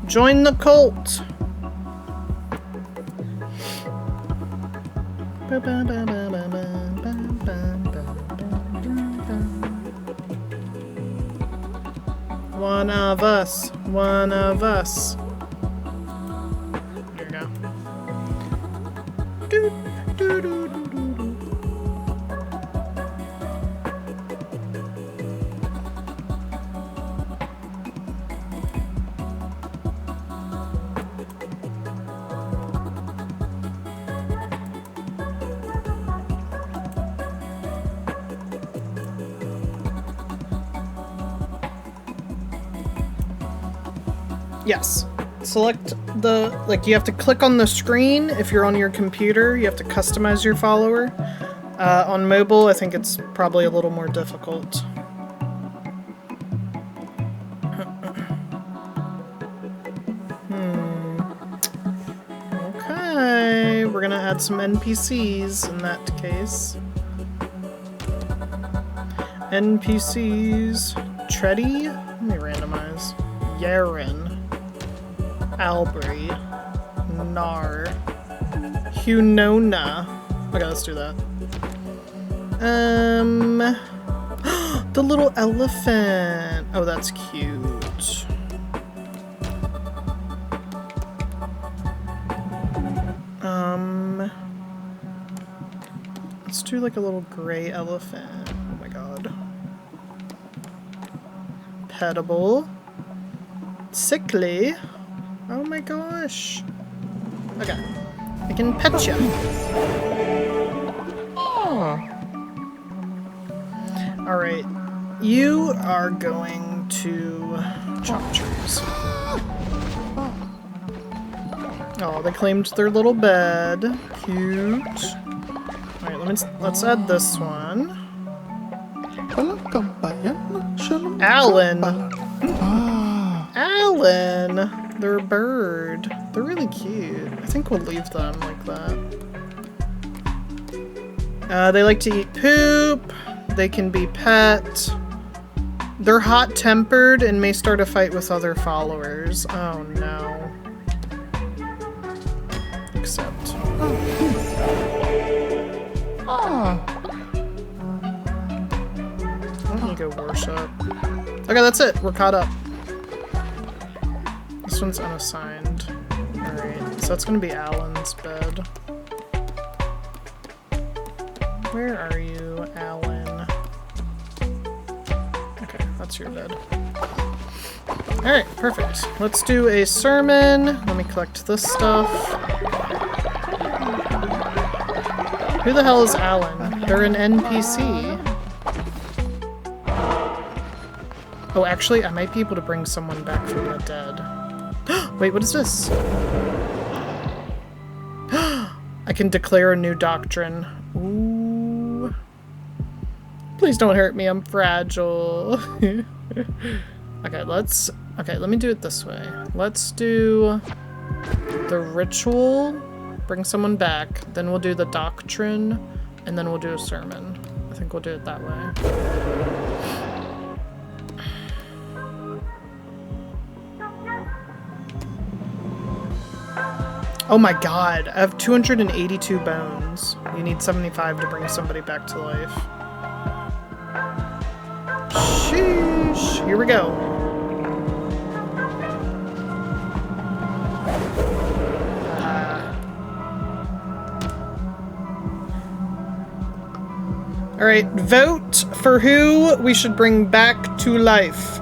Join the cult! One of us. One of us. You're Do, do, do, do, do, do. Yes. Select the, like, you have to click on the screen if you're on your computer. You have to customize your follower. On mobile, I think it's probably a little more difficult. Okay, we're gonna add some NPCs in that case. NPCs. Treddy? Let me randomize. Yaren. Albry, Nar, Hunona. Okay, let's do that. The little elephant. Oh, that's cute. Let's do like a little gray elephant. Oh my god. Petable. Sickly. Oh my gosh. Okay. I can pet you. Oh. Alright. You are going to chop trees. Oh, they claimed their little bed. Cute. Alright, let's add this one. Alan! Alan! They're a bird. They're really cute. I think we'll leave them like that. They like to eat poop. They can be pet. They're hot-tempered and may start a fight with other followers. Oh no. Accept. Why don't you go worship? Okay, that's it. We're caught up. This one's unassigned. Alright, so that's gonna be Alan's bed. Where are you, Alan? Okay, that's your bed. Alright, perfect. Let's do a sermon. Let me collect this stuff. Who the hell is Alan? They're an NPC. Oh, actually, I might be able to bring someone back from the dead. Wait, what is this? I can declare a new doctrine. Ooh. Please don't hurt me, I'm fragile. Okay, let me do it this way. Let's do the ritual, bring someone back, then we'll do the doctrine, and then we'll do a sermon. I think we'll do it that way. Oh my god, I have 282 bones. You need 75 to bring somebody back to life. Sheesh. Here we go. Alright, vote for who we should bring back to life.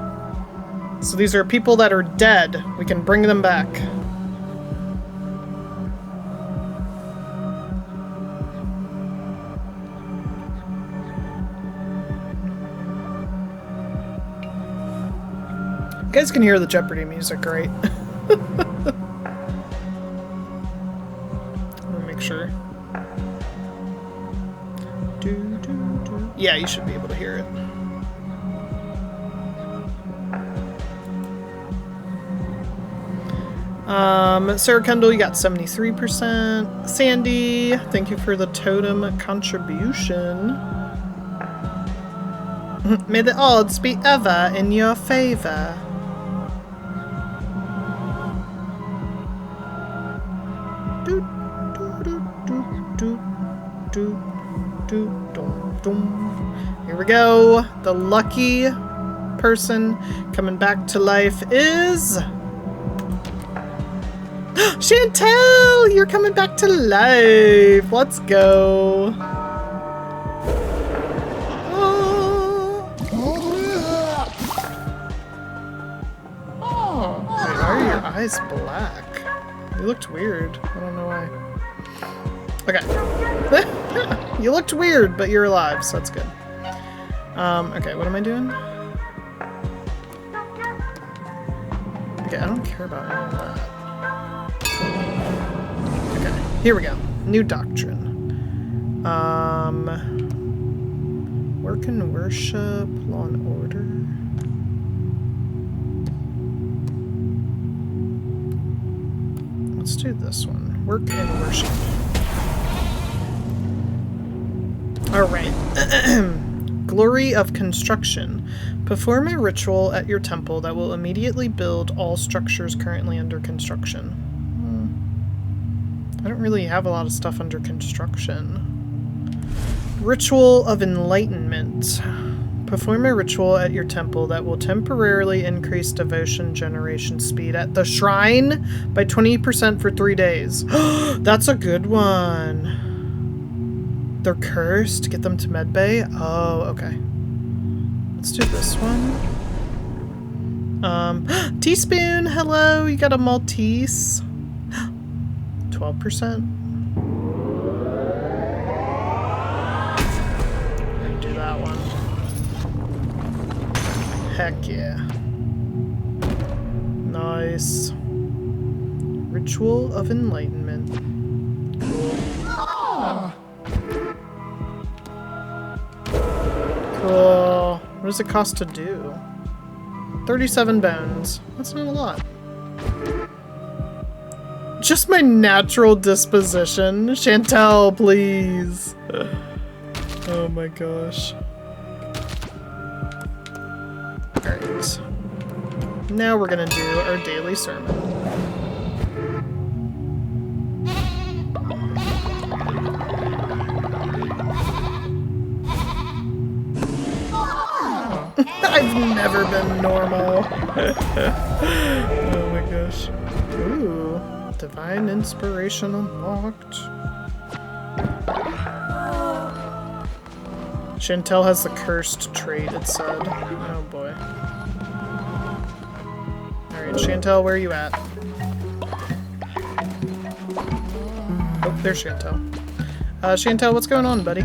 So these are people that are dead. We can bring them back. You guys can hear the Jeopardy music, right? Let me make sure. Yeah, you should be able to hear it. Sarah Kendall, you got 73%. Sandy, thank you for the totem contribution. May the odds be ever in your favor. Here we go. The lucky person coming back to life is Chantel, you're coming back to life. Let's go. Wait, why are your eyes black? You looked weird. I don't know why. Okay. You looked weird, but you're alive, so that's good. Okay, what am I doing? Okay, I don't care about any of that. Okay, here we go. New doctrine. Work and worship, law and order. Let's do this one. Work and worship. Alright. Glory of construction. Perform a ritual at your temple that will immediately build all structures currently under construction. I don't really have a lot of stuff under construction. Ritual of enlightenment. Perform a ritual at your temple that will temporarily increase devotion generation speed at the shrine by 20% for 3 days. That's a good one. They're cursed. Get them to medbay. Oh, okay. Let's do this one. Teaspoon, hello. You got a Maltese. 12%. Do that one. Heck yeah. Nice. Ritual of enlightenment. Cool. What does it cost to do? 37 bones. That's not a lot. Just my natural disposition. Chantel, please. Oh my gosh. Alright. Now we're gonna do our daily sermon. I've never been normal. Oh my gosh. Ooh. Divine inspiration unlocked. Chantel has the cursed trait, it said. Oh boy. Alright, Chantel, where are you at? Oh, there's Chantel. Chantel, what's going on, buddy?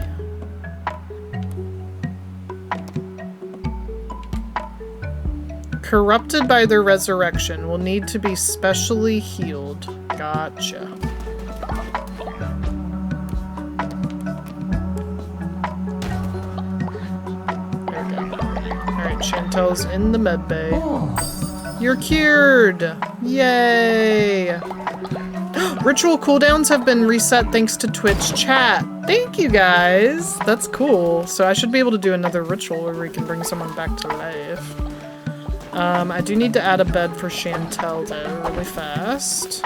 Corrupted by their resurrection will need to be specially healed. Gotcha. There we go. Alright, Chantel's in the medbay. You're cured! Yay! Ritual cooldowns have been reset thanks to Twitch chat. Thank you guys! That's cool. So I should be able to do another ritual where we can bring someone back to life. I do need to add a bed for Chantel though, really fast.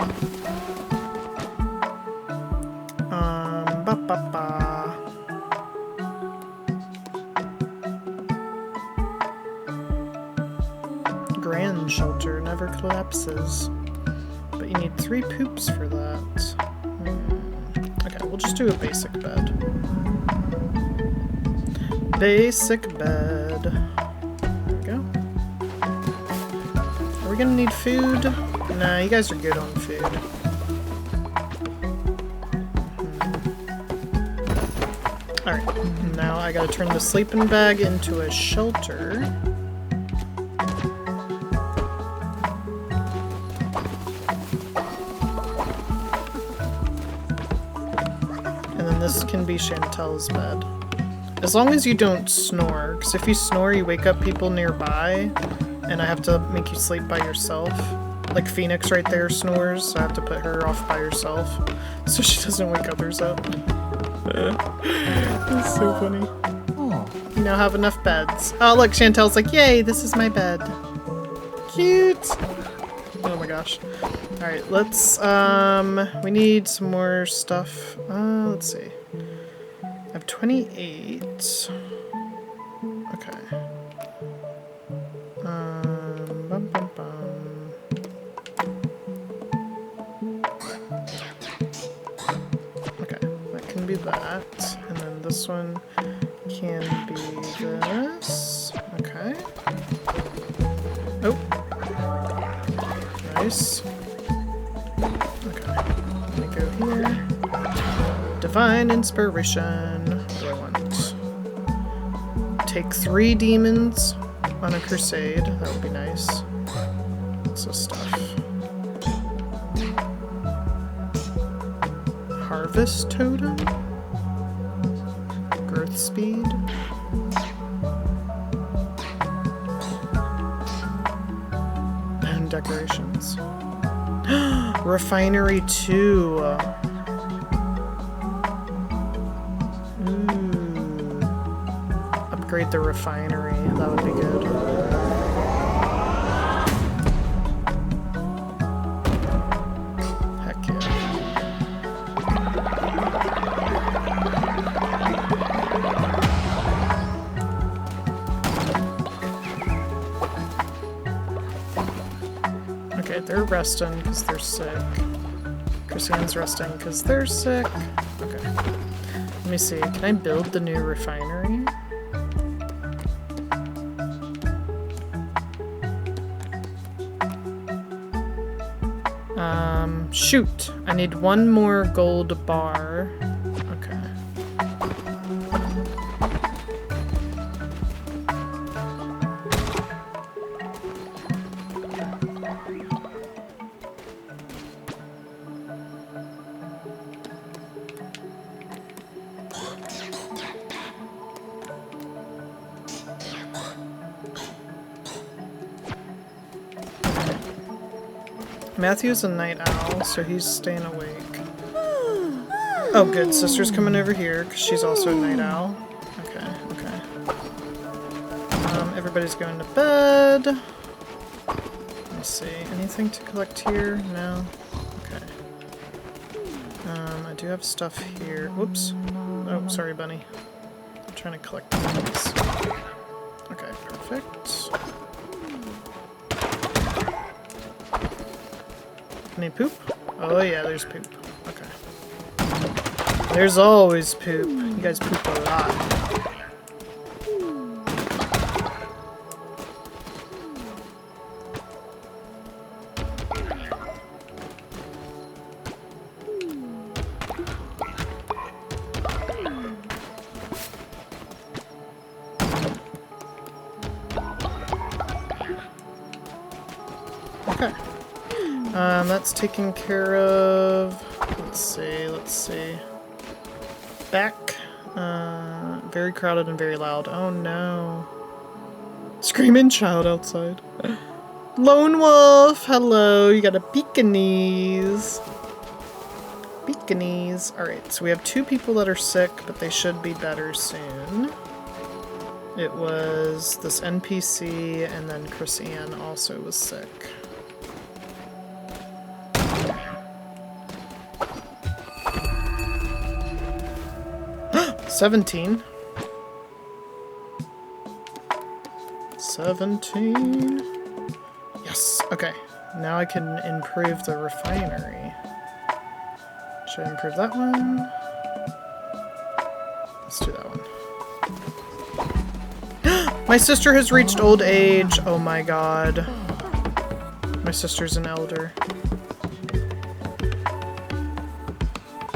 Grand shelter never collapses. But you need 3 poops for that. Okay, we'll just do a basic bed. Basic bed. There we go. Are we gonna need food? Nah, you guys are good on food. Alright, now I gotta turn the sleeping bag into a shelter. And then this can be Chantel's bed. As long as you don't snore, because if you snore, you wake up people nearby. And I have to make you sleep by yourself. Like Phoenix right there snores, so I have to put her off by herself so she doesn't wake others up. That's so funny. You now have enough beds. Oh look, Chantel's like, yay, this is my bed. Cute! Oh my gosh. Alright, let's, we need some more stuff. Let's see. I have 28. Okay. Bum, bum, bum. be that. And then this one can be this. Okay. Oh. Nice. Okay. Let me go here. Divine Inspiration. What do I want? Take 3 demons on a crusade. That would be nice. What's this stuff? Harvest Totem? Growth Speed? And decorations. Refinery 2. Ooh. Upgrade the refinery. That would be good. Heck yeah. Okay, they're resting because they're sick. Christian's resting because they're sick. Okay. Let me see. Can I build the new refinery? Shoot. I need 1 more gold bar. Okay. Matthew's a night owl, so he's staying awake. Oh, good. Sister's coming over here, because she's also a night owl. Okay, okay. Everybody's going to bed. Let's see. Anything to collect here? No? Okay. I do have stuff here. Whoops. Oh, sorry, bunny. I'm trying to collect these. Okay, perfect. Any poop? Oh yeah, there's poop. Okay. There's always poop. You guys poop a lot. Okay. That's taken care of. Let's see. Back. Very crowded and very loud. Oh no. Screaming child outside. Lone Wolf! Hello, you got a Pekingese. Pekingese. Alright, so we have 2 people that are sick, but they should be better soon. It was this NPC, and then Chris Ann also was sick. 17. 17. Yes. Okay. Now I can improve the refinery. Should I improve that one? Let's do that one. My sister has reached old age. Oh my god. My sister's an elder.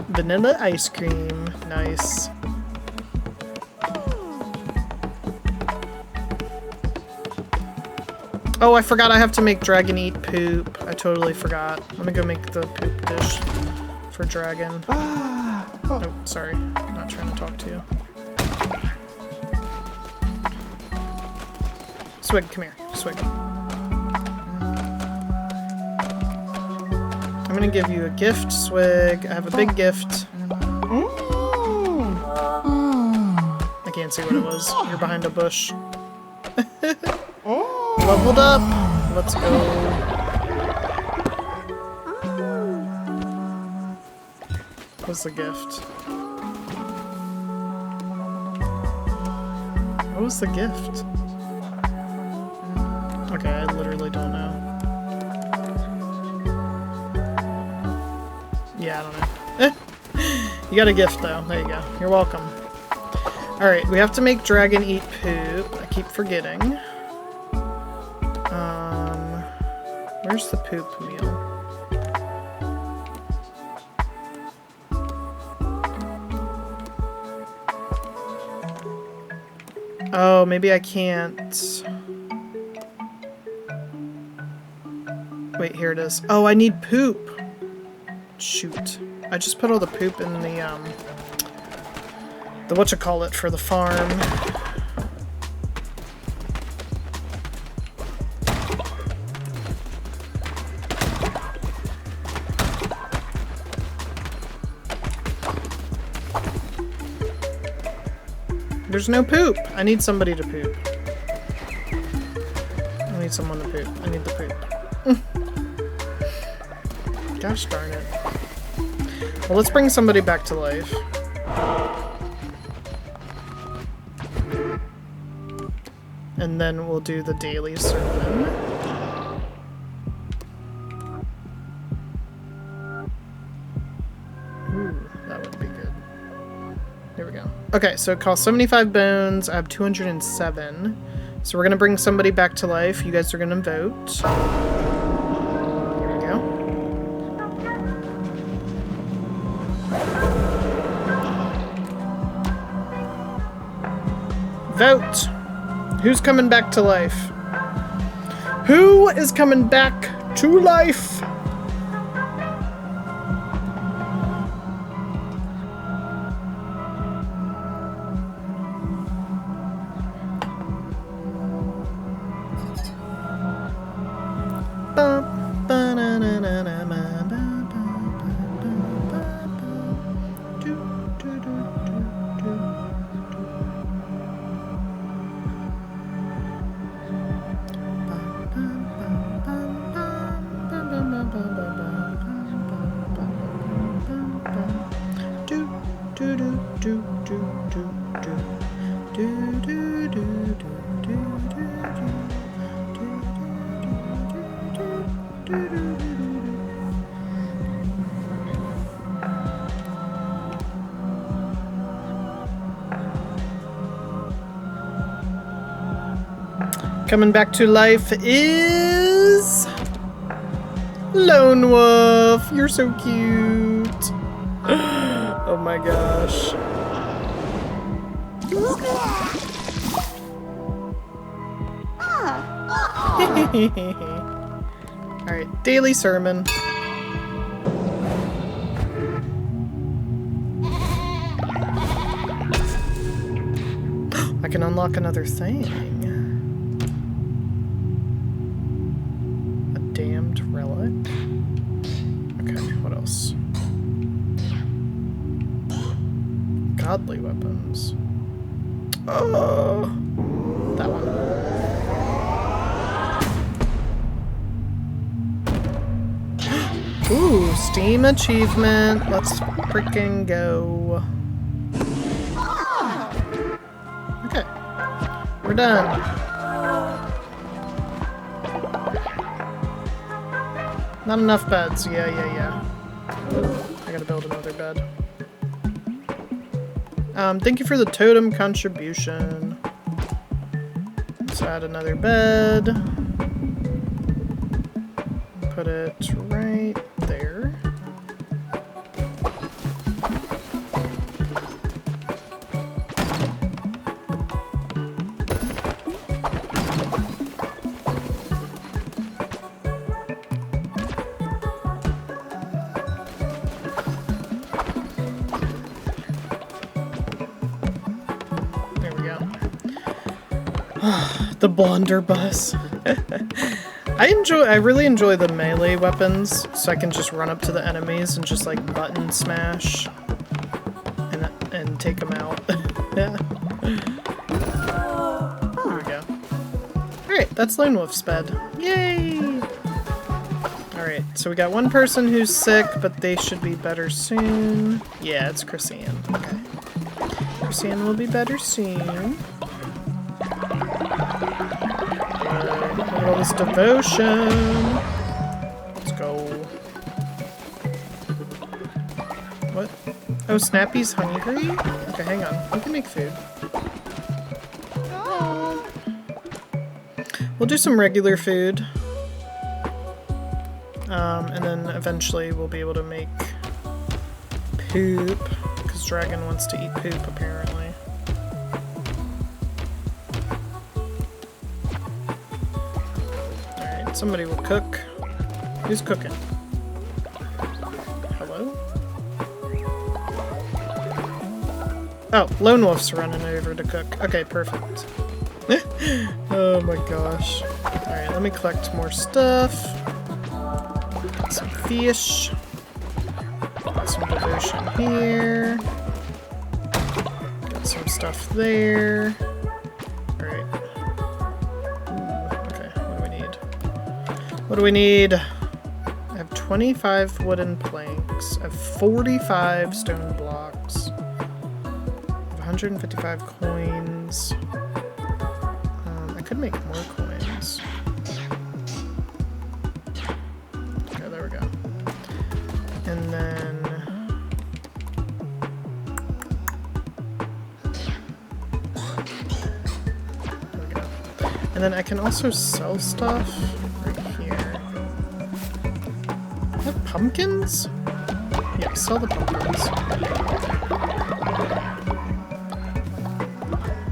Vanilla ice cream. Nice. Oh, I forgot I have to make Dragon eat poop. I totally forgot. Let me go make the poop dish for Dragon. Oh, sorry. I'm not trying to talk to you. Swig, come here. Swig. I'm gonna give you a gift, Swig. I have a big gift. I can't see what it was. You're behind a bush. Leveled up. Let's go. What's the gift? What was the gift? Okay, I literally don't know. Yeah, I don't know. You got a gift, though. There you go. You're welcome. Alright, we have to make dragon eat poop. I keep forgetting. Where's the poop meal? Oh, maybe I can't. Wait, here it is. Oh, I need poop. Shoot. I just put all the poop in the whatchamacallit for the farm. There's no poop. I need somebody to poop. I need someone to poop. I need the poop. Gosh darn it. Well, let's bring somebody back to life. And then we'll do the daily sermon. Ooh, that would be good. There we go. Okay, so it costs 75 bones. I have 207. So we're gonna bring somebody back to life. You guys are gonna vote. Here we go. Vote! Who's coming back to life? Who is coming back to life? Coming back to life is Lone Wolf. You're so cute. Oh my gosh. Alright, daily sermon. I can unlock another thing. A damned relic. Okay, what else? Godly weapons. Oh, that one. Ooh, Steam achievement. Let's freaking go. Okay, we're done. Not enough beds. Yeah. I gotta build another bed. Thank you for the totem contribution. Let's add another bed. Put it right there. The blunderbuss. I really enjoy the melee weapons, so I can just run up to the enemies and just like button smash and take them out. Yeah. There we go. Alright, that's Lone Wolf's bed. Yay! Alright, so we got one person who's sick, but they should be better soon. Yeah, it's Chrisanne. Okay. Chrisanne will be better soon. Look at all this devotion. Let's go. What? Oh, Snappy's hungry? Okay, hang on. We can make food. We'll do some regular food. And then eventually we'll be able to make poop. Because Dragon wants to eat poop, apparently. Alright, somebody will cook. Who's cooking? Hello? Oh, Lone Wolf's running over to cook. Okay, perfect. Oh my gosh. Alright, let me collect more stuff. Got some fish. Got some devotion here. Got some stuff there. Alright. Okay, what do we need? What do we need? I have 25 wooden planks. I have 45 stone blocks. I have 155 coins. I could make more coins. Okay, there we go. And then... there we go. And then I can also sell stuff right here. I have pumpkins? Yeah, sell the pumpkins.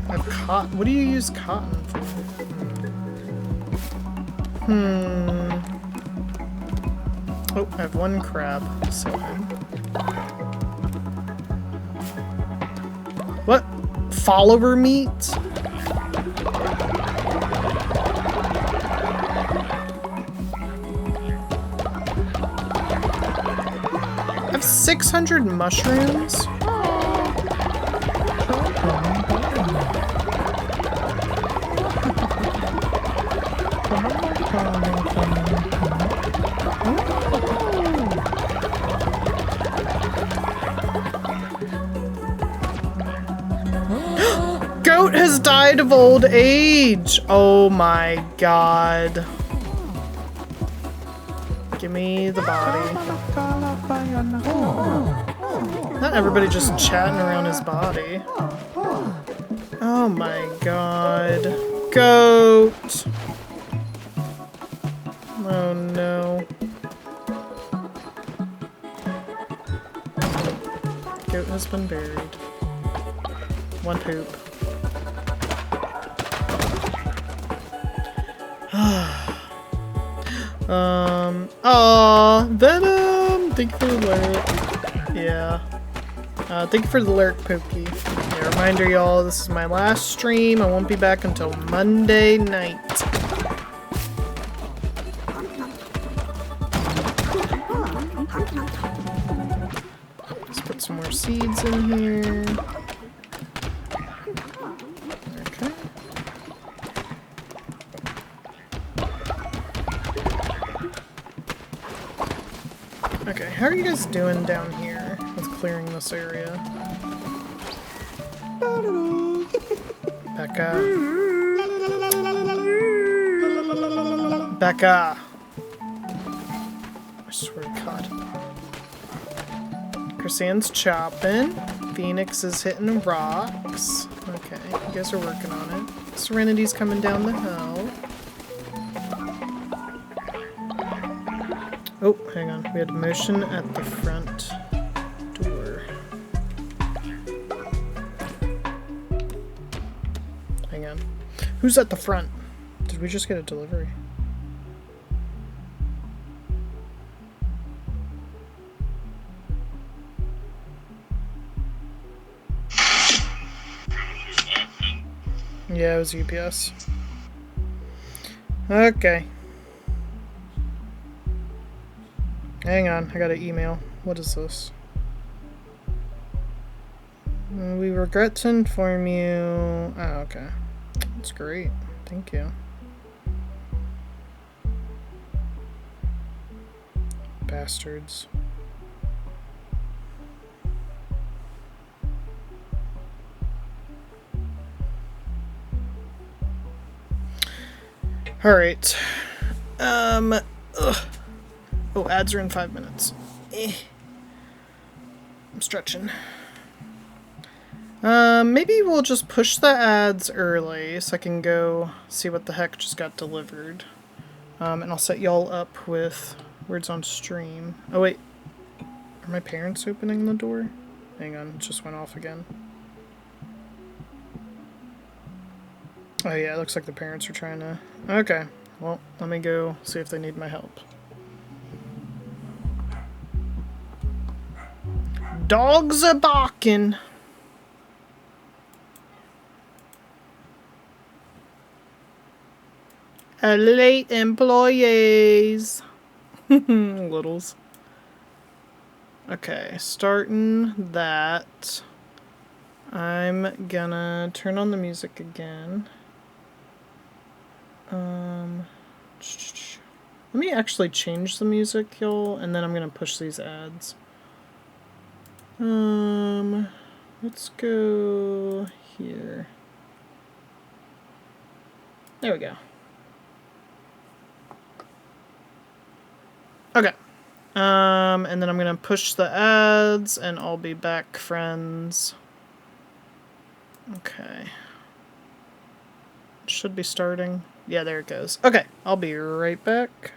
I have cotton. What do you use cotton for? Oh, I have one crab. Sell him. What? Follower meat? I have 600 mushrooms? Goat has died of old age. Oh my god. Give me the body. Not everybody just chatting around his body. Oh my god. Goat. Oh no. Goat has been buried. One poop. Aw, Venom! Thank you for the alert. Yeah. Thank you for the alert, Pokey. Yeah, reminder, y'all, this is my last stream. I won't be back until Monday night. Let's put some more seeds in here. Okay. Okay, how are you guys doing down here with clearing this area? Becca. Becca. I swear to God. Chrysan's chopping. Phoenix is hitting rocks. Okay, you guys are working on it. Serenity's coming down the hill. Oh, hang on. We had motion at the front door. Hang on. Who's at the front? Did we just get a delivery? Yeah, it was UPS. Okay. Hang on, I got an email. What is this? We regret to inform you... Oh, okay. That's great. Thank you. Bastards. Alright. Ugh. Oh, ads are in 5 minutes. I'm stretching. Maybe we'll just push the ads early so I can go see what the heck just got delivered. And I'll set y'all up with words on stream. Oh wait, are my parents opening the door? Hang on, it just went off again. Oh yeah, it looks like the parents are trying to... Okay, well, let me go see if they need my help. Dogs are barking. Late employees. Littles. Okay, starting that. I'm gonna turn on the music again. Let me actually change the music, y'all, and then I'm gonna push these ads. Let's go here. There we go. Okay. And then I'm gonna push the ads, and I'll be back, friends. Okay. Should be starting. Yeah, there it goes. Okay, I'll be right back.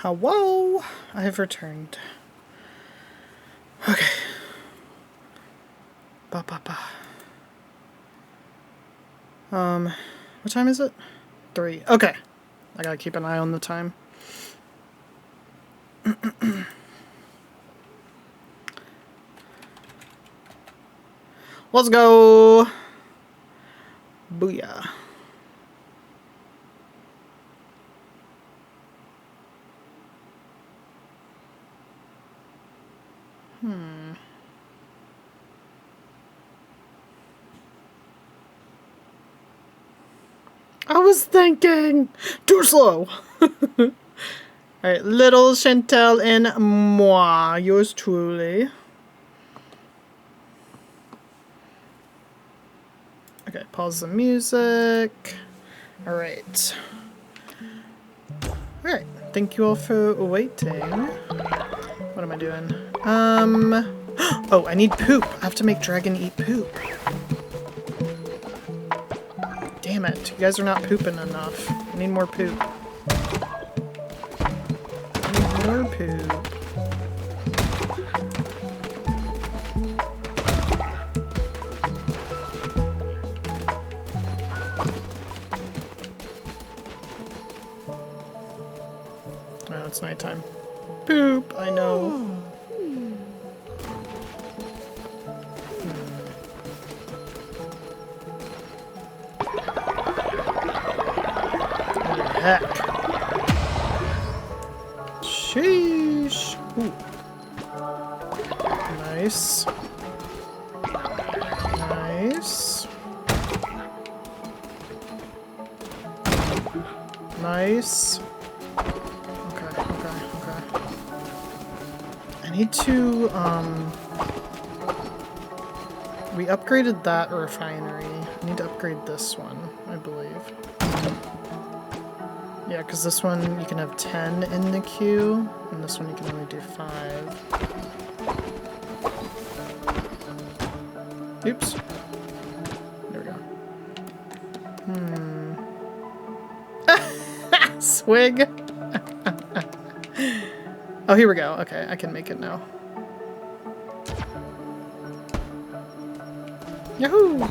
Hello! I have returned. Okay. Ba ba ba. What time is it? 3. Okay. I gotta keep an eye on the time. Let's go! Booyah. I was thinking too slow. Alright, Little Chantel and moi, yours truly. Okay, pause the music. Alright. Alright, thank you all for waiting. What am I doing? Oh, I need poop. I have to make Dragon eat poop. Damn it, you guys are not pooping enough. I need more poop. I need more poop. Oh, it's nighttime. Poop, I know. Heck. Sheesh. Ooh. Nice. Nice. Nice. Okay. I need to, we upgraded that refinery. I need to upgrade this one, I believe. Yeah, because this one you can have 10 in the queue, and this one you can only do 5. Oops. There we go. Swig! Oh, here we go. Okay, I can make it now. Yahoo!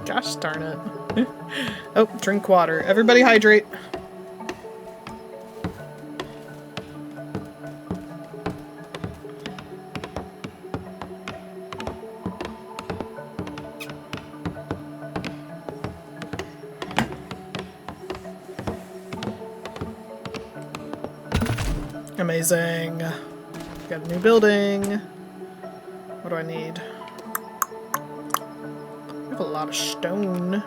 Gosh darn it. Oh, drink water. Everybody hydrate. Amazing. Got a new building. What do I need? I have a lot of stone.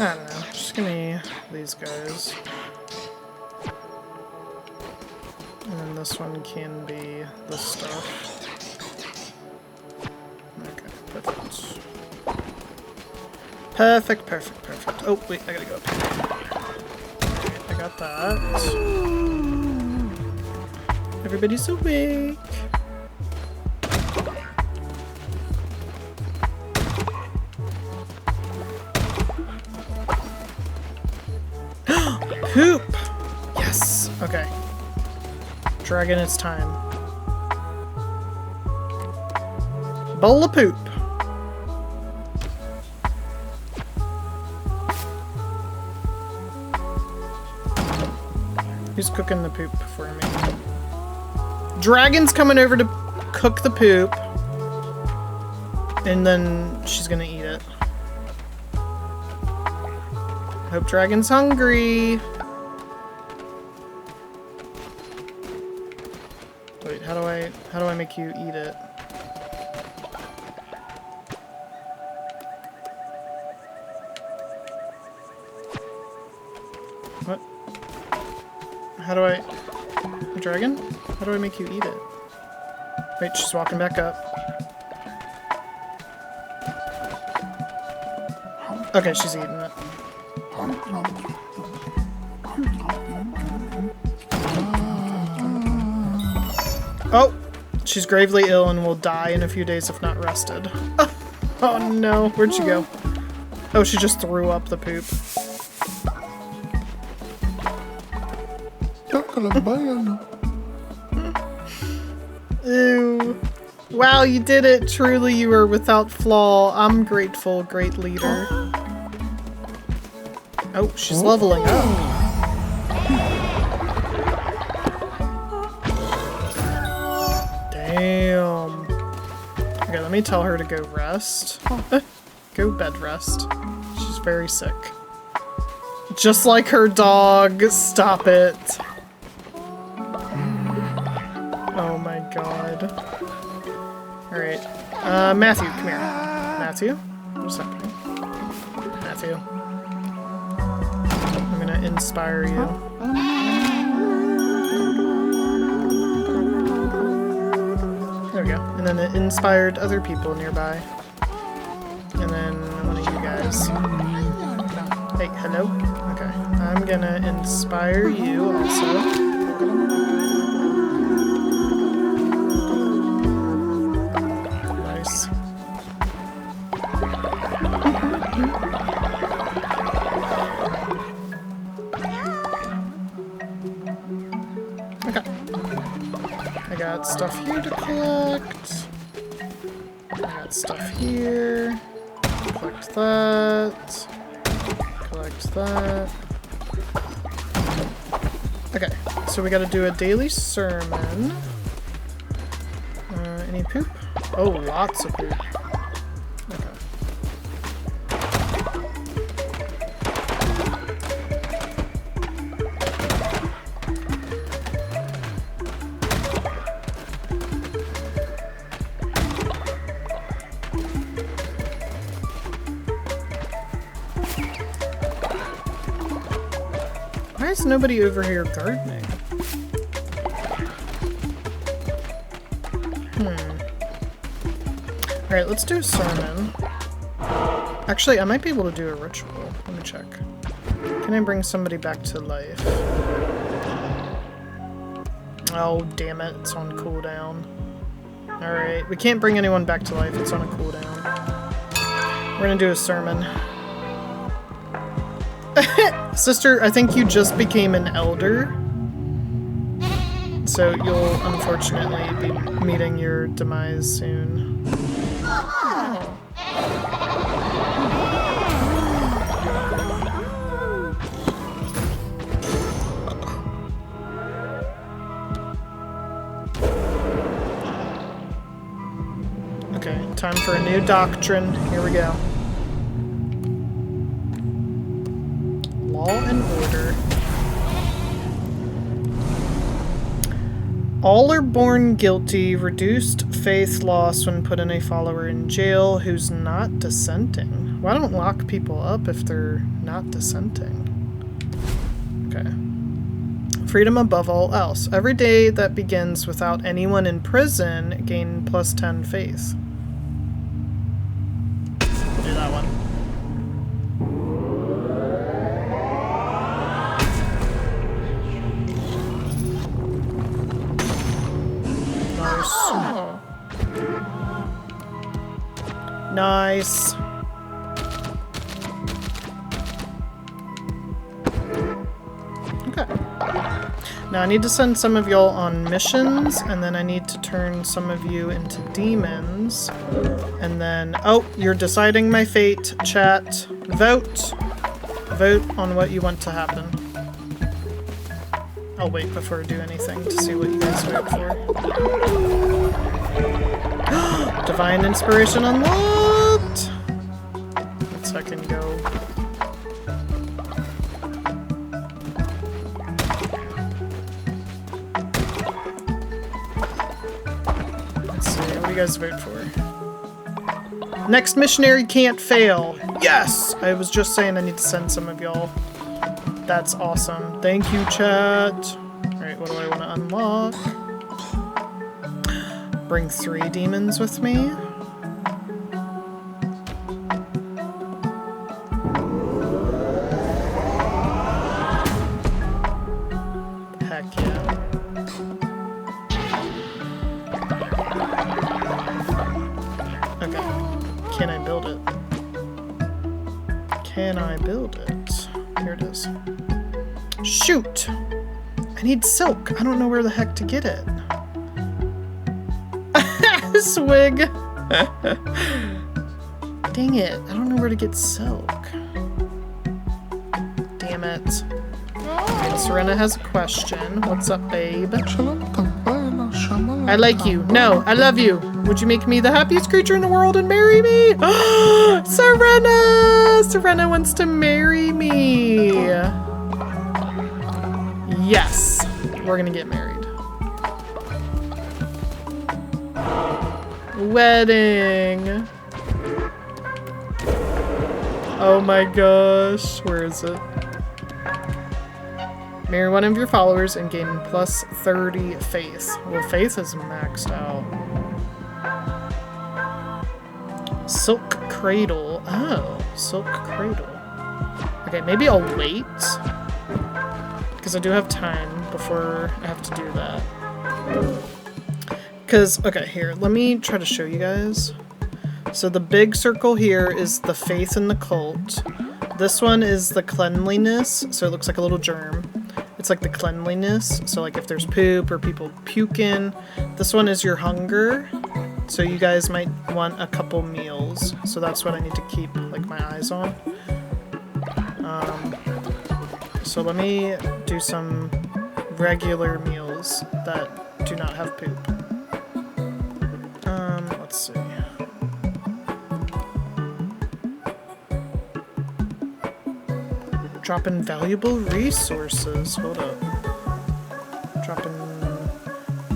I don't know. Just give me these guys. And then this one can be this stuff. Okay, perfect. Perfect. Oh, wait, I gotta go up here. I got that. Everybody's awake. Poop! Yes! Okay. Dragon, it's time. Bowl of poop. Who's cooking the poop for me? Dragon's coming over to cook the poop. And then she's gonna eat it. Hope Dragon's hungry. Wait, how do I make you eat it? What? How do I... Dragon? How do I make you eat it? Wait, she's walking back up. Okay, she's eating it. Oh! She's gravely ill and will die in a few days if not rested. Oh no, where'd she go? Oh, she just threw up the poop. Ew. Wow, you did it. Truly, you are without flaw. I'm grateful, great leader. Oh, she's leveling up. Damn. Okay, let me tell her to go rest. Go bed rest. She's very sick. Just like her dog. Stop it. Oh my god. Alright. Matthew, come here. Matthew? What's happening? Matthew. I'm gonna inspire you. There we go. And then it inspired other people nearby. And then one of you guys. Hey, hello? Okay. I'm gonna inspire you also. Nice. Okay. I got stuff here to collect. I got stuff here. Collect that. Collect that. Okay, so we gotta do a daily sermon. Any poop? Oh, lots of poop. Okay. Why is nobody over here gardening? Alright, let's do a sermon. Actually, I might be able to do a ritual. Let me check. Can I bring somebody back to life? Oh, damn it. It's on cooldown. Alright, we can't bring anyone back to life. It's on a cooldown. We're gonna do a sermon. Sister, I think you just became an elder. So you'll unfortunately be meeting your demise soon. Okay, time for a new doctrine. Here we go. Law and order. All are born guilty, reduced faith loss when putting a follower in jail who's not dissenting. Why don't lock people up if they're not dissenting? Okay. Freedom above all else. Every day that begins without anyone in prison, gain plus 10 faith. We'll do that one. Nice. Okay. Now I need to send some of y'all on missions, and then I need to turn some of you into demons. And then, oh, you're deciding my fate, chat. Vote. Vote on what you want to happen. I'll wait before I do anything to see what you guys vote for. Divine inspiration unlocked! Let's second go. Let's see, what do you guys vote for? Next missionary can't fail! Yes! I was just saying I need to send some of y'all. That's awesome. Thank you, chat. Alright, what do I want to unlock? Bring 3 demons with me. Heck yeah. Okay. Can I build it? Can I build it? Here it is. Shoot! I need silk. I don't know where the heck to get it. Swig. Dang it. I don't know where to get silk. it. Alright, Serena has a question. What's up, babe? I like you. No, I love you. Would you make me the happiest creature in the world and marry me? Serena! Serena wants to marry me. Yes, we're gonna get married. Wedding. Oh my gosh, where is it? Marry one of your followers and gain plus 30 faith. Well, faith is maxed out. Silk Cradle. Oh, Silk Cradle. Okay, maybe I'll wait. Because I do have time before I have to do that. Because, okay, here, let me try to show you guys. So the big circle here is the faith in the cult. This one is the cleanliness, so it looks like a little germ. It's like the cleanliness, so like if there's poop or people puking. This one is your hunger, so you guys might want a couple meals. So that's what I need to keep like my eyes on. So let me do some regular meals that do not have poop. Let's see. Drop in valuable resources. Hold up. Drop in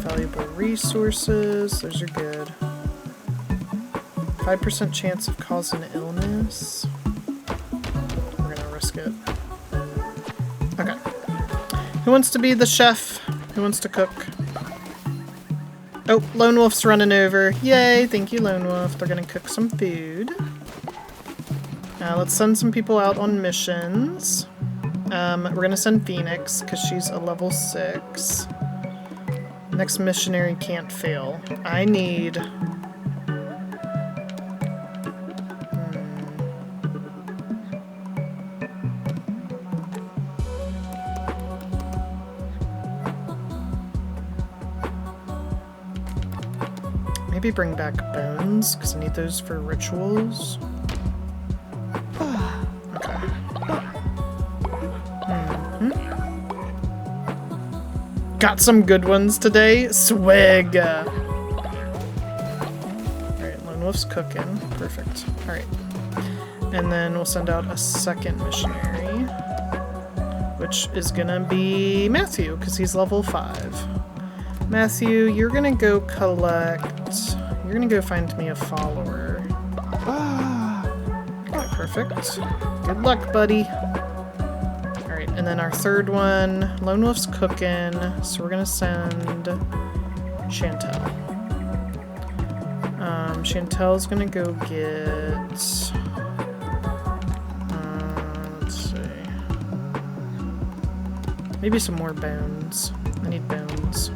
valuable resources. Those are good. 5% chance of causing illness. We're gonna risk it. Okay. Who wants to be the chef? Who wants to cook? Oh, Lone Wolf's running over. Yay, thank you, Lone Wolf. They're gonna cook some food. Let's send some people out on missions. We're gonna send Phoenix, because she's a level 6. Next missionary can't fail. I need... Maybe bring back bones, because I need those for rituals. Got some good ones today. Swag. Alright, Lone Wolf's cooking. Perfect. Alright. And then we'll send out a second missionary, which is gonna be Matthew, because he's level 5. Matthew, you're gonna go collect... You're gonna go find me a follower. Okay, perfect. Good luck, buddy. Alright, and then our third one, Lone Wolf's cooking, so we're gonna send Chantel. Chantel's gonna go get... let's see. Maybe some more bones. I need bones.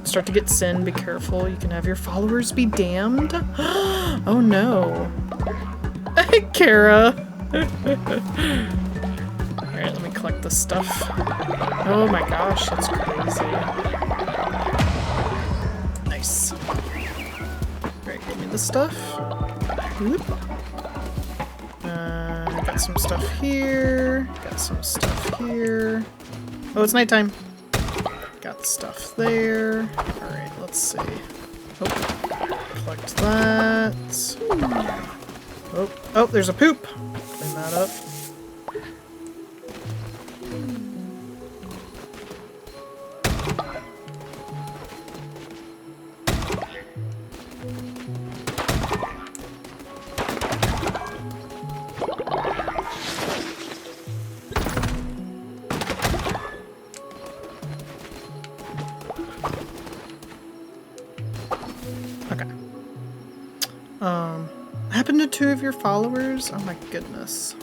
Start to get sin, be careful. You can have your followers be damned. Oh no. Hey, Kara. Alright, let me collect this stuff. Oh my gosh, that's crazy. Nice. Alright, give me the stuff. Whoop. Got some stuff here. Got some stuff here. Oh, it's nighttime. Got stuff there. Alright, let's see. Oh, collect that. Oh, there's a poop. Clean that up. Happened to 2 of your followers? Oh my goodness.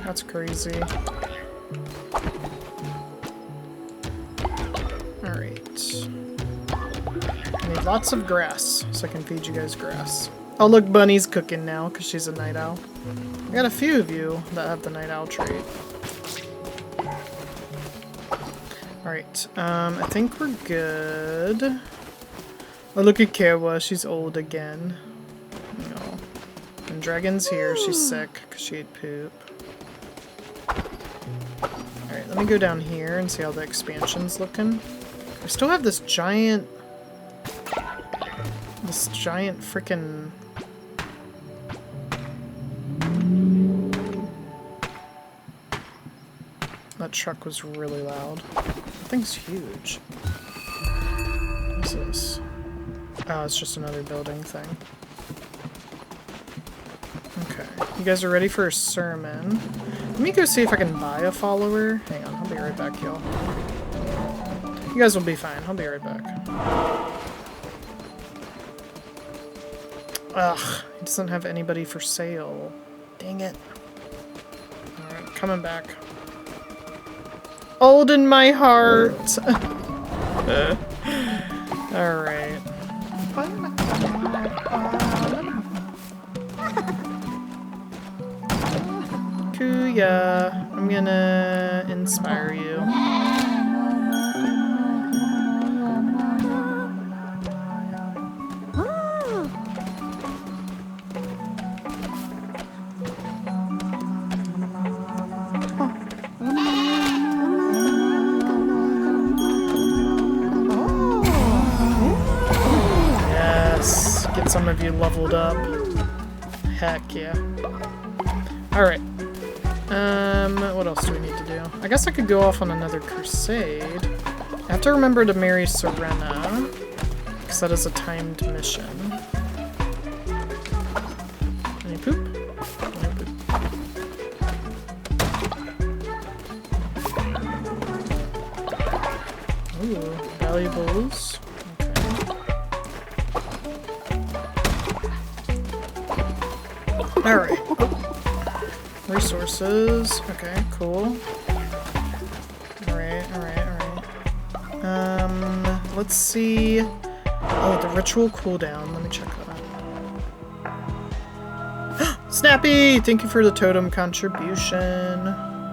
That's crazy. Alright. I need lots of grass, so I can feed you guys grass. Oh look, Bunny's cooking now, because she's a night owl. I got a few of you that have the night owl trait. Alright, I think we're good. Oh, look at Kawa. She's old again. And Dragon's here. She's sick because she ate poop. Alright, let me go down here and see how the expansion's looking. I still have this giant frickin'... That truck was really loud. That thing's huge. What's this? Oh, it's just another building thing. Okay. You guys are ready for a sermon. Let me go see if I can buy a follower. Hang on, I'll be right back, y'all. You guys will be fine. I'll be right back. Ugh, it doesn't have anybody for sale. Dang it. Alright, coming back. Old in my heart. Alright. Kuya, I'm gonna inspire you. Get some of you leveled up. Heck yeah. Alright. What else do we need to do? I guess I could go off on another crusade. I have to remember to marry Serena, because that is a timed mission. Any poop? No poop. Ooh, valuables. Alright. Resources. Okay, cool. Alright. Let's see. Oh, the ritual cooldown. Let me check that. Snappy! Thank you for the totem contribution. I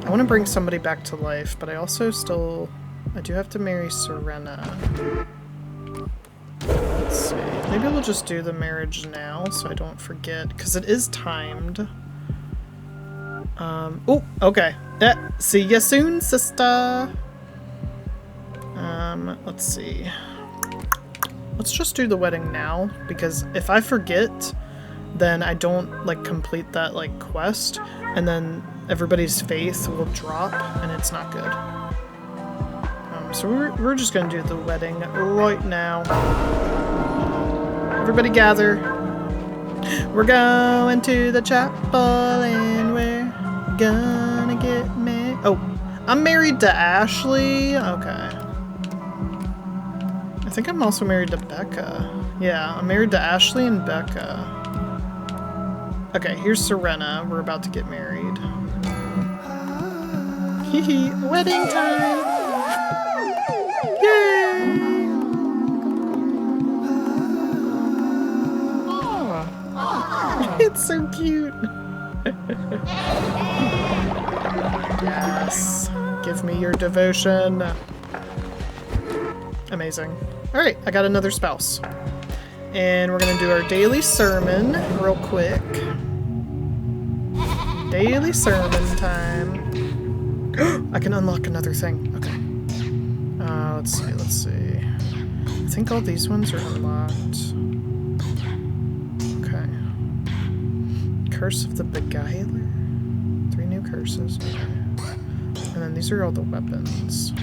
want to bring somebody back to life, but I also still... I do have to marry Serena. Let's see. Maybe we'll just do the marriage now so I don't forget, because it is timed. Oh, okay. See ya soon, sister. Let's see. Let's just do the wedding now, because if I forget, then I don't, like, complete that, like, quest, and then everybody's faith will drop, and it's not good. So we're just gonna do the wedding right now. Everybody gather. We're going to the chapel and we're gonna get married. Oh, I'm married to Ashley. Okay. I think I'm also married to Becca. Yeah, I'm married to Ashley and Becca. Okay, here's Serena. We're about to get married. Hee wedding time! Yay! It's so cute. Yes. Give me your devotion. Amazing. Alright, I got another spouse. And we're gonna do our daily sermon real quick. Daily sermon time. I can unlock another thing. Okay. Let's see. I think all these ones are unlocked. Okay. Curse of the Beguiler. 3 new curses. Okay. And then these are all the weapons.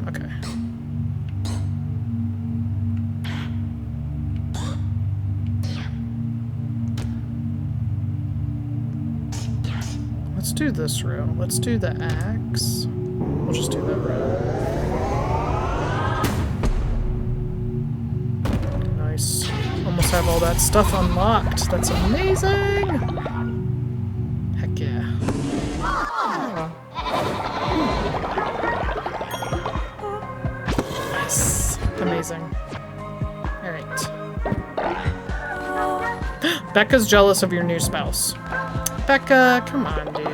Okay. Let's do this row. Let's do the axe. We'll just do that row. Nice. Almost have all that stuff unlocked. That's amazing! Heck yeah. Nice. Amazing. Alright. Becca's jealous of your new spouse. Becca, come on, dude.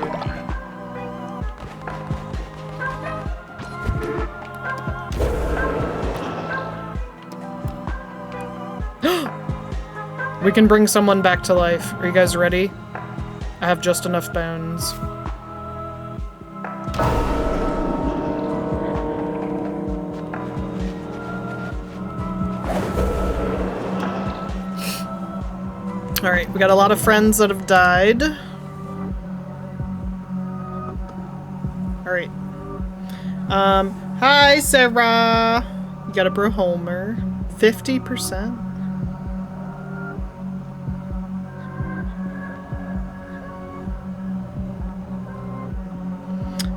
We can bring someone back to life. Are you guys ready? I have just enough bones. Alright, we got a lot of friends that have died. Alright. Hi, Sarah! You got a bro Homer. 50%.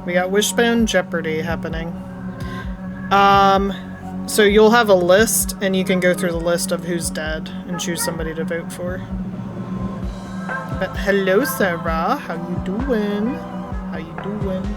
We got Wishbone Jeopardy happening. So you'll have a list, and you can go through the list of who's dead and choose somebody to vote for. But hello, Sarah. How you doing? How you doing?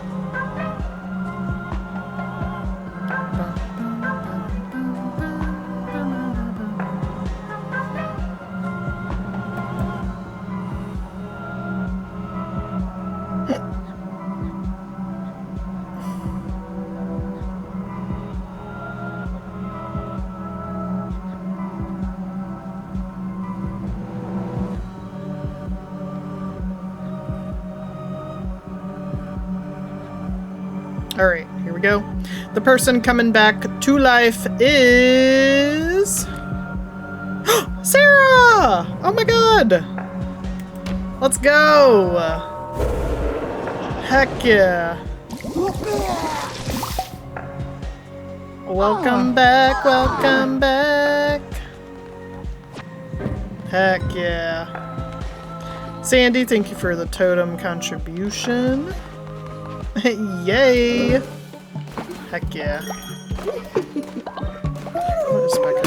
Alright, here we go. The person coming back to life is... Sarah! Oh my god! Let's go! Heck yeah! Welcome back, welcome back! Heck yeah. Sandy, thank you for the totem contribution. Yay! Heck yeah. What is Becca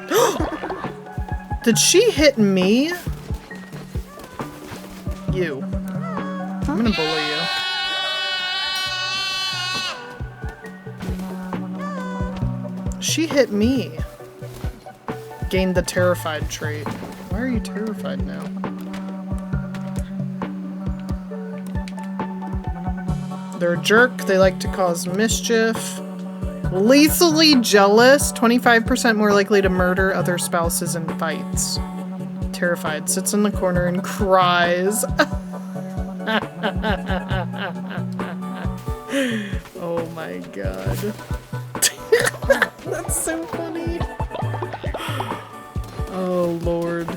doing? Did she hit me? You. I'm gonna bully you. She hit me. Gained the terrified trait. Why are you terrified now? They're a jerk. They like to cause mischief. Lethally jealous. 25% more likely to murder other spouses in fights. Terrified. Sits in the corner and cries. Oh my god. That's so funny. Oh lord.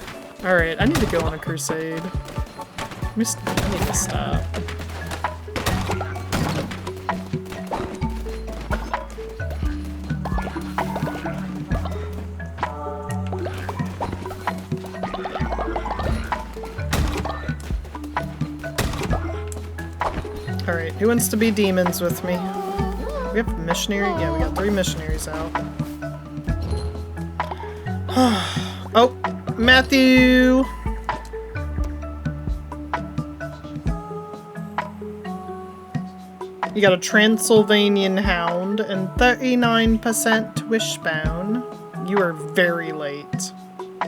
Alright, I need to go on a crusade. I need to stop. Alright, who wants to be demons with me? We have a missionary? Yeah, we got 3 missionaries out. Oh, Matthew! You got a Transylvanian Hound and 39% Wishbone. You are very late.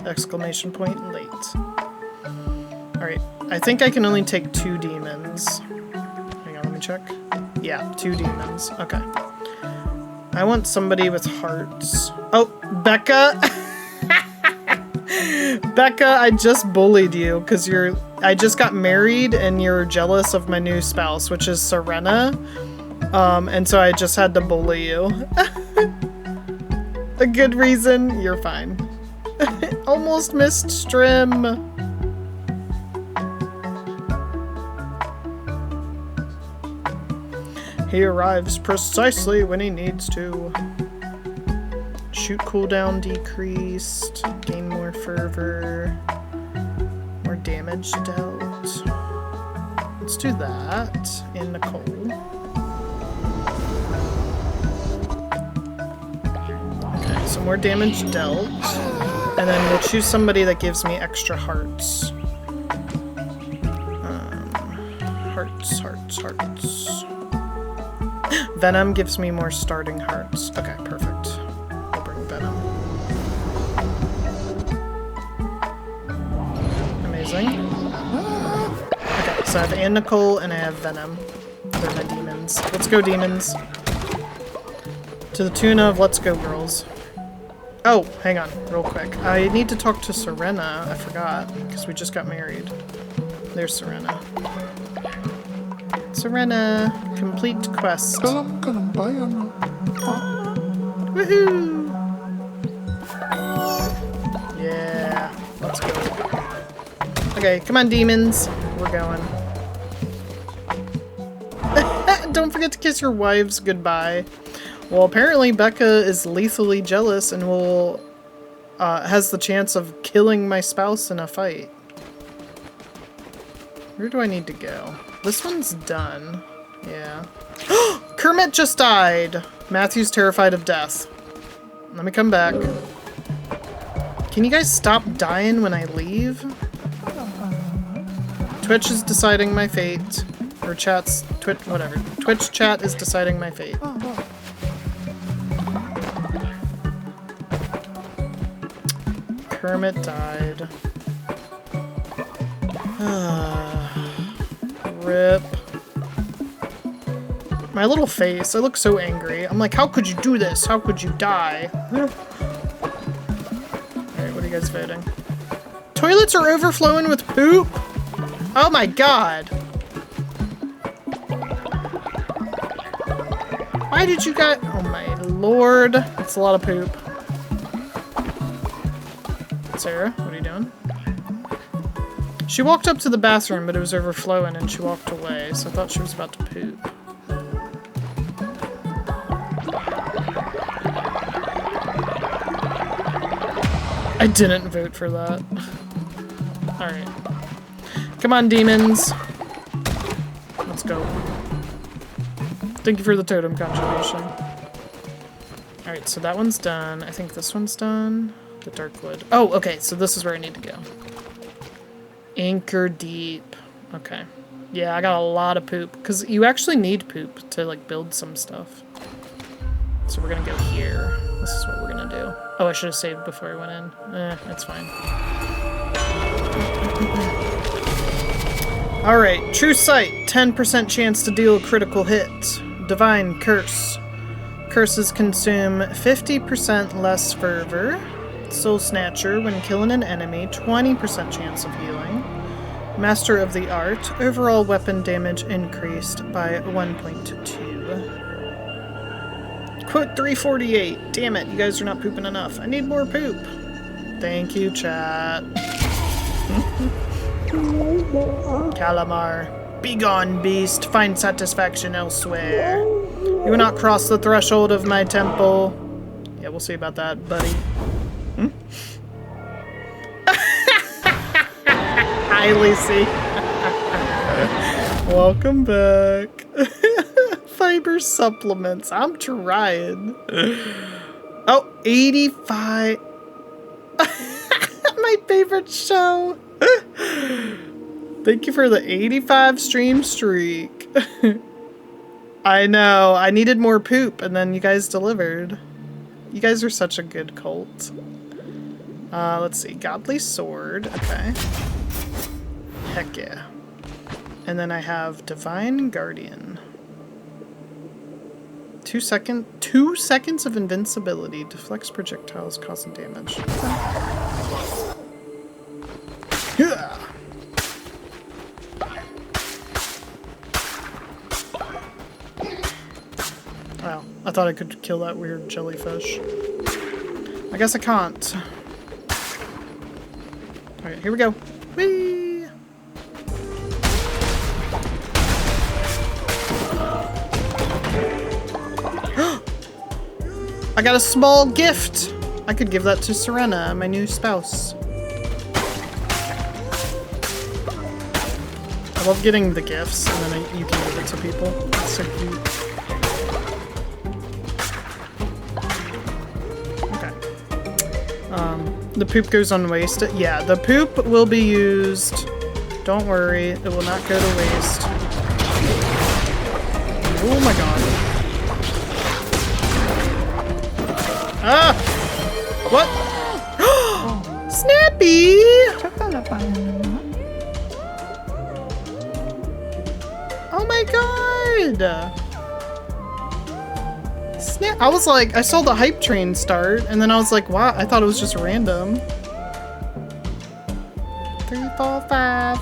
Exclamation point, late. Alright, I think I can only take 2 demons. Hang on, let me check. Yeah, 2 demons. Okay. I want somebody with hearts. Oh, Becca! Becca, I just bullied you because I just got married and you're jealous of my new spouse, which is Serena. And so I just had to bully you. A good reason, you're fine. Almost missed Strim. He arrives precisely when he needs to. Shoot cooldown decreased. Gain more fervor. More damage dealt. Let's do that. And Nicole. Okay, so more damage dealt. And then we'll choose somebody that gives me extra hearts. Hearts, hearts, hearts. Venom gives me more starting hearts. Okay, perfect. I'll bring Venom. Amazing. Okay, so I have Anne Nicole and I have Venom. They're my demons. Let's go, demons. To the tune of Let's Go, Girls. Oh, hang on, real quick. I need to talk to Serena. I forgot, because we just got married. There's Serena. Serena, complete quest. Woohoo! Yeah, let's go. Okay, come on, demons. We're going. Don't forget to kiss your wives goodbye. Well, apparently Becca is lethally jealous and will has the chance of killing my spouse in a fight. Where do I need to go? This one's done. Yeah. Kermit just died. Matthew's terrified of death. Let me come back. Can you guys stop dying when I leave? Twitch is deciding my fate. Or chat's... whatever. Twitch chat is deciding my fate. Kermit died. Rip. My little face, I look so angry. I'm like, how could you do this? How could you die? Alright, what are you guys voting? Toilets are overflowing with poop? Oh my god. Why did you guys... Oh my lord. That's a lot of poop. Sarah, what are you doing? She walked up to the bathroom, but it was overflowing and she walked away, so I thought she was about to poop. I didn't vote for that. Alright. Come on, demons. Let's go. Thank you for the totem contribution. Alright, so that one's done. I think this one's done. The dark wood. Oh, okay, so this is where I need to go. Anchor deep. Okay. Yeah, I got a lot of poop. Because you actually need poop to, like, build some stuff. So we're gonna go here. This is what we're gonna do. Oh, I should have saved before I went in. It's fine. Alright, True Sight. 10% chance to deal a critical hit. Divine Curse. Curses consume 50% less fervor. Soul Snatcher, when killing an enemy, 20% chance of healing. Master of the Art, overall weapon damage increased by 1.2. Quote 348. Damn it, you guys are not pooping enough. I need more poop. Thank you, chat. Calamar. Begone, beast. Find satisfaction elsewhere. You will not cross the threshold of my temple. Yeah, we'll see about that, buddy. Hi, Lucy. Welcome back. Fiber supplements. I'm trying. Oh, 85. My favorite show. Thank you for the 85 stream streak. I know. I needed more poop, and then you guys delivered. You guys are such a good cult. Let's see. Godly Sword. Okay. Heck yeah. And then I have Divine Guardian. 2 seconds of invincibility. Deflects projectiles causing damage. Yeah. Wow. I thought I could kill that weird jellyfish. I guess I can't. Alright, here we go. Whee! I got a small gift! I could give that to Serena, my new spouse. I love getting the gifts, and then you can give it to people. It's so cute. The poop goes unwasted. Yeah, the poop will be used. Don't worry, it will not go to waste. Oh my god. Ah! What? Snappy! Oh my god! Snap. I was like, I saw the hype train start, and then I was like, wow, I thought it was just random. 3, 4, 5.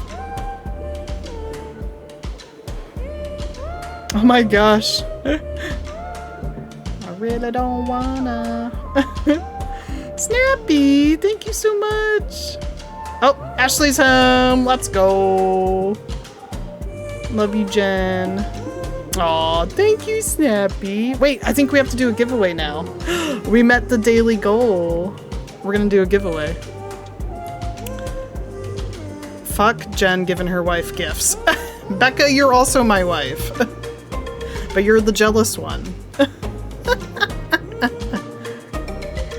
Oh my gosh. I really don't wanna. Snappy, thank you so much. Oh, Ashley's home. Let's go. Love you, Jen. Aw, thank you, Snappy. Wait, I think we have to do a giveaway now. We met the daily goal. We're gonna do a giveaway. Fuck Jen giving her wife gifts. Becca, you're also my wife. But you're the jealous one.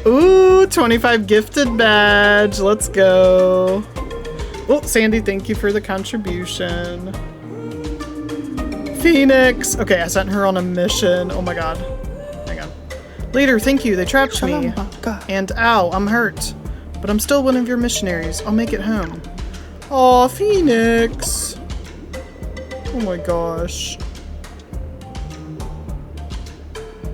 Ooh, 25 gifted badge. Let's go. Oh, Sandy, thank you for the contribution. Phoenix. Okay, I sent her on a mission. Oh my god. Hang on. Leader, thank you. They trapped me. And ow, I'm hurt. But I'm still one of your missionaries. I'll make it home. Aw, Phoenix. Oh my gosh.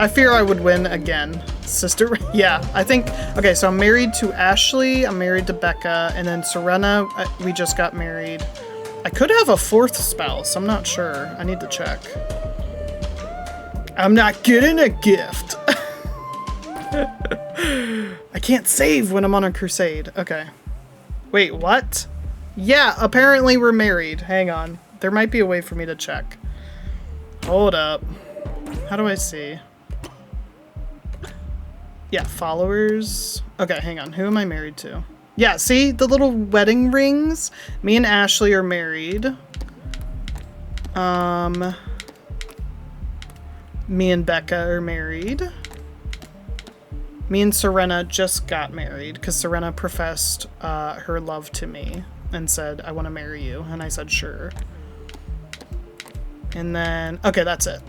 I fear I would win again. Sister, yeah, I think, okay, so I'm married to Ashley, I'm married to Becca, and then Serena, we just got married. I could have a 4th spouse, I'm not sure. I need to check. I'm not getting a gift. I can't save when I'm on a crusade. Okay. Wait, what? Yeah, apparently we're married. Hang on. There might be a way for me to check. Hold up. How do I see? Yeah, followers. Okay, hang on. Who am I married to? Yeah, see? The little wedding rings? Me and Ashley are married. Me and Becca are married. Me and Serena just got married because Serena professed her love to me and said, I want to marry you. And I said, sure. And then, okay, that's it.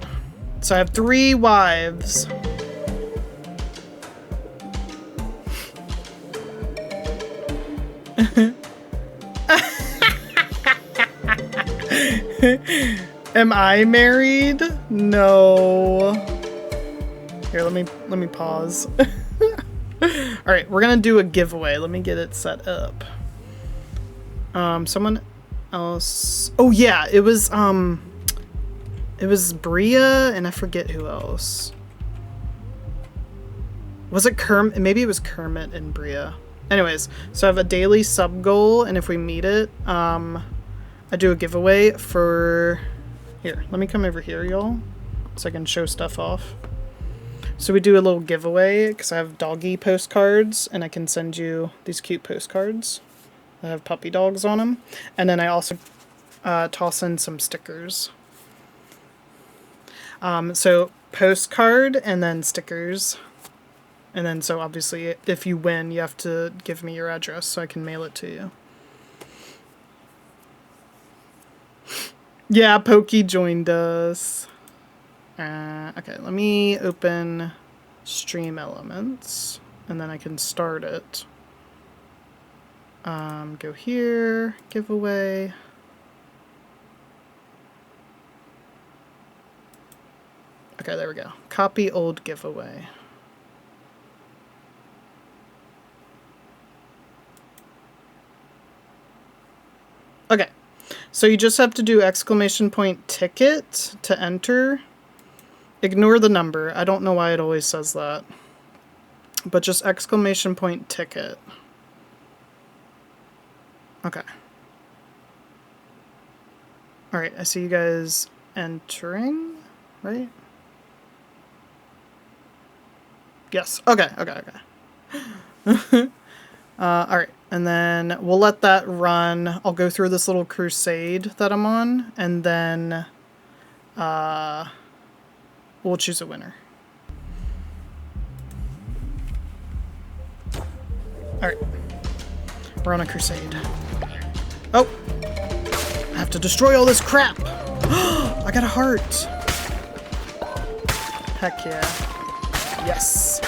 So I have 3 wives. Am I married? No. Here, let me pause. All right, we're gonna do a giveaway. Let me get it set up. Someone else. Oh yeah, it was Bria and I forget who else. Was it Kermit? Maybe it was Kermit and Bria. Anyways, so I have a daily sub goal, and if we meet it, I do a giveaway for... Here, let me come over here, y'all, so I can show stuff off. So we do a little giveaway, because I have doggy postcards, and I can send you these cute postcards that have puppy dogs on them. And then I also toss in some stickers. So postcard, and then stickers. And then, so obviously, if you win, you have to give me your address so I can mail it to you. Yeah, Pokey joined us. Okay, let me open Stream Elements, and then I can start it. Go here, giveaway. Okay, there we go. Copy old giveaway. Okay, so you just have to do ! ticket to enter. Ignore the number. I don't know why it always says that. But just ! ticket. Okay. Alright, I see you guys entering, right? Yes. Okay. Alright, and then we'll let that run. I'll go through this little crusade that I'm on, and then we'll choose a winner. Alright. We're on a crusade. Oh! I have to destroy all this crap! I got a heart! Heck yeah. Yes.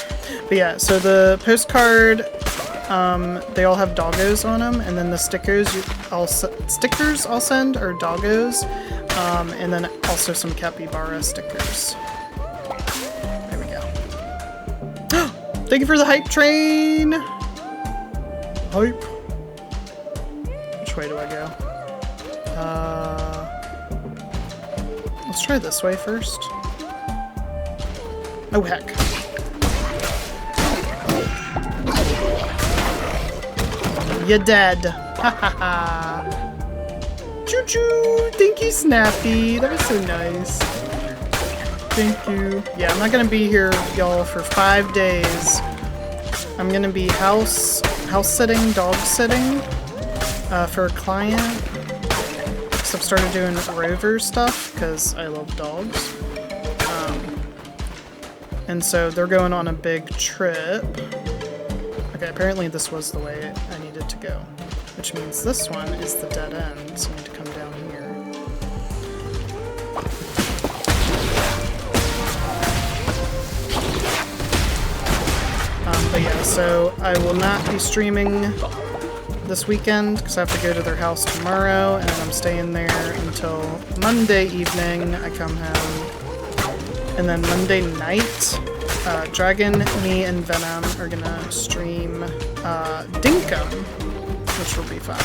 But yeah, so the postcard, they all have doggos on them, and then the stickers I'll send are doggos, and then also some capybara stickers. There we go. Thank you for the hype train. Hype. Which way do I go? Let's try this way first. Oh, heck. You're dead. Ha ha ha. Choo choo. Thank you, Snappy. That was so nice. Thank you. Yeah, I'm not gonna be here, y'all, for 5 days. I'm gonna be house sitting, dog sitting, for a client. So I've started doing rover stuff because I love dogs. And so they're going on a big trip. Okay, apparently this was the way I needed to go, which means this one is the dead end, so I need to come down here. But yeah, so I will not be streaming this weekend because I have to go to their house tomorrow, and I'm staying there until Monday evening. I come home, and then Monday night, Dragon, me, and Venom are gonna stream Dinkum, which will be fun.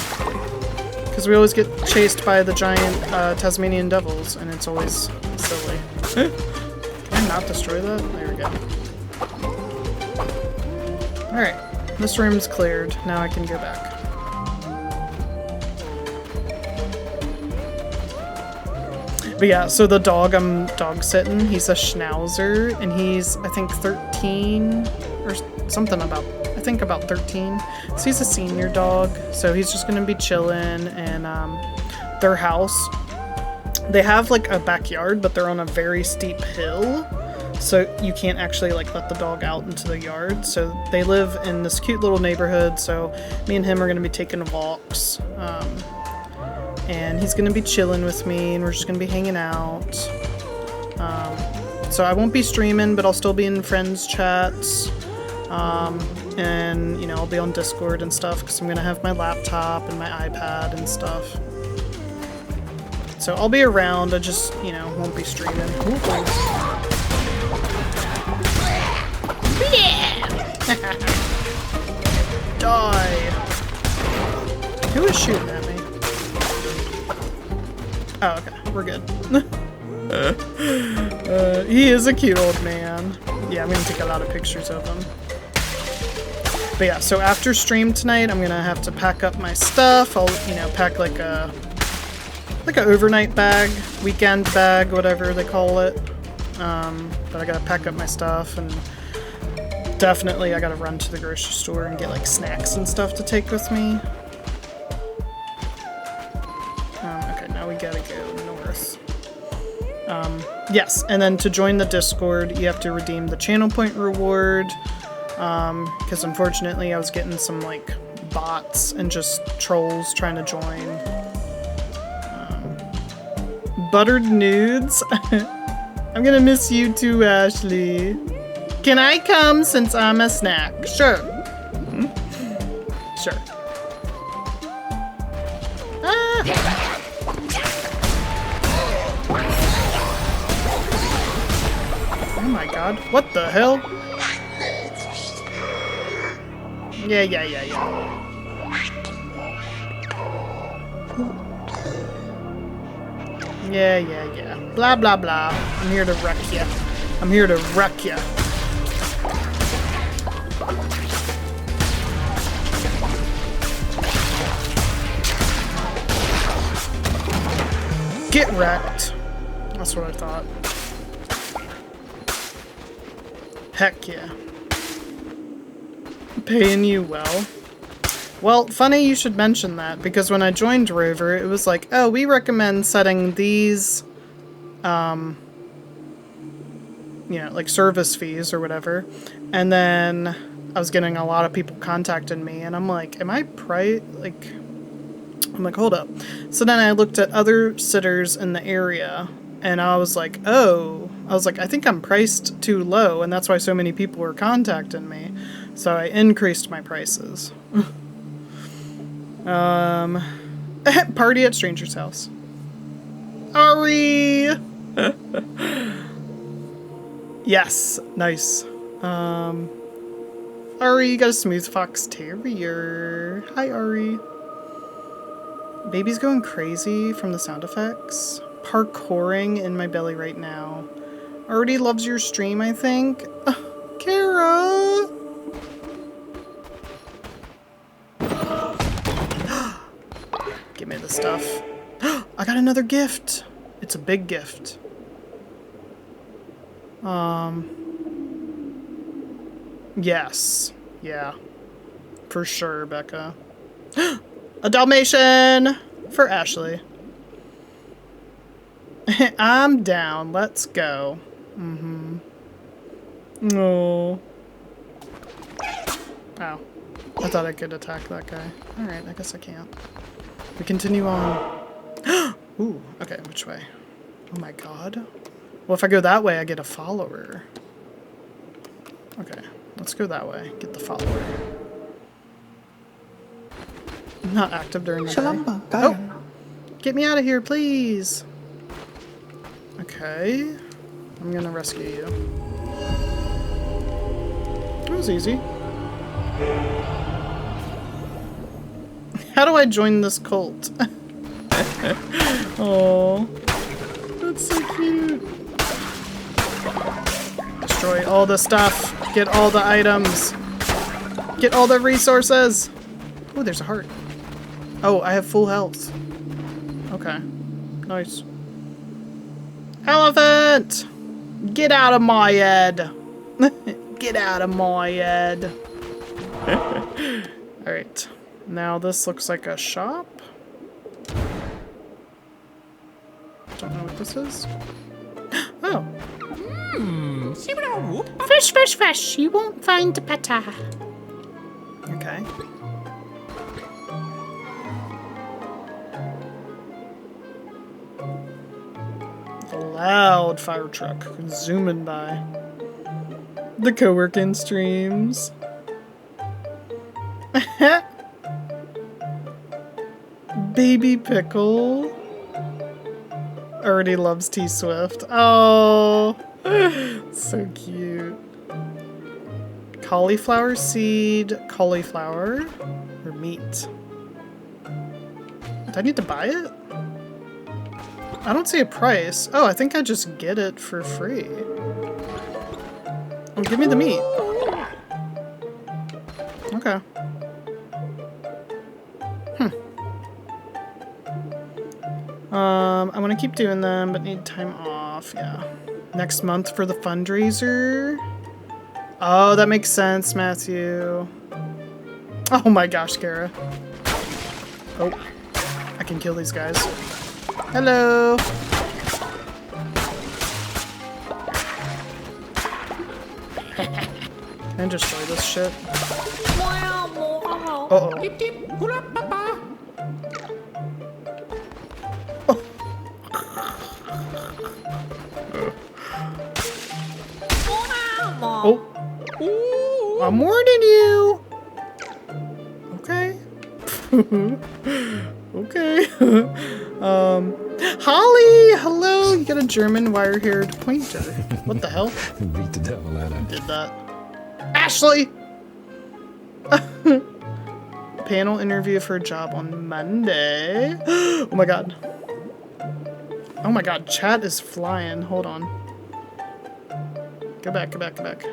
Because we always get chased by the giant Tasmanian devils, and it's always silly. Can I not destroy that? There we go. Alright, this room's cleared. Now I can go back. But yeah, so the dog I'm dog sitting, he's a Schnauzer, and he's, I think, 13, or something about, I think about 13. So he's a senior dog, so he's just gonna be chilling, and their house, they have like a backyard, but they're on a very steep hill, so you can't actually like let the dog out into the yard. So they live in this cute little neighborhood, so me and him are gonna be taking walks. And he's gonna be chilling with me, and we're just gonna be hanging out. So I won't be streaming, but I'll still be in friends chats. And, you know, I'll be on Discord and stuff, because I'm gonna have my laptop and my iPad and stuff. So I'll be around, I just, you know, won't be streaming. Die! Who is shooting at me? Oh, okay. We're good. He is a cute old man. Yeah, I'm gonna take a lot of pictures of him. But yeah, so after stream tonight, I'm gonna have to pack up my stuff. I'll, you know, pack like an overnight bag, weekend bag, whatever they call it. But I gotta pack up my stuff, and definitely I gotta run to the grocery store and get like snacks and stuff to take with me. Okay, now we gotta go north. Yes, and then to join the Discord, you have to redeem the channel point reward. Because unfortunately I was getting some like bots and just trolls trying to join. Buttered nudes. I'm gonna miss you too, Ashley. Can I come since I'm a snack? Sure. Sure. Ah. Oh my god. What the hell? Yeah. Yeah. Blah, blah, blah. I'm here to wreck ya. I'm here to wreck ya. Get wrecked. That's what I thought. Heck yeah. Paying you well. Well, funny you should mention that, because when I joined Rover, it was like, oh, we recommend setting these, you know, like service fees or whatever. And then I was getting a lot of people contacting me, and I'm like, am I I'm like, hold up. So then I looked at other sitters in the area, and I was like, I think I'm priced too low, and that's why so many people were contacting me. So I increased my prices. Party at stranger's house. Ari! Yes, nice. Ari, you got a smooth fox terrier. Hi, Ari. Baby's going crazy from the sound effects. Parkouring in my belly right now. Already loves your stream, I think. Kara! Give me the stuff. I got another gift. It's a big gift. Yes. Yeah. For sure, Becca. A Dalmatian for Ashley. I'm down. Let's go. No. Ow. I thought I could attack that guy. Alright, I guess I can't. We continue on. Ooh, okay, which way? Oh my god. Well, if I go that way, I get a follower. Okay, let's go that way. Get the follower. Not active during the day. Oh! Get me out of here, please! Okay. I'm gonna rescue you. That was easy. How do I join this cult? Oh, that's so cute. Destroy all the stuff. Get all the items. Get all the resources. Oh, there's a heart. Oh, I have full health. Okay. Nice. Elephant! Get out of my head. Get out of my head. Alright. Now this looks like a shop. Don't know what this is. Oh. Fish, fish, fish. You won't find the pata. Okay. A loud fire truck zooming by. The co-working streams. Baby Pickle already loves T-Swift. Oh, so cute. Cauliflower seed, cauliflower, or meat. Do I need to buy it? I don't see a price. Oh, I think I just get it for free. Oh, give me the meat. Okay. I want to keep doing them, but need time off. Yeah. Next month for the fundraiser. Oh, that makes sense, Matthew. Oh my gosh, Kara. Oh, I can kill these guys. Hello. Can I destroy this shit? Uh-oh. Oh. I'm warning you. Okay. Okay. Holly, hello. You got a German wire-haired pointer. What the hell? Beat the devil out of it. Did that. Ashley! Panel interview for a job on Monday. Oh my god. Oh my god, chat is flying. Hold on. Go back, go back, go back.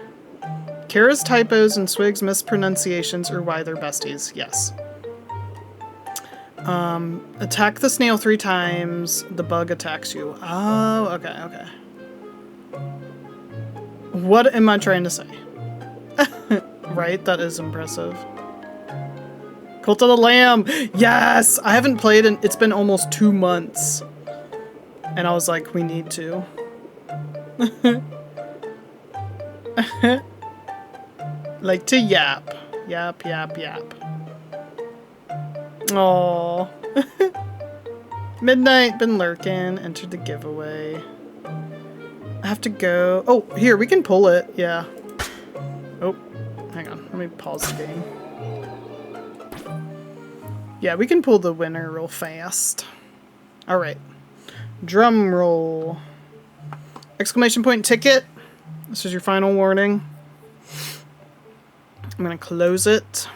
Kara's typos and Swig's mispronunciations are why they're besties. Yes. Attack the snail 3 times. The bug attacks you. Oh, okay, okay. What am I trying to say? Right? That is impressive. Cult of the Lamb! Yes! I haven't played in... It's been almost 2 months. And I was like, we need to. Like to yap. Yap, yap, yap. Aww. Midnight, been lurking. Entered the giveaway. I have to go. Oh, here, we can pull it. Yeah. Oh, hang on. Let me pause the game. Yeah, we can pull the winner real fast. Alright. Drum roll. Exclamation point ticket. This is your final warning. I'm gonna close it.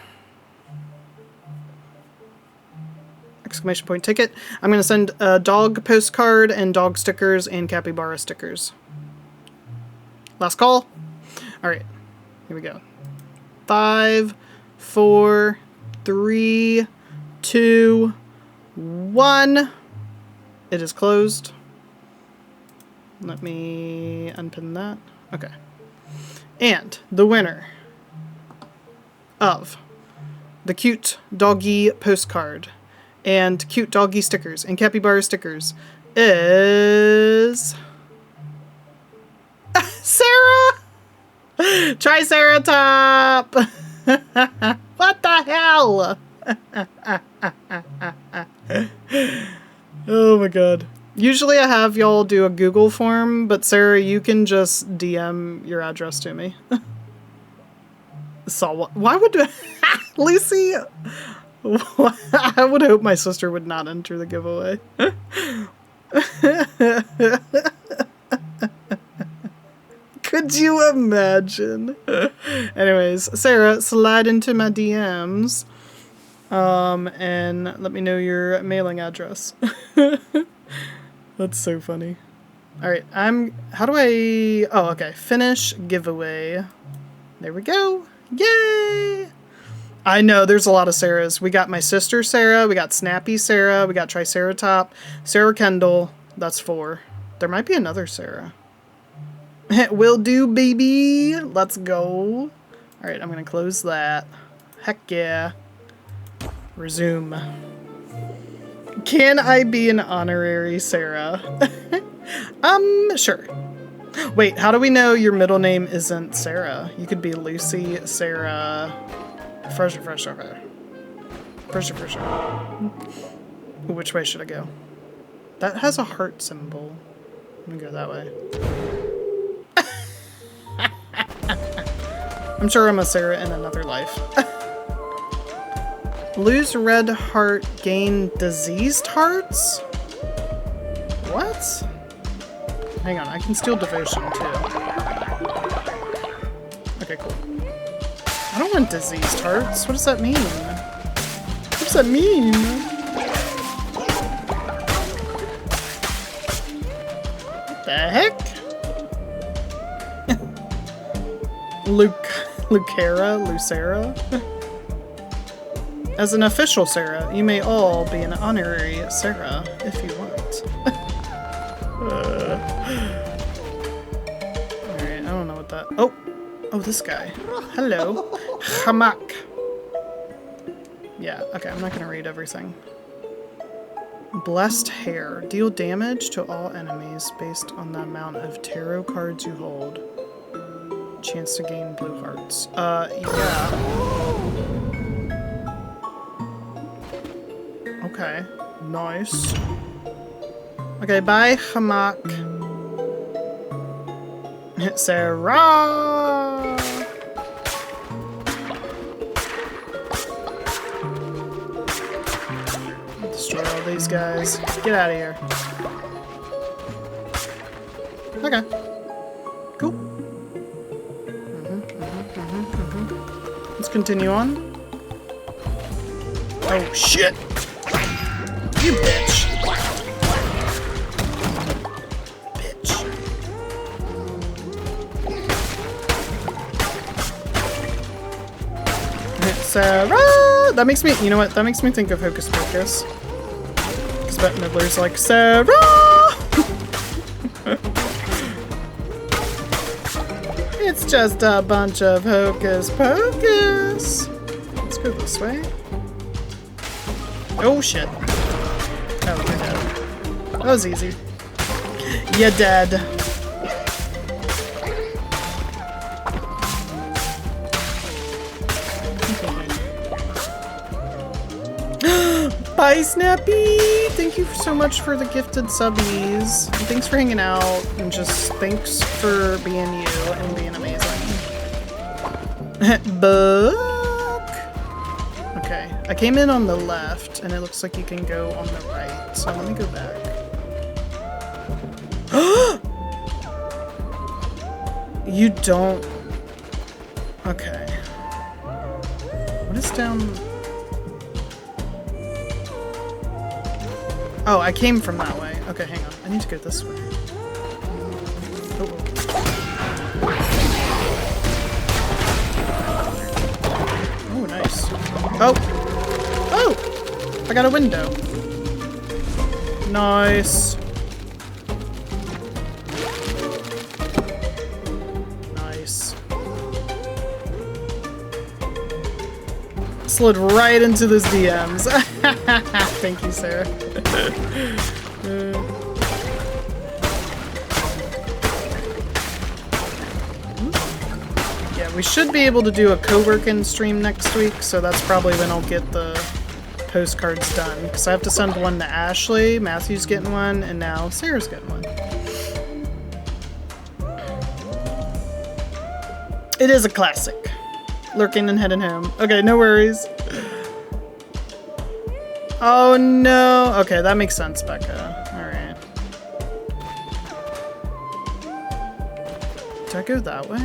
Exclamation point ticket. I'm gonna send a dog postcard and dog stickers and capybara stickers. Last call. All right, here we go. 5, 4, 3, 2, 1. It is closed. Let me unpin that. Okay. And the winner of the cute doggy postcard and cute doggy stickers and capybara stickers is Sarah! Triceratop! What the hell? Oh my god. Usually I have y'all do a Google form, but Sarah, you can just DM your address to me. So why would Lucy? I would hope my sister would not enter the giveaway. Could you imagine? Anyways, Sarah, slide into my DMs, and let me know your mailing address. That's so funny. All right, how do I? Oh, okay. Finish giveaway. There we go. Yay! I know there's a lot of Sarahs. We got my sister Sarah. We got Snappy Sarah. We got Triceratop. Sarah Kendall. That's 4. There might be another Sarah. Will do, baby. Let's go. All right, I'm gonna close that. Heck yeah. Resume. Can I be an honorary Sarah? Sure. Wait, how do we know your middle name isn't Sarah? You could be Lucy, Sarah... Fresher. Which way should I go? That has a heart symbol. I'm gonna go that way. I'm sure I'm a Sarah in another life. Lose red heart, gain diseased hearts? What? Hang on, I can steal devotion too. Okay, cool. I don't want diseased hearts. What does that mean? What does that mean? What the heck? Lucera? As an official Sarah, you may all be an honorary Sarah if you want. Alright, I don't know what that... Oh, this guy. Hello. Hamak. Yeah, okay, I'm not gonna read everything. Blessed Hair. Deal damage to all enemies based on the amount of tarot cards you hold. Chance to gain blue hearts. Yeah. Okay, nice. Okay, bye, Hamak. Sarah! Destroy all these guys. Get out of here. Okay. Cool. Let's continue on. Oh, shit! You bitch! Bitch. Sarah! That makes me, you know what? That makes me think of Hocus Pocus. Because Bette Midler's like, Sarah! It's just a bunch of Hocus Pocus. Let's go this way. Oh shit. Oh, you're dead. That was easy. You're dead. Bye, Snappy! Thank you so much for the gifted subbies. And thanks for hanging out. And just thanks for being you and being amazing. Book! Okay, I came in on the left, and it looks like you can go on the right. So let me go back. You don't... Okay. What is down? Oh, I came from that way. Okay, hang on. I need to go this way. Oh. Oh, nice. Oh! Oh! I got a window. Nice. Nice. Slid right into those DMs. Thank you, Sarah. Yeah, we should be able to do a co-working stream next week, so that's probably when I'll get the postcards done. Because I have to send one to Ashley, Matthew's getting one, and now Sarah's getting one. It is a classic. Lurking and heading home. Okay, no worries. Oh no. Okay, that makes sense, Becca. Alright. Did I go that way?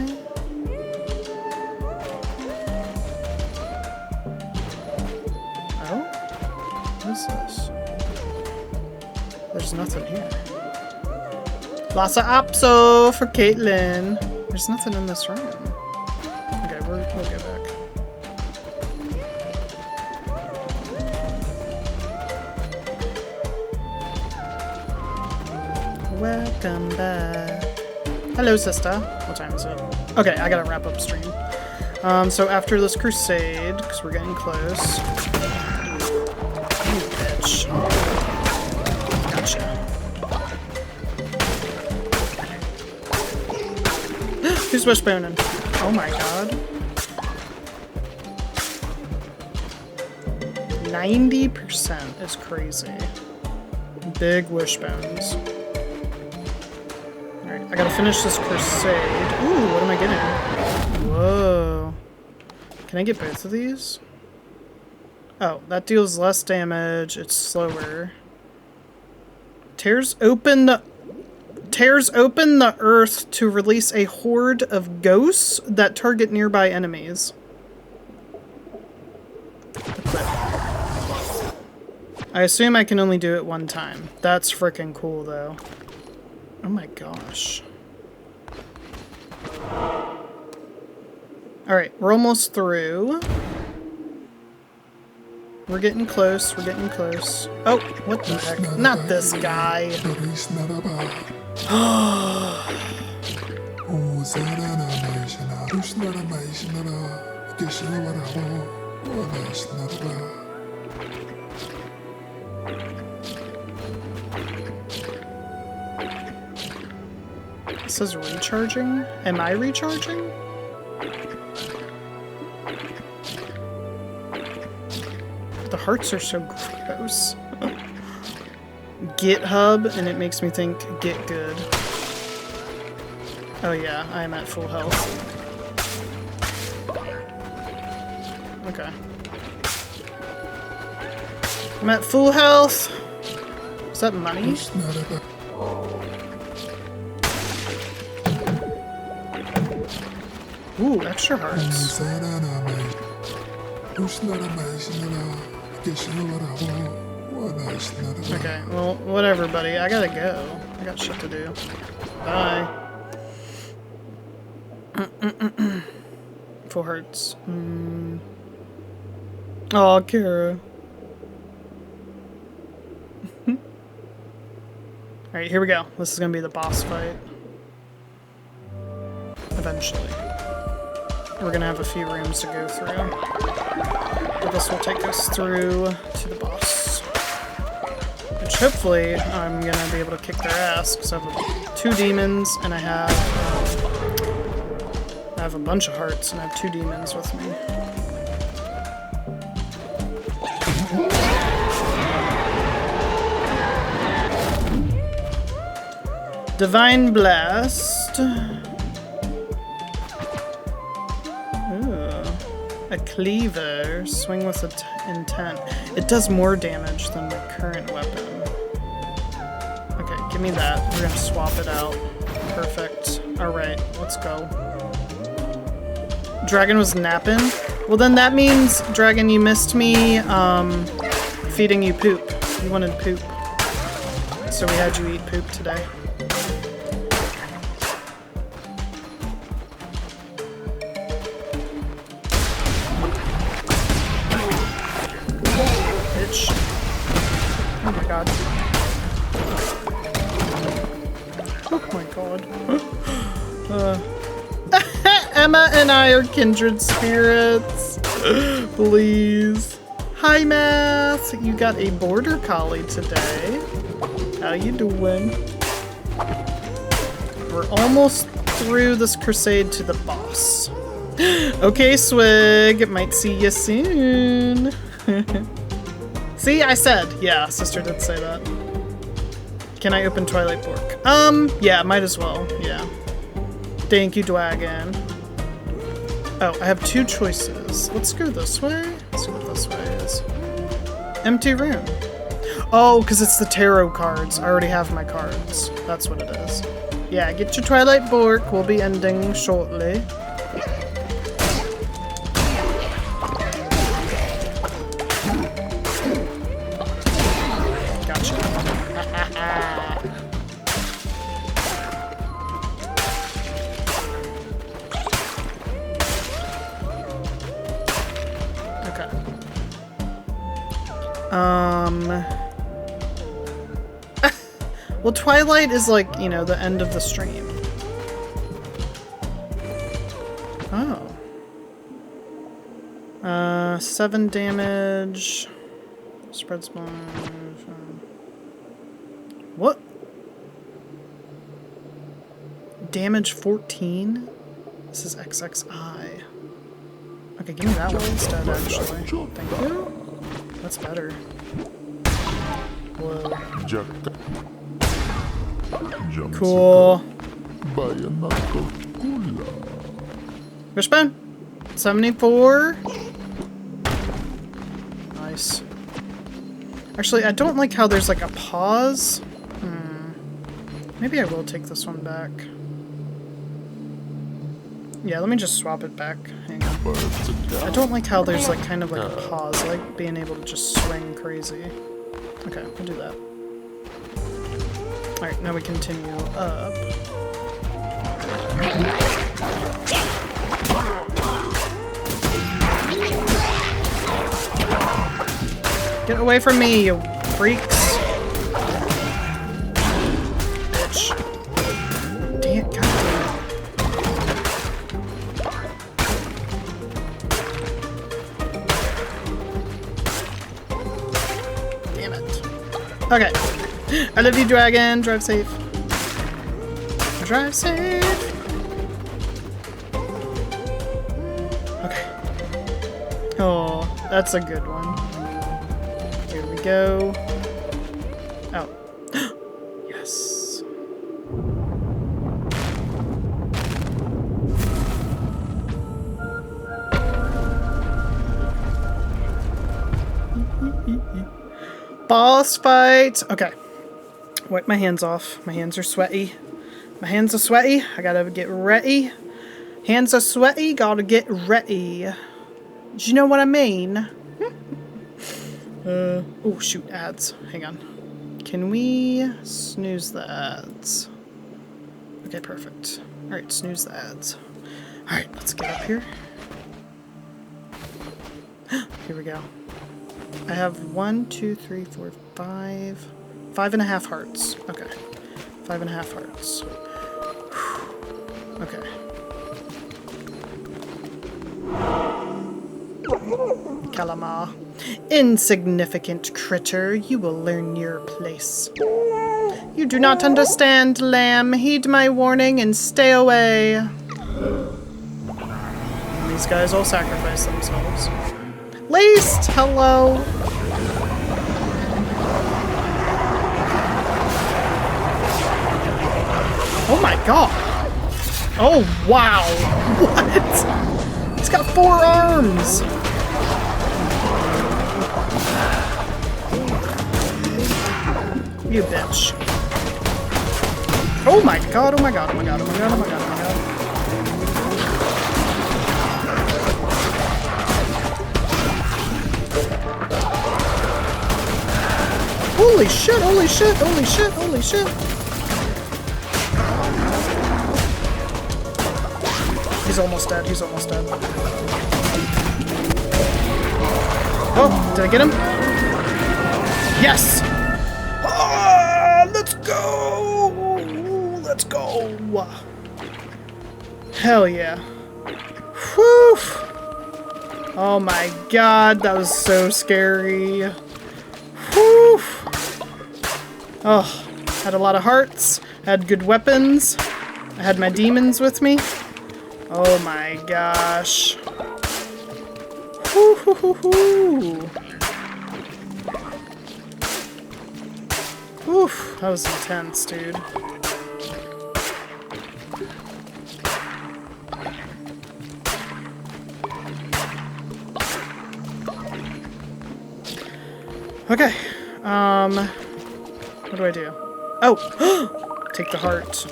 Oh? What is this? There's nothing here. Lots of opso for Caitlin. There's nothing in this room. Okay, we'll go back. Welcome back. Hello, sister. What time is it? Okay, I gotta wrap up stream. So after this crusade, because we're getting close. You bitch. Gotcha. Who's wishboning? Oh my god. 90% is crazy. Big wishbones. Alright, I gotta finish this crusade. Ooh, what am I getting? Whoa. Can I get both of these? Oh, that deals less damage. It's slower. Tears open the earth to release a horde of ghosts that target nearby enemies. I assume I can only do it one time. That's freaking cool, though. Oh my gosh. Alright, we're almost through. We're getting close, we're getting close. Oh, what the heck? Not this guy. It says recharging? Am I recharging? The hearts are so gross. GitHub, and it makes me think get good. Oh yeah, I am at full health. Okay. I'm at full health. Is that money? Ooh, extra hearts. Okay, well, whatever, buddy. I gotta go. I got shit to do. Bye. Full hearts. Aw, Kara. Alright, here we go. This is gonna be the boss fight. Eventually. We're gonna have a few rooms to go through. But this will take us through to the boss. Which hopefully I'm gonna be able to kick their ass, because I have 2 demons and I have a bunch of hearts and I have 2 demons with me. Divine Blast. A cleaver. Swing with intent. It does more damage than the current weapon. Okay, give me that. We're gonna swap it out. Perfect. Alright, let's go. Dragon was napping. Well, then that means, Dragon, you missed me feeding you poop. You wanted poop. So we had you eat poop today. Bitch. Oh my god. Oh my god. Emma and I are kindred spirits. Please. Hi, Math. You got a border collie today. How you doing? We're almost through this crusade to the boss. Okay, Swig. Might see you soon. See, I said. Yeah, sister did say that. Can I open Twilight Bork? Yeah, might as well. Yeah. Thank you, Dragon. Oh, I have two choices. Let's go this way. Let's see what this way is. Empty room. Oh, because it's the tarot cards. I already have my cards. That's what it is. Yeah, get your Twilight Bork. We'll be ending shortly. Gotcha. Okay. Well, Twilight is like, you know, the end of the stream. Oh. 7 damage. Spreads more. What? Damage 14? This is XXI. Okay, give me that one instead, actually. Thank you. That's better. Whoa. Cool. Wishbone. 74. Nice. Actually, I don't like how there's like a pause. Maybe I will take this one back. Yeah, let me just swap it back. Hang on. I don't like how there's like kind of like a pause. I like being able to just swing crazy. Okay, we'll do that. Alright, now we continue up. Get away from me, you freaks. Bitch. Damn, goddamn. Damn it. Okay. I love you, Dragon. Drive safe. Drive safe. Okay. Oh, that's a good one. Here we go. Oh. Yes. Boss fight. Okay. Wipe my hands off. My hands are sweaty. My hands are sweaty. I gotta get ready. Hands are sweaty. Gotta get ready. Do you know what I mean? Oh shoot, ads. Hang on. Can we snooze the ads? Okay, perfect. Alright, snooze the ads. Alright, let's get up here. Here we go. I have 1, 2, 3, 4, 5. 5.5 hearts. Okay. 5.5 hearts. Okay. Calamar. Insignificant critter, you will learn your place. You do not understand, lamb. Heed my warning and stay away. These guys all sacrifice themselves. Laced! Hello! Oh my god! Oh wow! What? It's got 4 arms! You bitch. Oh my god, oh my god, oh my god, oh my god, oh my god, oh my god. Holy shit, holy shit, holy shit, holy shit. He's almost dead, he's almost dead. Oh, did I get him? Yes! Ah, let's go! Let's go! Hell yeah. Whew! Oh my god, that was so scary. Whew! Oh, had a lot of hearts, had good weapons, I had my demons with me. Oh my gosh. Whoo hoo hoo hoo. Oof, that was intense, dude. Okay, what do I do? Oh, take the heart.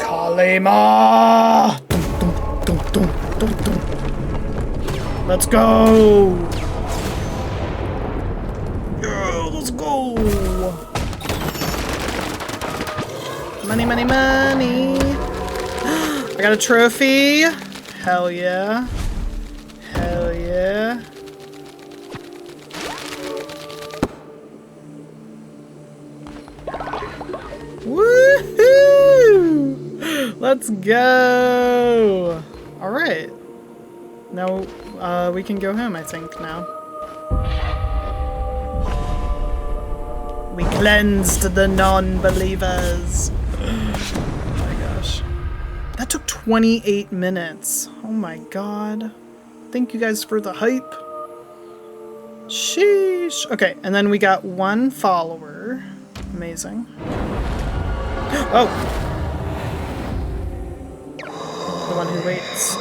Kalima! Dum, dum, dum, dum, dum. Let's go! Yeah, let's go! Money, money, money! I got a trophy! Hell yeah. Hell yeah. Woohoo! Let's go! Alright. Now, we can go home, I think, now. We cleansed the non-believers. Oh my gosh. That took 28 minutes. Oh my god. Thank you guys for the hype. Sheesh. Okay, and then we got 1 follower. Amazing. Oh! The one who waits.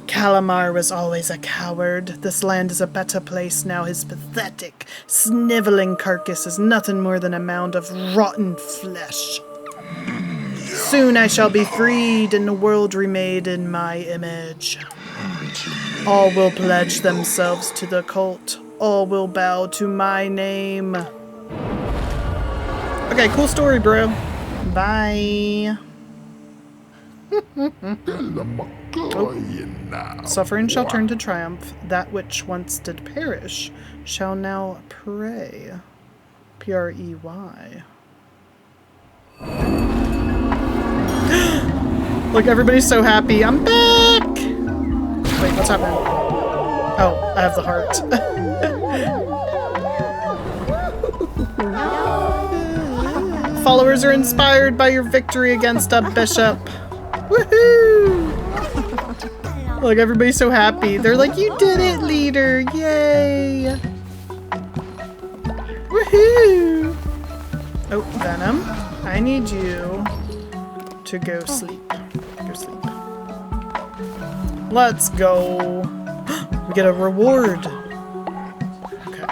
Calamar was always a coward. This land is a better place now. His pathetic, sniveling carcass is nothing more than a mound of rotten flesh. Soon I shall be freed and the world remade in my image. All will pledge themselves to the cult. All will bow to my name. Okay, cool story, bro. Bye. Oh. Suffering shall turn to triumph. That which once did perish shall now pray. P-R-E-Y. Look, everybody's so happy. I'm back! Wait, what's happening? Oh, I have the heart. Followers are inspired by your victory against a bishop. Woohoo! Look, everybody's so happy. They're like, you did it, leader! Yay! Woohoo! Oh, Venom. I need you to go sleep. Go sleep. Let's go. We get a reward. Okay.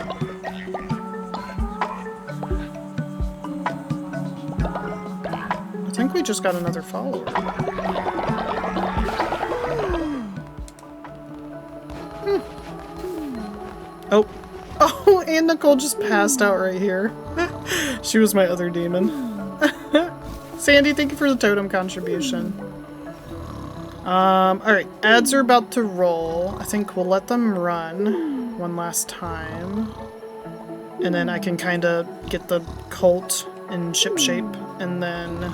I think we just got another follower. Oh. Oh, and Nicole just passed out right here. She was my other demon. Sandy, thank you for the totem contribution. Alright, ads are about to roll. I think we'll let them run one last time. And then I can kind of get the cult in ship shape. And then...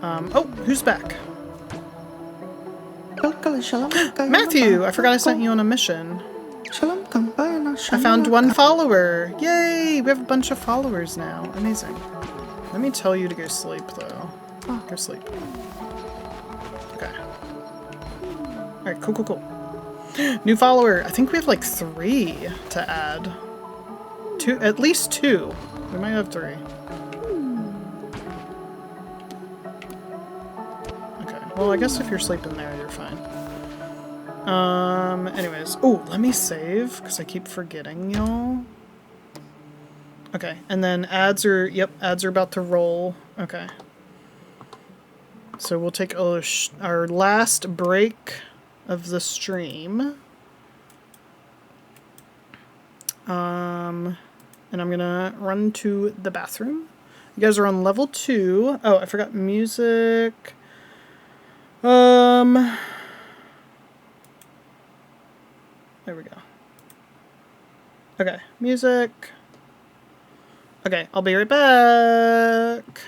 oh, who's back? Matthew! I forgot I sent you on a mission. I found 1 follower! Yay! We have a bunch of followers now. Amazing. Let me tell you to go sleep, though. Go sleep. Okay. Alright, cool, cool, cool. New follower. I think we have like 3 to add. 2, at least 2. We might have 3. Okay, well, I guess if you're sleeping there, you're fine. Anyways. Oh, let me save, because I keep forgetting, y'all. Okay, and then ads are, yep, ads are about to roll. Okay. So we'll take our last break of the stream. And I'm gonna run to the bathroom. You guys are on level 2. Oh, I forgot music. There we go. Okay, music. Okay, I'll be right back.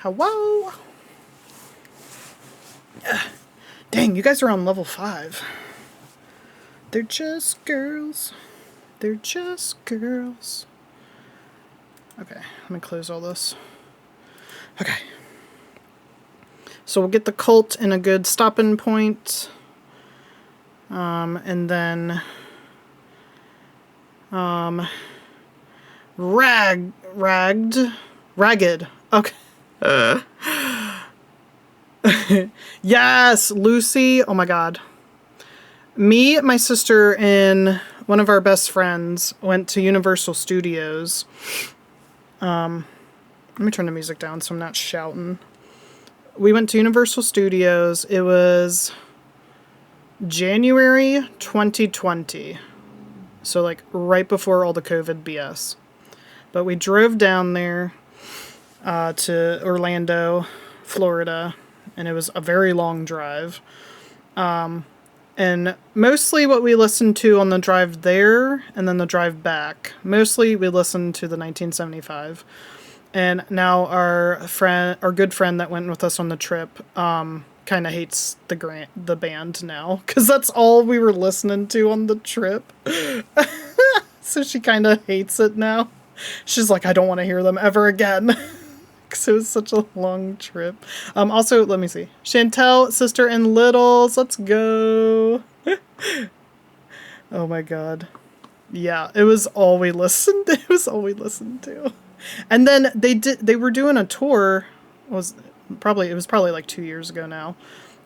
Hello? Dang, you guys are on level 5. They're just girls. They're just girls. Okay, let me close all this. Okay. So we'll get the cult in a good stopping point. And then... Ragged. Okay. Yes, Lucy. Oh my god. Me, my sister, and one of our best friends went to Universal Studios. Let me turn the music down so I'm not shouting. We went to Universal Studios. It was January 2020. So like right before all the COVID BS. But we drove down there to Orlando, Florida, and it was a very long drive. And mostly what we listened to on the drive there and then the drive back, mostly we listened to the 1975. And now our good friend that went with us on the trip, kind of hates the band now because that's all we were listening to on the trip. So she kind of hates it now. She's like, I don't want to hear them ever again. Because it was such a long trip. Also, let me see. Chantel, Sister and Littles. Let's go. Oh my god. Yeah, it was all we listened. It was all we listened to. And then they were doing a tour. It was probably like 2 years ago now.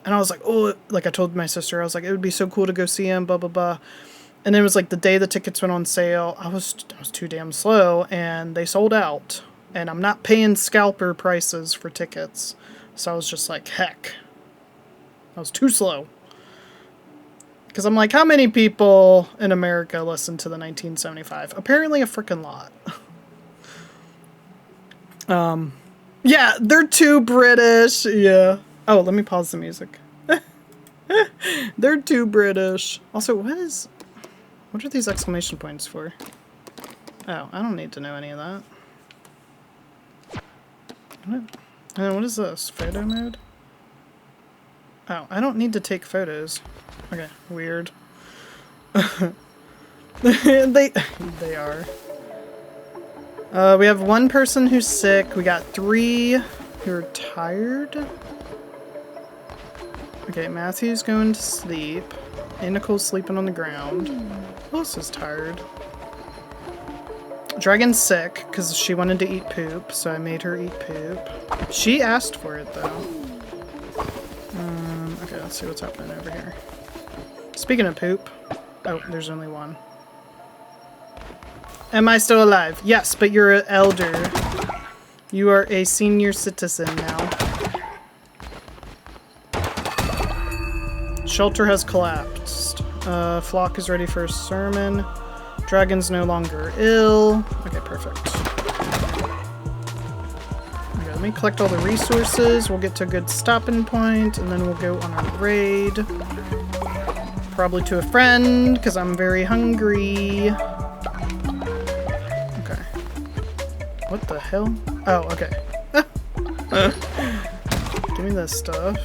And I was like, oh, like I told my sister, I was like, it would be so cool to go see him, blah, blah, blah. And it was like the day the tickets went on sale. I was too damn slow, and they sold out. And I'm not paying scalper prices for tickets. So I was just like, heck. I was too slow. Because I'm like, how many people in America listen to the 1975? Apparently a frickin' lot. Yeah, they're too British. Yeah. Oh, let me pause the music. They're too British. Also, what are these exclamation points for? Oh, I don't need to know any of that. What is this? Photo mode? Oh, I don't need to take photos. Okay, weird. They are. We have one person who's sick. We got 3 who are tired. Okay, Matthew's going to sleep. And Nicole's sleeping on the ground. Who else is tired? Dragon's sick because she wanted to eat poop, so I made her eat poop. She asked for it, though. Okay, let's see what's happening over here. Speaking of poop. Oh, there's only one. Am I still alive? Yes, but you're an elder. You are a senior citizen now. Shelter has collapsed. Flock is ready for a sermon. Dragon's no longer ill. Okay, perfect. Okay, let me collect all the resources. We'll get to a good stopping point, and then we'll go on our raid. Probably to a friend, because I'm very hungry. Okay. What the hell? Oh, okay. Give me this stuff.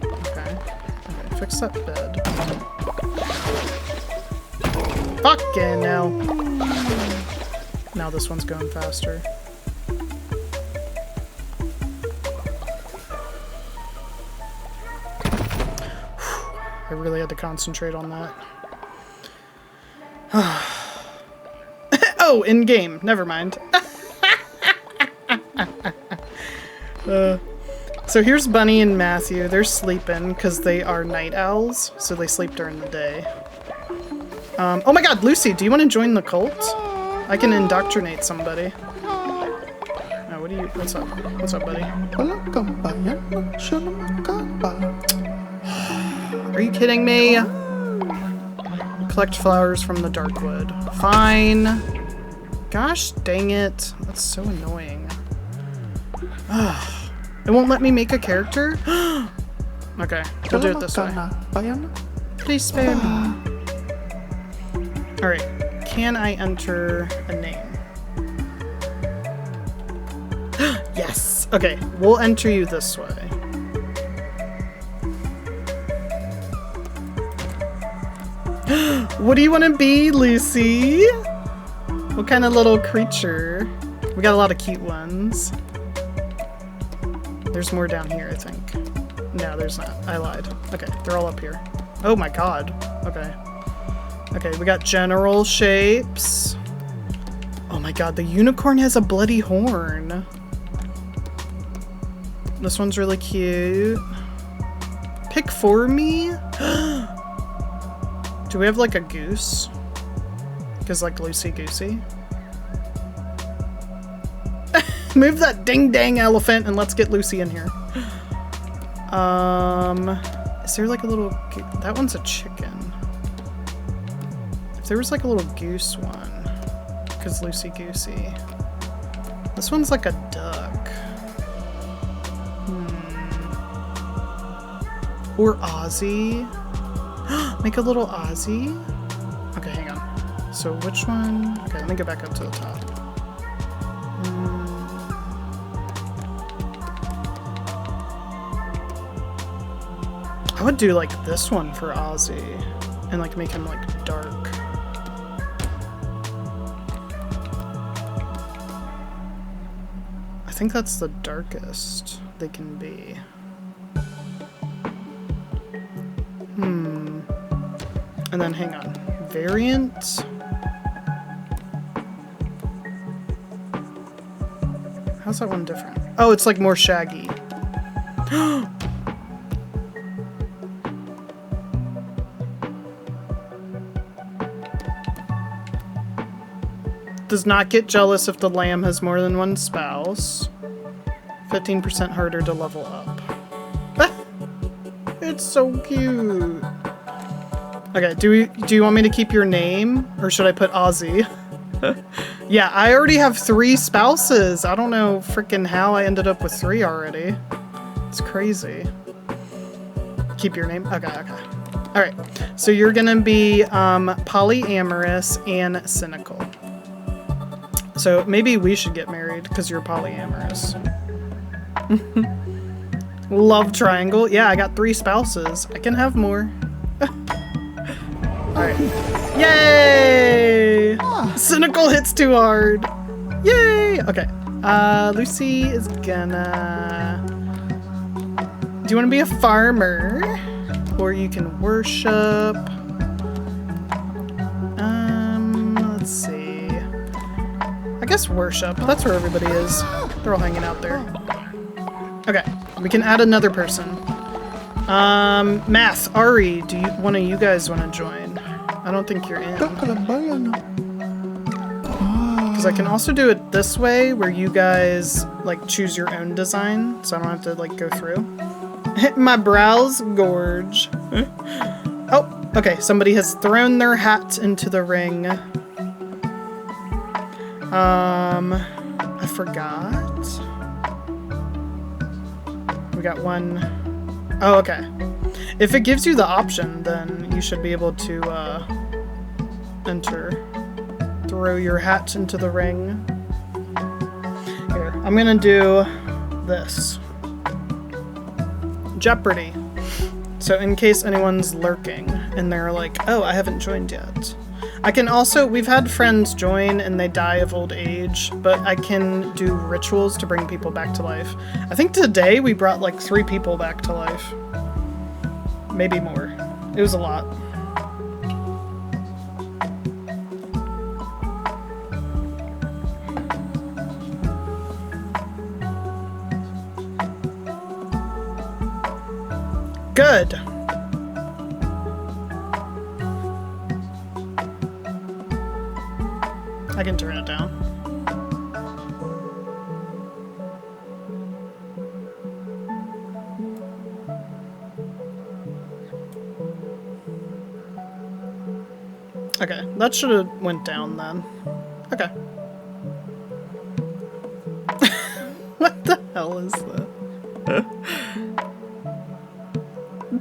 Okay. Okay, fix that bed. Fucking hell. Now this one's going faster. I really had to concentrate on that. Oh, in game. Never mind. So here's Bunny and Matthew. They're sleeping because they are night owls, so they sleep during the day. Oh my god, Lucy, do you want to join the cult? I can indoctrinate somebody. Oh, what do you... What's up? What's up, buddy? Are you kidding me? Collect flowers from the dark wood. Fine. Gosh dang it. That's so annoying. It won't let me make a character? Okay, we'll do it this way. Please spare me. Alright, can I enter a name? Yes! Okay, we'll enter you this way. What do you want to be, Lucy? What kind of little creature? We got a lot of cute ones. There's more down here, I think. No, there's not. I lied. Okay, they're all up here. Oh my god. Okay. Okay, we got general shapes. Oh my god, the unicorn has a bloody horn. This one's really cute. Pick for me? Do we have like a goose? Because like Lucy Goosey. Move that ding dang elephant and let's get Lucy in here. Is there like a little... That one's a chicken. If there was like a little goose one. Because Lucy Goosey. This one's like a duck. Or Ozzy. Make a little Ozzy. Okay, hang on. So which one? Okay, let me go back up to the top. I would do like this one for Ozzy and like make him like dark. I think that's the darkest they can be. And then hang on. Variant. How's that one different? Oh, it's like more shaggy. Does not get jealous if the lamb has more than one spouse. 15% harder to level up. It's so cute. Okay, do you want me to keep your name? Or should I put Ozzy? Yeah, I already have 3 spouses. I don't know frickin' how I ended up with 3 already. It's crazy. Keep your name? Okay, okay. Alright, so you're gonna be polyamorous and cynical. So maybe we should get married because you're polyamorous. Love triangle. Yeah, I got 3 spouses. I can have more. Alright. Yay! Cynical hits too hard. Yay! Okay. Lucy is gonna... Do you want to be a farmer? Or you can worship. Let's see. I guess worship. That's where everybody is. They're all hanging out there. Okay. We can add another person. Math, Ari, do you one of you guys want to join? I don't think you're in. Because I can also do it this way, where you guys like choose your own design, so I don't have to like go through. My brows gorge. Oh, okay. Somebody has thrown their hat into the ring. I forgot. We got one. Oh, okay. If it gives you the option, then you should be able to enter. Throw your hat into the ring. Here, I'm gonna do this. Jeopardy. So in case anyone's lurking and they're like, oh, I haven't joined yet. I can also, we've had friends join and they die of old age, but I can do rituals to bring people back to life. I think today we brought like 3 people back to life. Maybe more. It was a lot. Good. I can turn it down. Okay, that should have went down then. Okay. What the hell is that?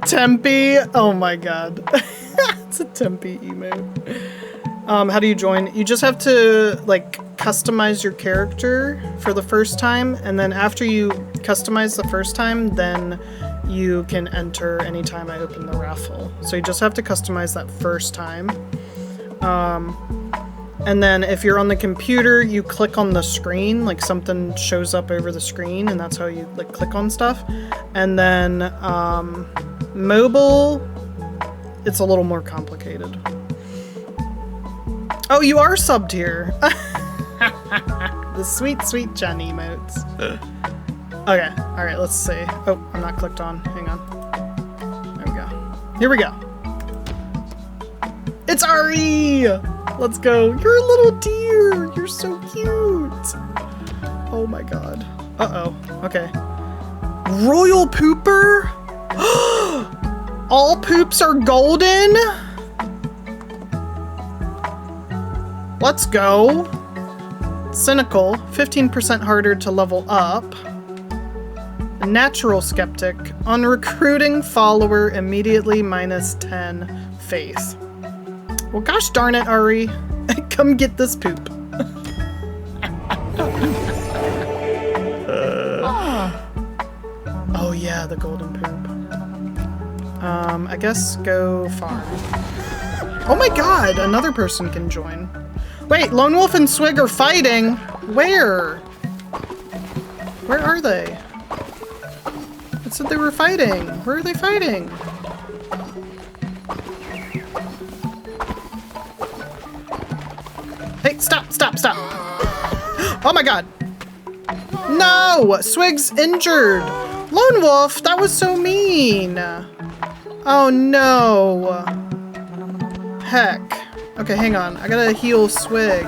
Tempe? Oh my god. It's a Tempe emote. How do you join? You just have to, like, customize your character for the first time, and then after you customize the first time, then you can enter anytime I open the raffle. So you just have to customize that first time. And then if you're on the computer, you click on the screen, like something shows up over the screen, and that's how you, like, click on stuff. And then, mobile, it's a little more complicated. Oh, you are subbed here. The sweet, sweet Jen emotes. Okay, alright, let's see. Oh, I'm not clicked on. Hang on. There we go. Here we go. It's Ari! Let's go. You're a little deer. You're so cute. Oh my god. Uh-oh. Okay. Royal pooper? All poops are golden? Let's go. Cynical, 15% harder to level up. Natural skeptic, on recruiting follower, immediately minus 10 faith. Well, gosh darn it, Ari. Come get this poop. Oh yeah, the golden poop. I guess go farm. Oh my god, another person can join. Wait, Lone Wolf and Swig are fighting? Where? Where are they? It said they were fighting. Where are they fighting? Hey, stop, stop, stop. Oh my god. No! Swig's injured! Lone Wolf, that was so mean! Oh no! Heck. Okay, hang on. I gotta heal Swig.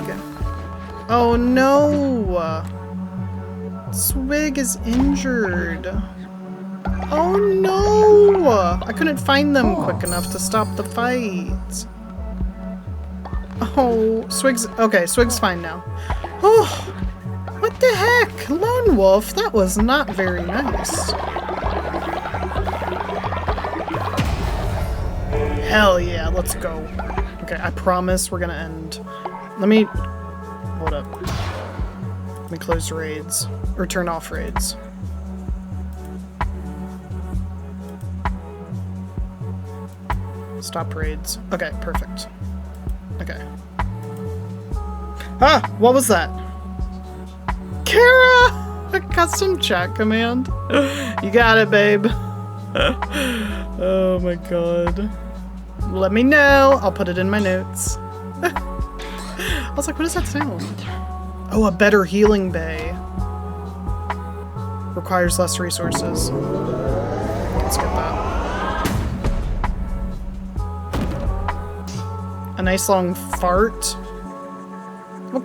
Oh no! Swig is injured. Oh no! I couldn't find them quick enough to stop the fight. Oh, Swig's... Okay, Swig's fine now. Oh, what the heck? Lone Wolf, that was not very nice. Hell yeah, let's go. Okay, I promise we're gonna end. Let me... Hold up. Let me close raids. Or turn off raids. Stop raids. Okay, perfect. Okay. Ah! What was that? Kara! A custom chat command? You got it, babe. Oh my god. Let me know. I'll put it in my notes. I was like, what does that sound? Oh, a better healing bay. Requires less resources. Let's get that. A nice long fart. Well,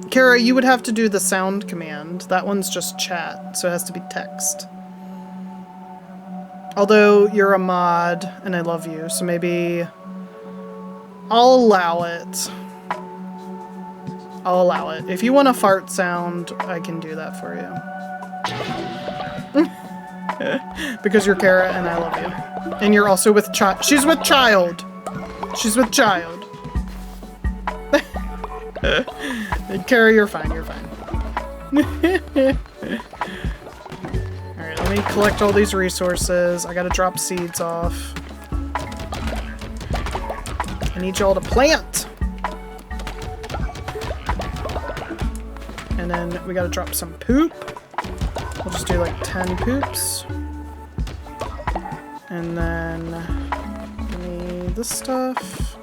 Kara, you would have to do the sound command. That one's just chat, so it has to be text. Although you're a mod, and I love you, so maybe I'll allow it. I'll allow it. If you want a fart sound, I can do that for you. Because you're Kara, and I love you. And you're also with child. She's with child! She's with child. Kara, you're fine, you're fine. Alright, let me collect all these resources. I gotta drop seeds off. I need y'all to plant! And then we gotta drop some poop. We'll just do like 10 poops. And then give me this stuff.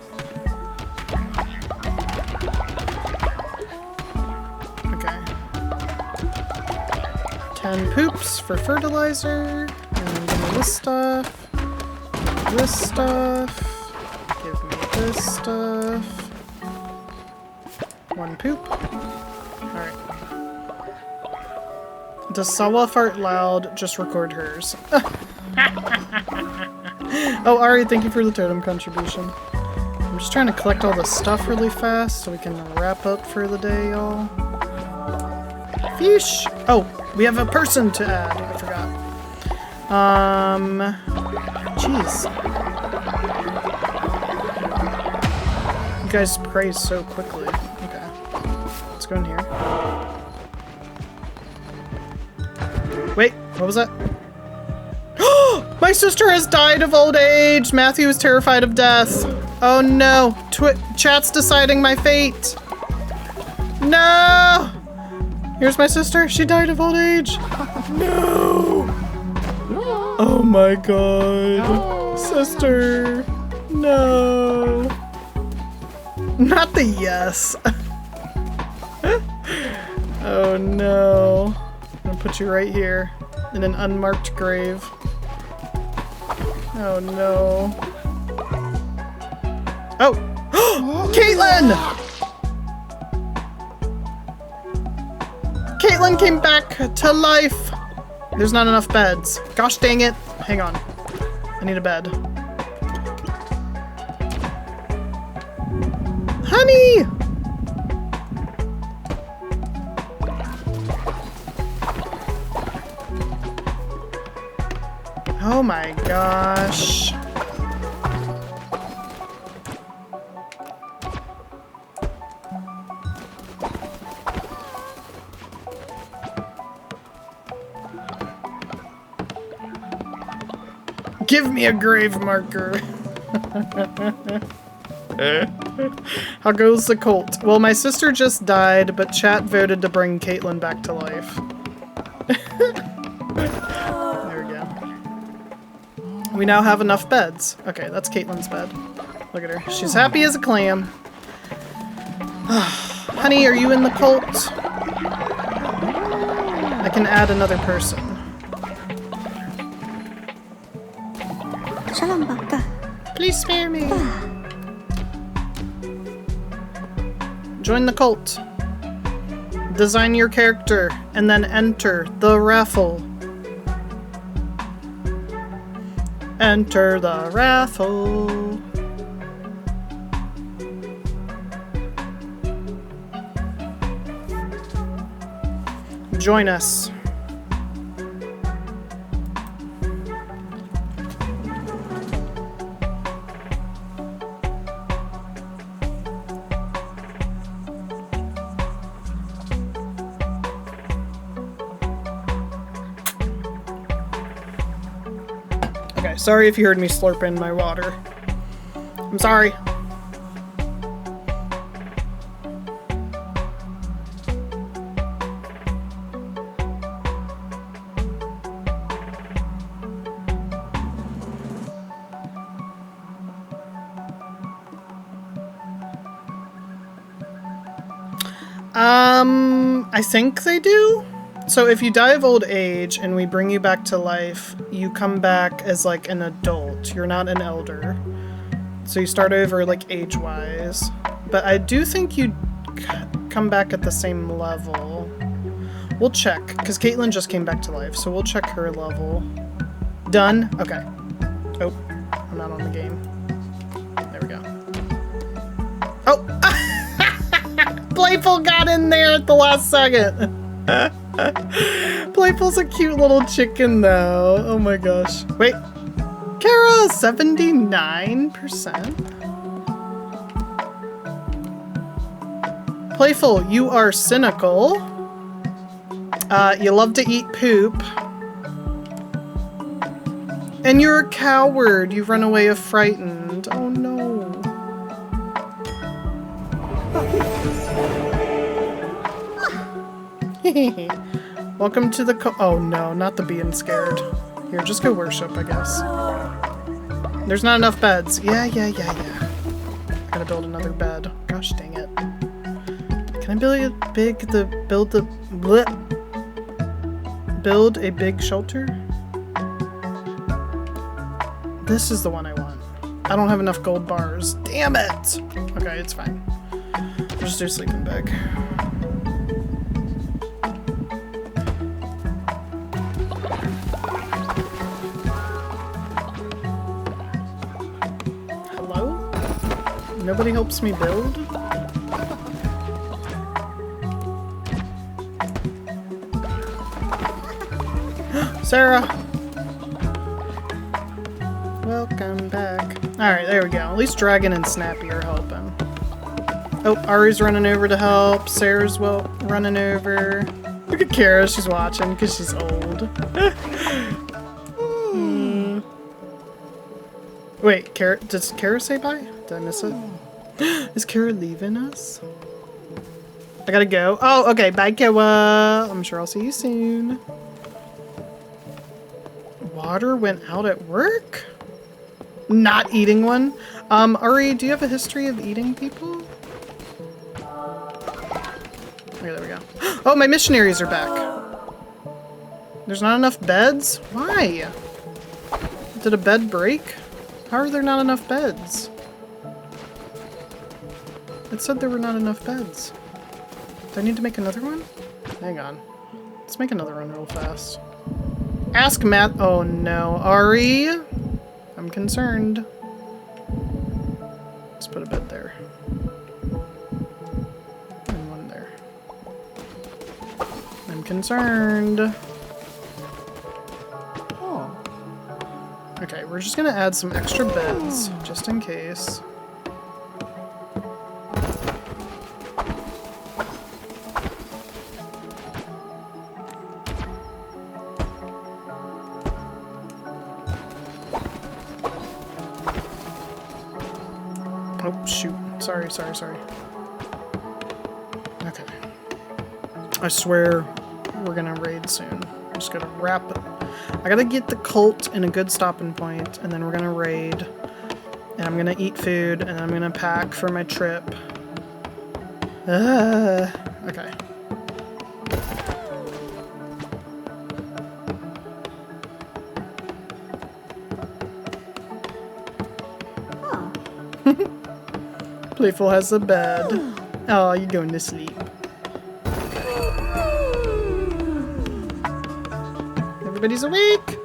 Okay. 10 poops for fertilizer. And then give me this stuff. Give me this stuff. Give me this stuff. 1 poop. Alright. Does Sawa fart loud? Just record hers. Oh, Ari, thank you for the totem contribution. I'm just trying to collect all this stuff really fast so we can wrap up for the day, y'all. Fish! Oh, we have a person to add. I forgot. Jeez. You guys pray so quickly. Okay. Let's go in here. Wait, what was that? My sister has died of old age! Matthew is terrified of death. Oh no! Chat's deciding my fate! No! Here's my sister. She died of old age. No! Oh my god. No. Sister. No. Not the yes. Oh no. I'm gonna put you right here in an unmarked grave. Oh no. Oh! Caitlin! Caitlin came back to life! There's not enough beds. Gosh dang it. Hang on. I need a bed. Honey! Oh my gosh. Give me a grave marker. How goes the cult? Well, my sister just died, but chat voted to bring Caitlin back to life. There we go. We now have enough beds. Okay, that's Caitlin's bed. Look at her. She's happy as a clam. Honey, are you in the cult? can add another person. Please spare me. Join the cult. Design your character and then enter the raffle. Enter the raffle. Join us. Okay, sorry if you heard me slurping my water. I'm sorry. I think they do. So if you die of old age and we bring you back to life, you come back as like an adult. You're not an elder. So you start over like age-wise. But I do think you come back at the same level. We'll check, because Caitlin just came back to life, so we'll check her level. Done? Okay. Oh, I'm not on the game. There we go. Oh! Playful got in there at the last second. Playful's a cute little chicken though. Oh my gosh. Wait. Kara, 79%. Playful, you are cynical. You love to eat poop. And you're a coward. You run away if frightened. Oh no. Welcome to the oh no, not the being scared. Here, just go worship, I guess. There's not enough beds. Yeah. Gotta build another bed. Gosh dang it. Can I build a big shelter? This is the one I want. I don't have enough gold bars. Damn it! Okay, it's fine. I'll just do a sleeping bag. Nobody helps me build? Sarah! Welcome back. Alright, there we go. At least Dragon and Snappy are helping. Oh, Ari's running over to help. Sarah's running over. Look at Kara, she's watching because she's old. Wait, Kara, does Kara say bye? Did I miss it? Is Kara leaving us? I gotta go. Oh, okay. Bye, Kara. I'm sure I'll see you soon. Water went out at work? Not eating one? Ari, do you have a history of eating people? Okay, there we go. Oh, my missionaries are back. There's not enough beds? Why? Did a bed break? How are there not enough beds? It said there were not enough beds. Do I need to make another one? Hang on. Let's make another one real fast. Ask Matt. Oh no. Ari? I'm concerned. Let's put a bed there. And one there. I'm concerned. Oh. Okay, we're just gonna add some extra beds, just in case. Oh, shoot. Sorry. Okay. I swear we're gonna raid soon. I'm just gonna wrap it. I gotta get the cult in a good stopping point, and then we're gonna raid. And I'm gonna eat food, and I'm gonna pack for my trip. Okay. Playful has a bed. Oh, you're going to sleep. Everybody's awake.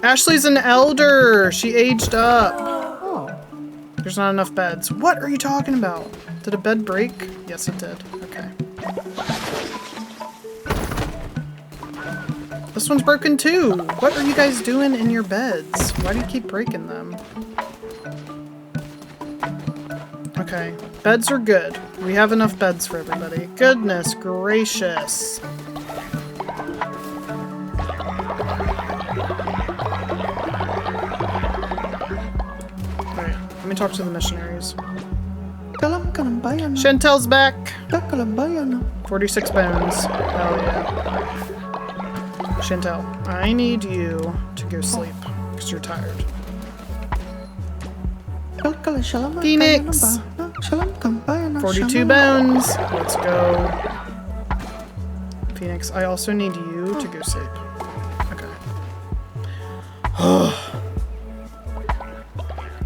Ashley's an elder. She aged up. Oh. There's not enough beds. What are you talking about? Did a bed break? Yes, it did. Okay. This one's broken too. What are you guys doing in your beds? Why do you keep breaking them? Okay. Beds are good. We have enough beds for everybody. Goodness gracious. Alright, let me talk to the missionaries. Chantel's back! 46 bones. Hell yeah. Chantel, I need you to go sleep, because you're tired. Phoenix! 42 bones! Let's go. Phoenix, I also need you to go sleep. Okay.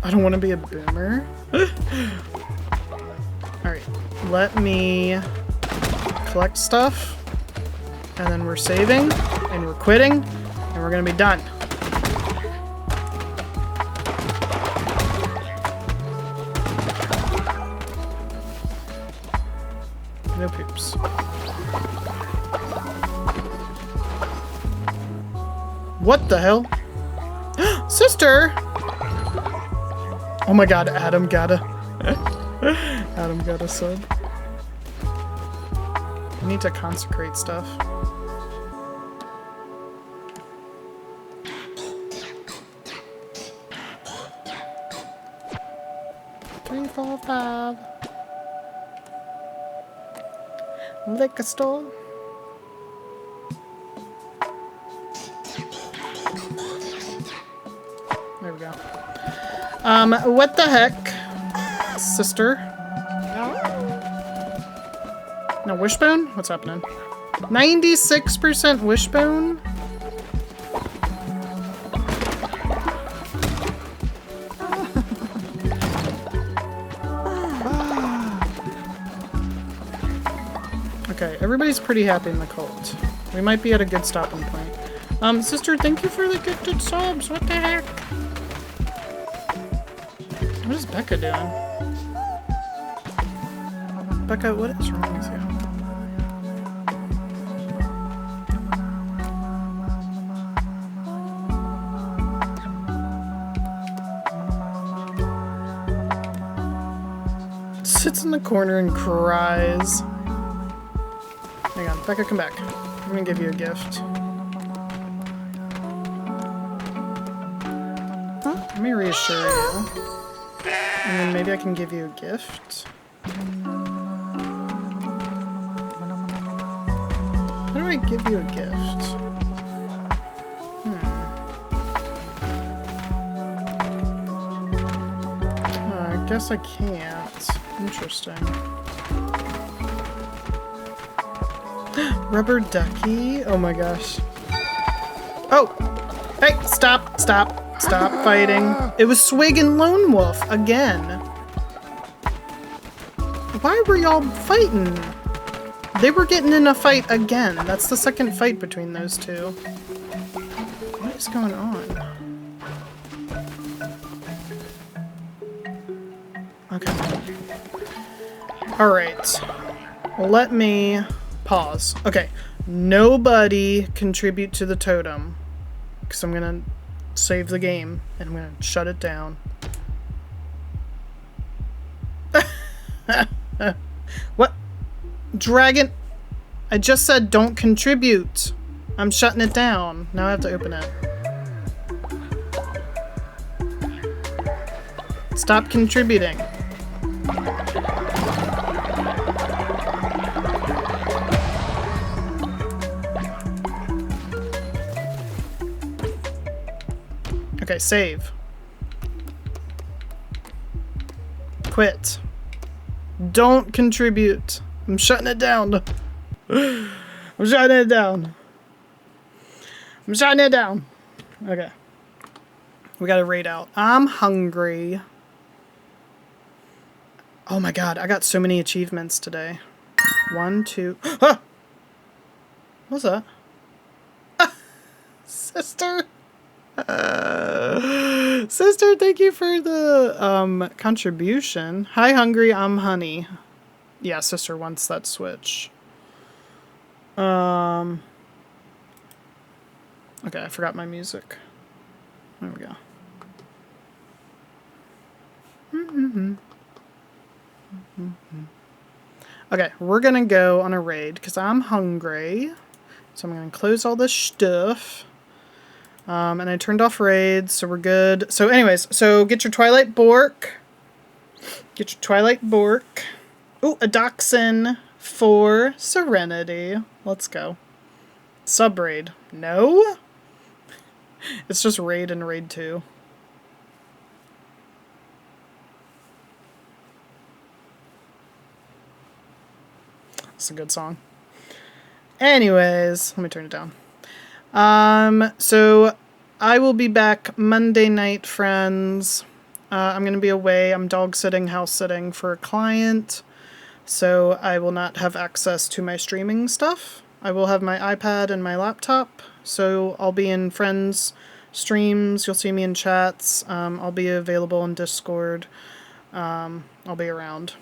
I don't want to be a boomer. Alright, let me collect stuff, and then we're saving, and we're quitting, and we're gonna be done. No poops. What the hell? Sister! Oh my god, Adam got a... Adam got a sub. I need to consecrate stuff. 3, 4, 5. Liquor store. There we go. What the heck, sister? No, wishbone? What's happening? 96% wishbone? Okay, everybody's pretty happy in the cult. We might be at a good stopping point. Sister, thank you for the gifted subs. What the heck? What is Becca doing? Becca, what is wrong with you? Sits in the corner and cries. Hang on, Becca, come back. I'm gonna give you a gift. Let me reassure you. And then maybe I can give you a gift. How do I give you a gift? I guess I can't. Interesting. Rubber ducky? Oh my gosh. Oh! Hey! Stop! Stop! Stop fighting. It was Swig and Lone Wolf again. Why were y'all fighting? They were getting in a fight again. That's the second fight between those two. What is going on? Okay. Alright. Let me pause. Okay. Nobody contribute to the totem. Because I'm gonna save the game and I'm gonna shut it down. What? Dragon? I just said don't contribute. I'm shutting it down. Now I have to open it. Stop contributing. Okay, save. Quit. Don't contribute. I'm shutting it down. I'm shutting it down. I'm shutting it down. Okay. We gotta raid out. I'm hungry. Oh my god, I got so many achievements today. 1, 2... Ah! What's that? Sister! Sister, thank you for the contribution. Hi, Hungry, I'm Honey. Yeah, sister wants that Switch. Okay, I forgot my music. There we go. Okay, we're gonna go on a raid because I'm hungry. So I'm gonna close all this stuff. And I turned off raids, so we're good. So anyways, so get your Twilight Bork. Get your Twilight Bork. Ooh, a Dachshund for Serenity. Let's go. Sub-raid. No? It's just raid and raid 2. It's a good song. Anyways, let me turn it down. So I will be back Monday night, friends. I'm going to be away. I'm dog sitting, house sitting for a client. So I will not have access to my streaming stuff. I will have my iPad and my laptop. So I'll be in friends' streams. You'll see me in chats. I'll be available in Discord. I'll be around.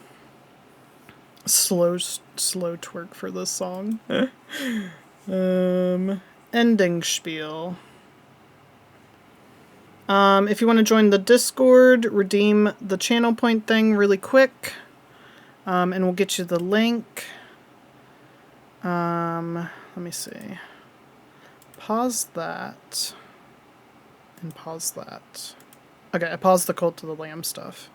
Slow twerk for this song. Ending spiel. If you want to join the Discord, redeem the channel point thing really quick. And we'll get you the link. Let me see. Pause that. And pause that. Okay, I paused the Cult of the Lamb stuff.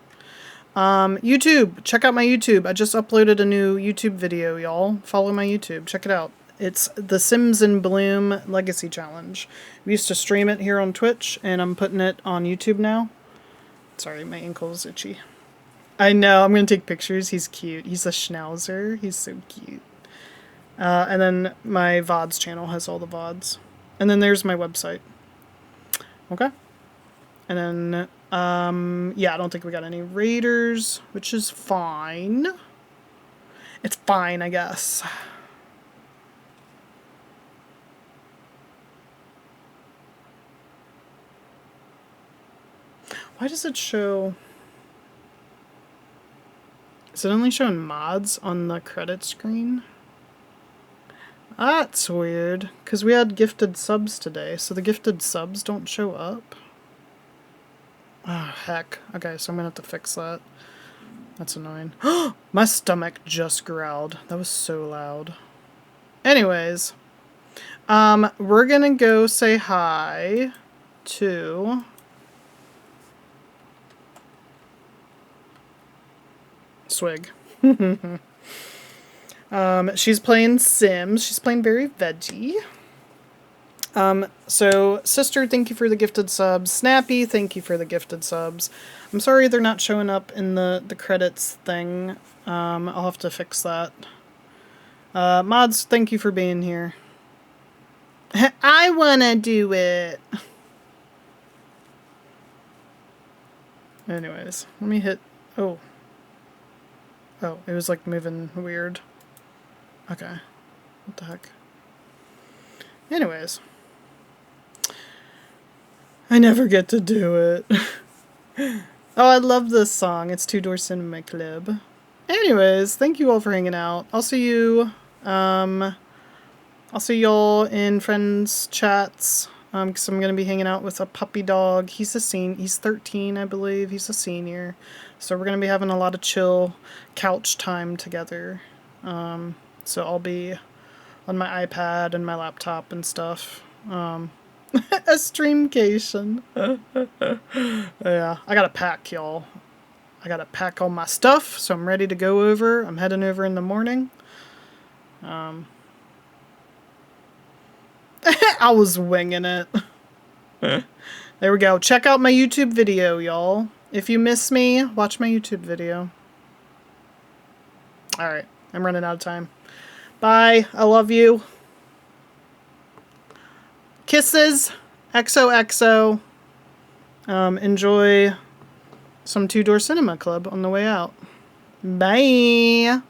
YouTube. Check out my YouTube. I just uploaded a new YouTube video, y'all. Follow my YouTube. Check it out. It's the Sims in Bloom Legacy Challenge. We used to stream it here on Twitch, and I'm putting it on YouTube now. Sorry, my ankle's itchy. I know, I'm going to take pictures. He's cute. He's a schnauzer. He's so cute. And then my VODs channel has all the VODs. And then there's my website. Okay. And then, yeah, I don't think we got any raiders, which is fine. It's fine, I guess. Why does it show... Is it only showing mods on the credit screen? That's weird, because we had gifted subs today, so the gifted subs don't show up. Oh, heck. Okay, so I'm gonna have to fix that. That's annoying. My stomach just growled. That was so loud. Anyways, we're gonna go say hi to... Swig. She's playing Sims. She's playing Very Veggie. So, Sister, thank you for the gifted subs. Snappy, thank you for the gifted subs. I'm sorry they're not showing up in the credits thing. I'll have to fix that. Mods, thank you for being here. I wanna do it. Anyways, let me hit... Oh. Oh, it was like moving weird. Okay. What the heck? Anyways. I never get to do it. Oh, I love this song. It's Two Door Cinema Club. Anyways, thank you all for hanging out. I'll see you, I'll see y'all in friends chats. Because I'm going to be hanging out with a puppy dog. He's 13, I believe. He's a senior. So we're going to be having a lot of chill couch time together. So I'll be on my iPad and my laptop and stuff. A streamcation. Yeah, I gotta pack, y'all. I gotta pack all my stuff, so I'm ready to go over. I'm heading over in the morning. I was winging it. There we go. Check out my YouTube video, y'all. If you miss me, watch my YouTube video. Alright, I'm running out of time. Bye. I love you. Kisses. XOXO. Enjoy some Two Door Cinema Club on the way out. Bye.